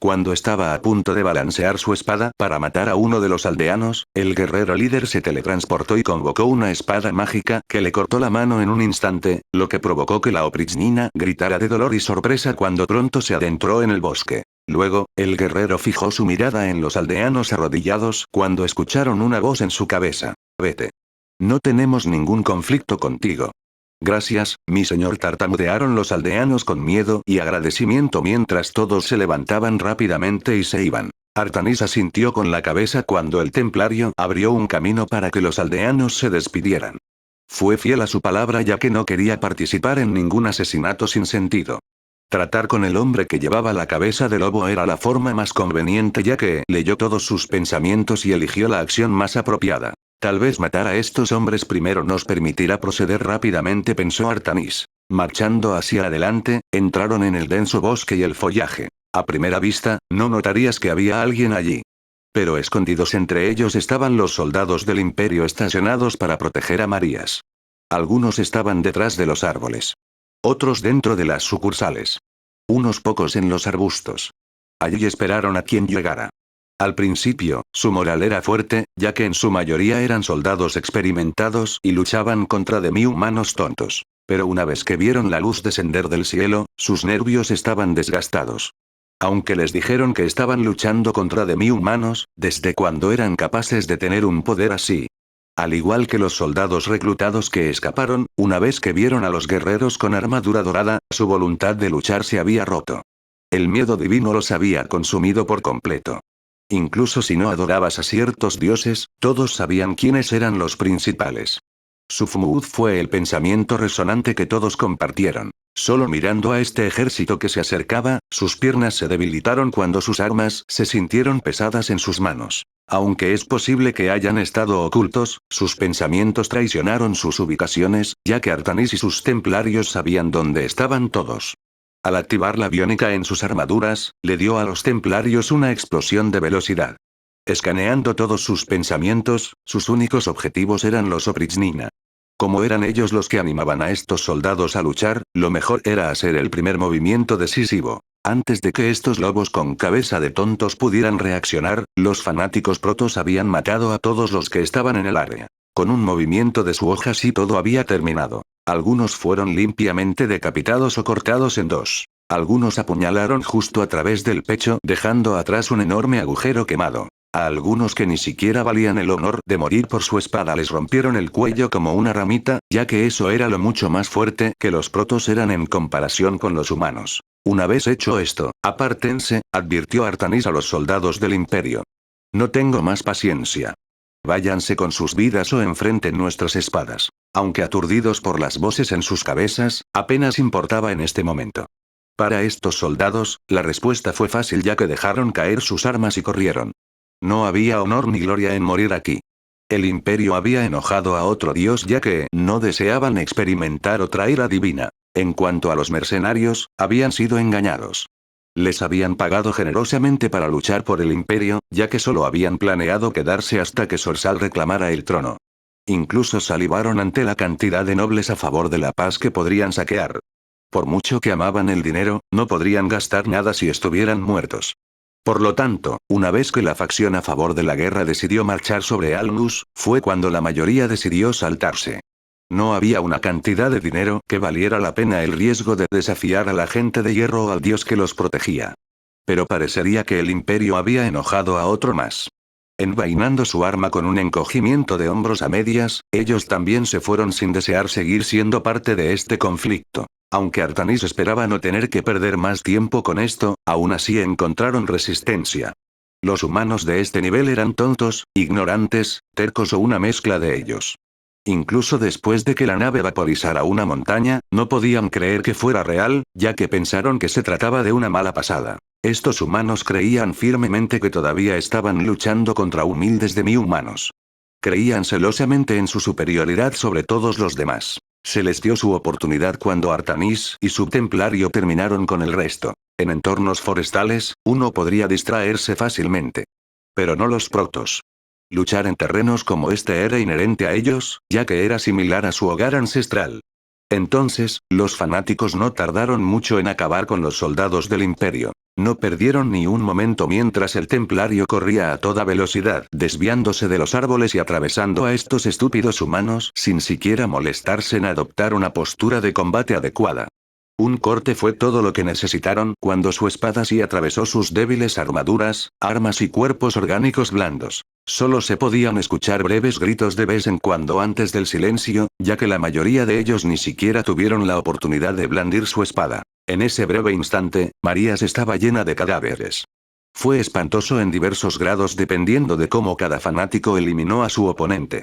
Cuando estaba a punto de balancear su espada para matar a uno de los aldeanos, el guerrero líder se teletransportó y convocó una espada mágica que le cortó la mano en un instante, lo que provocó que la oprichnina gritara de dolor y sorpresa cuando pronto se adentró en el bosque. Luego, el guerrero fijó su mirada en los aldeanos arrodillados cuando escucharon una voz en su cabeza. Vete. No tenemos ningún conflicto contigo. Gracias, mi señor, tartamudearon los aldeanos con miedo y agradecimiento mientras todos se levantaban rápidamente y se iban. Artanis asintió con la cabeza cuando el templario abrió un camino para que los aldeanos se despidieran. Fue fiel a su palabra ya que no quería participar en ningún asesinato sin sentido. Tratar con el hombre que llevaba la cabeza de lobo era la forma más conveniente ya que leyó todos sus pensamientos y eligió la acción más apropiada. Tal vez matar a estos hombres primero nos permitirá proceder rápidamente, pensó Artanis. Marchando hacia adelante, entraron en el denso bosque y el follaje. A primera vista, no notarías que había alguien allí. Pero escondidos entre ellos estaban los soldados del imperio estacionados para proteger a Marías. Algunos estaban detrás de los árboles. Otros dentro de las sucursales. Unos pocos en los arbustos. Allí esperaron a quien llegara. Al principio, su moral era fuerte, ya que en su mayoría eran soldados experimentados y luchaban contra demi-humanos tontos. Pero una vez que vieron la luz descender del cielo, sus nervios estaban desgastados. Aunque les dijeron que estaban luchando contra demi-humanos, ¿desde cuándo eran capaces de tener un poder así? Al igual que los soldados reclutados que escaparon, una vez que vieron a los guerreros con armadura dorada, su voluntad de luchar se había roto. El miedo divino los había consumido por completo. Incluso si no adorabas a ciertos dioses, todos sabían quiénes eran los principales. Sufmud fue el pensamiento resonante que todos compartieron. Solo mirando a este ejército que se acercaba, sus piernas se debilitaron cuando sus armas se sintieron pesadas en sus manos. Aunque es posible que hayan estado ocultos, sus pensamientos traicionaron sus ubicaciones, ya que Artanis y sus templarios sabían dónde estaban todos. Al activar la biónica en sus armaduras, le dio a los templarios una explosión de velocidad. Escaneando todos sus pensamientos, sus únicos objetivos eran los Oprichnina. Como eran ellos los que animaban a estos soldados a luchar, lo mejor era hacer el primer movimiento decisivo. Antes de que estos lobos con cabeza de tontos pudieran reaccionar, los fanáticos protos habían matado a todos los que estaban en el área. Con un movimiento de su hoja sí todo había terminado. Algunos fueron limpiamente decapitados o cortados en dos. Algunos apuñalaron justo a través del pecho, dejando atrás un enorme agujero quemado. A algunos que ni siquiera valían el honor de morir por su espada les rompieron el cuello como una ramita, ya que eso era lo mucho más fuerte que los protos eran en comparación con los humanos. Una vez hecho esto, apártense, advirtió Artanis a los soldados del imperio. No tengo más paciencia. Váyanse con sus vidas o enfrenten nuestras espadas. Aunque aturdidos por las voces en sus cabezas, apenas importaba en este momento. Para estos soldados, la respuesta fue fácil ya que dejaron caer sus armas y corrieron. No había honor ni gloria en morir aquí. El imperio había enojado a otro dios ya que no deseaban experimentar otra ira divina. En cuanto a los mercenarios, habían sido engañados. Les habían pagado generosamente para luchar por el imperio, ya que solo habían planeado quedarse hasta que Sorsal reclamara el trono. Incluso salivaron ante la cantidad de nobles a favor de la paz que podrían saquear. Por mucho que amaban el dinero, no podrían gastar nada si estuvieran muertos. Por lo tanto, una vez que la facción a favor de la guerra decidió marchar sobre Almus, fue cuando la mayoría decidió saltarse. No había una cantidad de dinero que valiera la pena el riesgo de desafiar a la gente de hierro o al dios que los protegía. Pero parecería que el imperio había enojado a otro más. Envainando su arma con un encogimiento de hombros a medias, ellos también se fueron sin desear seguir siendo parte de este conflicto. Aunque Artanis esperaba no tener que perder más tiempo con esto, aún así encontraron resistencia. Los humanos de este nivel eran tontos, ignorantes, tercos o una mezcla de ellos. Incluso después de que la nave vaporizara una montaña, no podían creer que fuera real, ya que pensaron que se trataba de una mala pasada. Estos humanos creían firmemente que todavía estaban luchando contra humildes demi-humanos. Creían celosamente en su superioridad sobre todos los demás. Se les dio su oportunidad cuando Artanis y su templario terminaron con el resto. En entornos forestales, uno podría distraerse fácilmente. Pero no los protos. Luchar en terrenos como este era inherente a ellos, ya que era similar a su hogar ancestral. Entonces, los fanáticos no tardaron mucho en acabar con los soldados del imperio. No perdieron ni un momento mientras el templario corría a toda velocidad, desviándose de los árboles y atravesando a estos estúpidos humanos sin siquiera molestarse en adoptar una postura de combate adecuada. Un corte fue todo lo que necesitaron cuando su espada sí atravesó sus débiles armaduras, armas y cuerpos orgánicos blandos. Solo se podían escuchar breves gritos de vez en cuando antes del silencio, ya que la mayoría de ellos ni siquiera tuvieron la oportunidad de blandir su espada. En ese breve instante, Marías estaba llena de cadáveres. Fue espantoso en diversos grados dependiendo de cómo cada fanático eliminó a su oponente.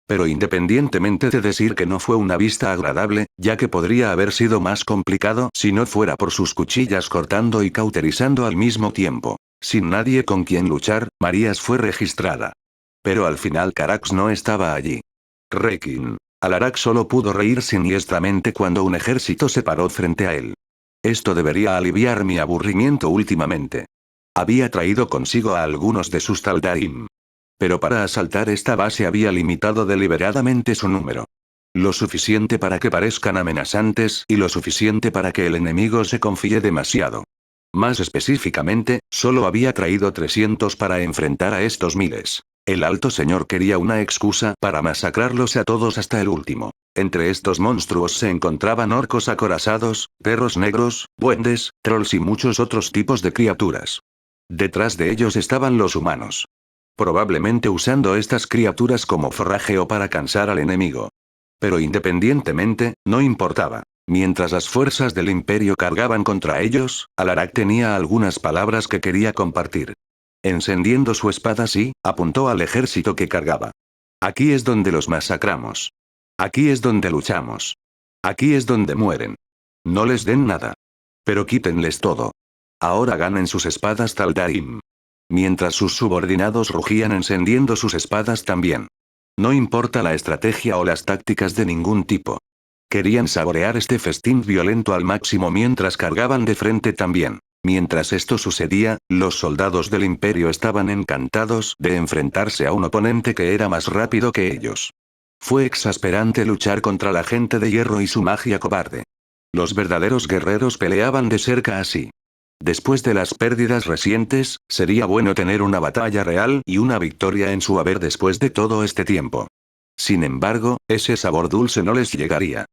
Pero independientemente de decir que no fue una vista agradable, ya que podría haber sido más complicado si no fuera por sus cuchillas cortando y cauterizando al mismo tiempo. Sin nadie con quien luchar, Marías fue registrada. Pero al final Carax no estaba allí. Rekin. Alarak solo pudo reír siniestramente cuando un ejército se paró frente a él. Esto debería aliviar mi aburrimiento últimamente. Había traído consigo a algunos de sus Taldarim. Pero para asaltar esta base había limitado deliberadamente su número. Lo suficiente para que parezcan amenazantes y lo suficiente para que el enemigo se confíe demasiado. Más específicamente, solo había traído 300 para enfrentar a estos miles. El alto señor quería una excusa para masacrarlos a todos hasta el último. Entre estos monstruos se encontraban orcos acorazados, perros negros, duendes, trolls y muchos otros tipos de criaturas. Detrás de ellos estaban los humanos. Probablemente usando estas criaturas como forraje o para cansar al enemigo. Pero independientemente, no importaba. Mientras las fuerzas del imperio cargaban contra ellos, Alarak tenía algunas palabras que quería compartir. Encendiendo su espada apuntó al ejército que cargaba. Aquí es donde los masacramos. Aquí es donde luchamos. Aquí es donde mueren. No les den nada. Pero quítenles todo. Ahora ganen sus espadas Taldarim. Mientras sus subordinados rugían encendiendo sus espadas también. No importa la estrategia o las tácticas de ningún tipo. Querían saborear este festín violento al máximo mientras cargaban de frente también. Mientras esto sucedía, los soldados del imperio estaban encantados de enfrentarse a un oponente que era más rápido que ellos. Fue exasperante luchar contra la gente de hierro y su magia cobarde. Los verdaderos guerreros peleaban de cerca así. Después de las pérdidas recientes, sería bueno tener una batalla real y una victoria en su haber después de todo este tiempo. Sin embargo, ese sabor dulce no les llegaría.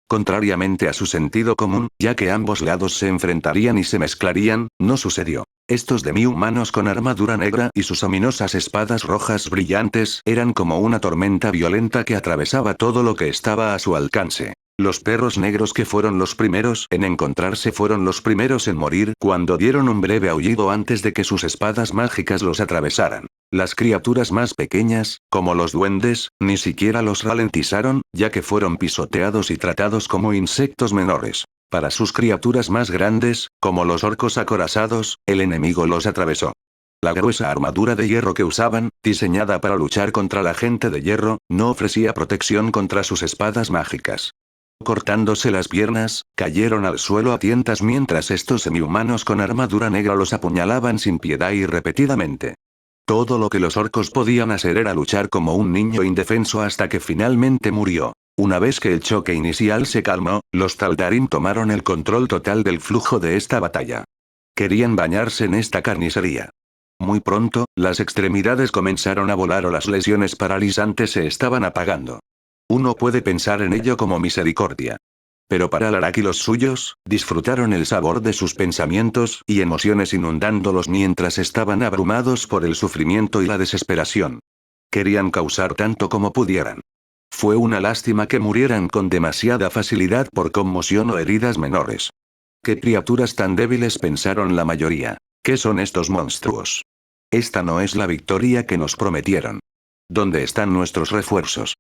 Contrariamente a su sentido común, ya que ambos lados se enfrentarían y se mezclarían, no sucedió. Estos demi-humanos con armadura negra y sus ominosas espadas rojas brillantes eran como una tormenta violenta que atravesaba todo lo que estaba a su alcance. Los perros negros que fueron los primeros en encontrarse fueron los primeros en morir cuando dieron un breve aullido antes de que sus espadas mágicas los atravesaran. Las criaturas más pequeñas, como los duendes, ni siquiera los ralentizaron, ya que fueron pisoteados y tratados como insectos menores. Para sus criaturas más grandes, como los orcos acorazados, el enemigo los atravesó. La gruesa armadura de hierro que usaban, diseñada para luchar contra la gente de hierro, no ofrecía protección contra sus espadas mágicas. Cortándose las piernas, cayeron al suelo a tientas mientras estos semihumanos con armadura negra los apuñalaban sin piedad y repetidamente. Todo lo que los orcos podían hacer era luchar como un niño indefenso hasta que finalmente murió. Una vez que el choque inicial se calmó, los Taldarim tomaron el control total del flujo de esta batalla. Querían bañarse en esta carnicería. Muy pronto, las extremidades comenzaron a volar o las lesiones paralizantes se estaban apagando. Uno puede pensar en ello como misericordia. Pero para Larak y los suyos, disfrutaron el sabor de sus pensamientos y emociones inundándolos mientras estaban abrumados por el sufrimiento y la desesperación. Querían causar tanto como pudieran. Fue una lástima que murieran con demasiada facilidad por conmoción o heridas menores. ¿Qué criaturas tan débiles?, pensaron la mayoría. ¿Qué son estos monstruos? Esta no es la victoria que nos prometieron. ¿Dónde están nuestros refuerzos?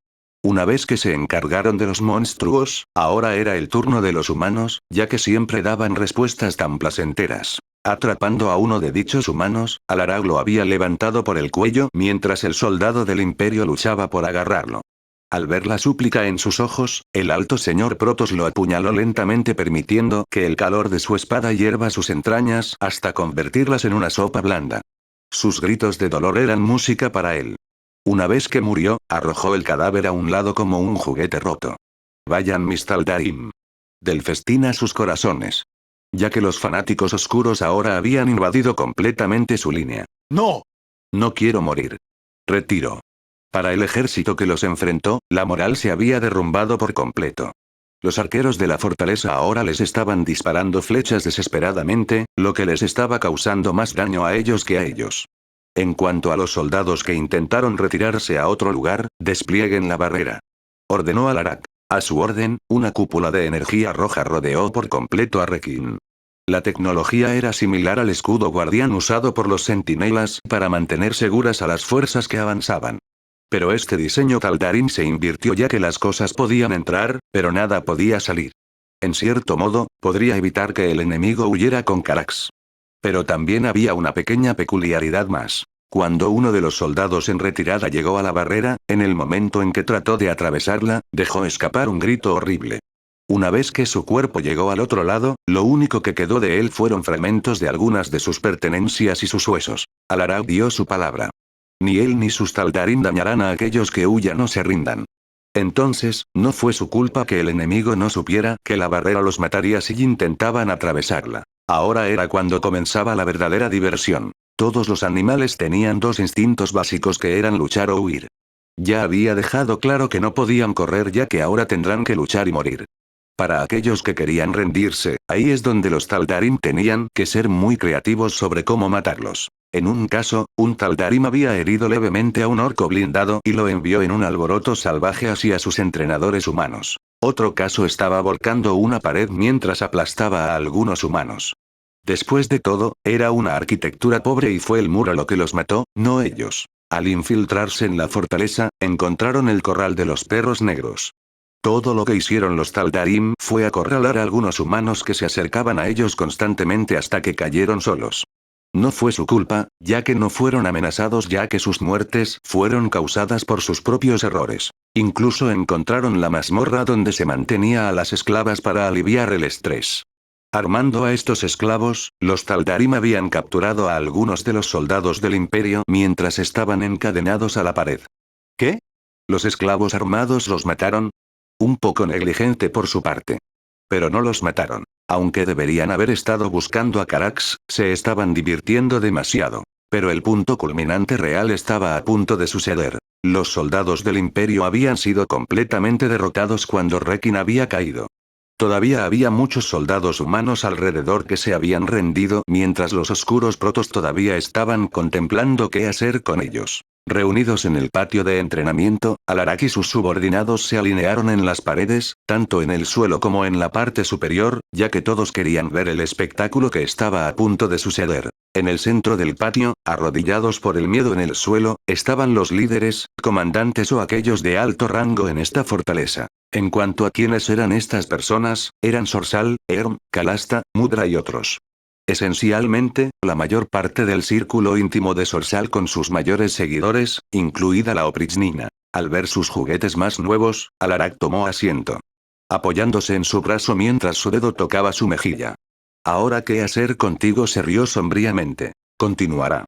Una vez que se encargaron de los monstruos, ahora era el turno de los humanos, ya que siempre daban respuestas tan placenteras. Atrapando a uno de dichos humanos, Alarag lo había levantado por el cuello mientras el soldado del imperio luchaba por agarrarlo. Al ver la súplica en sus ojos, el alto señor Protoss lo apuñaló lentamente permitiendo que el calor de su espada hierva sus entrañas hasta convertirlas en una sopa blanda. Sus gritos de dolor eran música para él. Una vez que murió, arrojó el cadáver a un lado como un juguete roto. Vayan mis Taldarim. Del festín a sus corazones. Ya que los fanáticos oscuros ahora habían invadido completamente su línea. ¡No! No quiero morir. Retiro. Para el ejército que los enfrentó, la moral se había derrumbado por completo. Los arqueros de la fortaleza ahora les estaban disparando flechas desesperadamente, lo que les estaba causando más daño a ellos que a ellos. En cuanto a los soldados que intentaron retirarse a otro lugar, desplieguen la barrera. Ordenó a Larak. A su orden, una cúpula de energía roja rodeó por completo a Rekin. La tecnología era similar al escudo guardián usado por los centinelas para mantener seguras a las fuerzas que avanzaban. Pero este diseño Taldarim se invirtió ya que las cosas podían entrar, pero nada podía salir. En cierto modo, podría evitar que el enemigo huyera con Carax. Pero también había una pequeña peculiaridad más. Cuando uno de los soldados en retirada llegó a la barrera, en el momento en que trató de atravesarla, dejó escapar un grito horrible. Una vez que su cuerpo llegó al otro lado, lo único que quedó de él fueron fragmentos de algunas de sus pertenencias y sus huesos. Alarag dio su palabra. Ni él ni sus Taldarim dañarán a aquellos que huyan o se rindan. Entonces, no fue su culpa que el enemigo no supiera que la barrera los mataría si intentaban atravesarla. Ahora era cuando comenzaba la verdadera diversión. Todos los animales tenían dos instintos básicos que eran luchar o huir. Ya había dejado claro que no podían correr ya que ahora tendrán que luchar y morir. Para aquellos que querían rendirse, ahí es donde los Taldarim tenían que ser muy creativos sobre cómo matarlos. En un caso, un Taldarim había herido levemente a un orco blindado y lo envió en un alboroto salvaje hacia sus entrenadores humanos. Otro caso estaba volcando una pared mientras aplastaba a algunos humanos. Después de todo, era una arquitectura pobre y fue el muro lo que los mató, no ellos. Al infiltrarse en la fortaleza, encontraron el corral de los perros negros. Todo lo que hicieron los Taldarim fue acorralar a algunos humanos que se acercaban a ellos constantemente hasta que cayeron solos. No fue su culpa, ya que no fueron amenazados ya que sus muertes fueron causadas por sus propios errores. Incluso encontraron la mazmorra donde se mantenía a las esclavas para aliviar el estrés. Armando a estos esclavos, los Taldarim habían capturado a algunos de los soldados del imperio mientras estaban encadenados a la pared. ¿Qué? ¿Los esclavos armados los mataron? Un poco negligente por su parte. Pero no los mataron. Aunque deberían haber estado buscando a Carax, se estaban divirtiendo demasiado. Pero el punto culminante real estaba a punto de suceder. Los soldados del imperio habían sido completamente derrotados cuando Rekin había caído. Todavía había muchos soldados humanos alrededor que se habían rendido mientras los oscuros protos todavía estaban contemplando qué hacer con ellos. Reunidos en el patio de entrenamiento, Alarak y sus subordinados se alinearon en las paredes, tanto en el suelo como en la parte superior, ya que todos querían ver el espectáculo que estaba a punto de suceder. En el centro del patio, arrodillados por el miedo en el suelo, estaban los líderes, comandantes o aquellos de alto rango en esta fortaleza. En cuanto a quiénes eran estas personas, eran Sorsal, Erm, Kalasta, Mudra y otros. Esencialmente, la mayor parte del círculo íntimo de Sorsal con sus mayores seguidores, incluida la Oprichnina. Al ver sus juguetes más nuevos, Alarak tomó asiento. Apoyándose en su brazo mientras su dedo tocaba su mejilla. ¿Ahora qué hacer contigo? Se rió sombríamente. Continuará.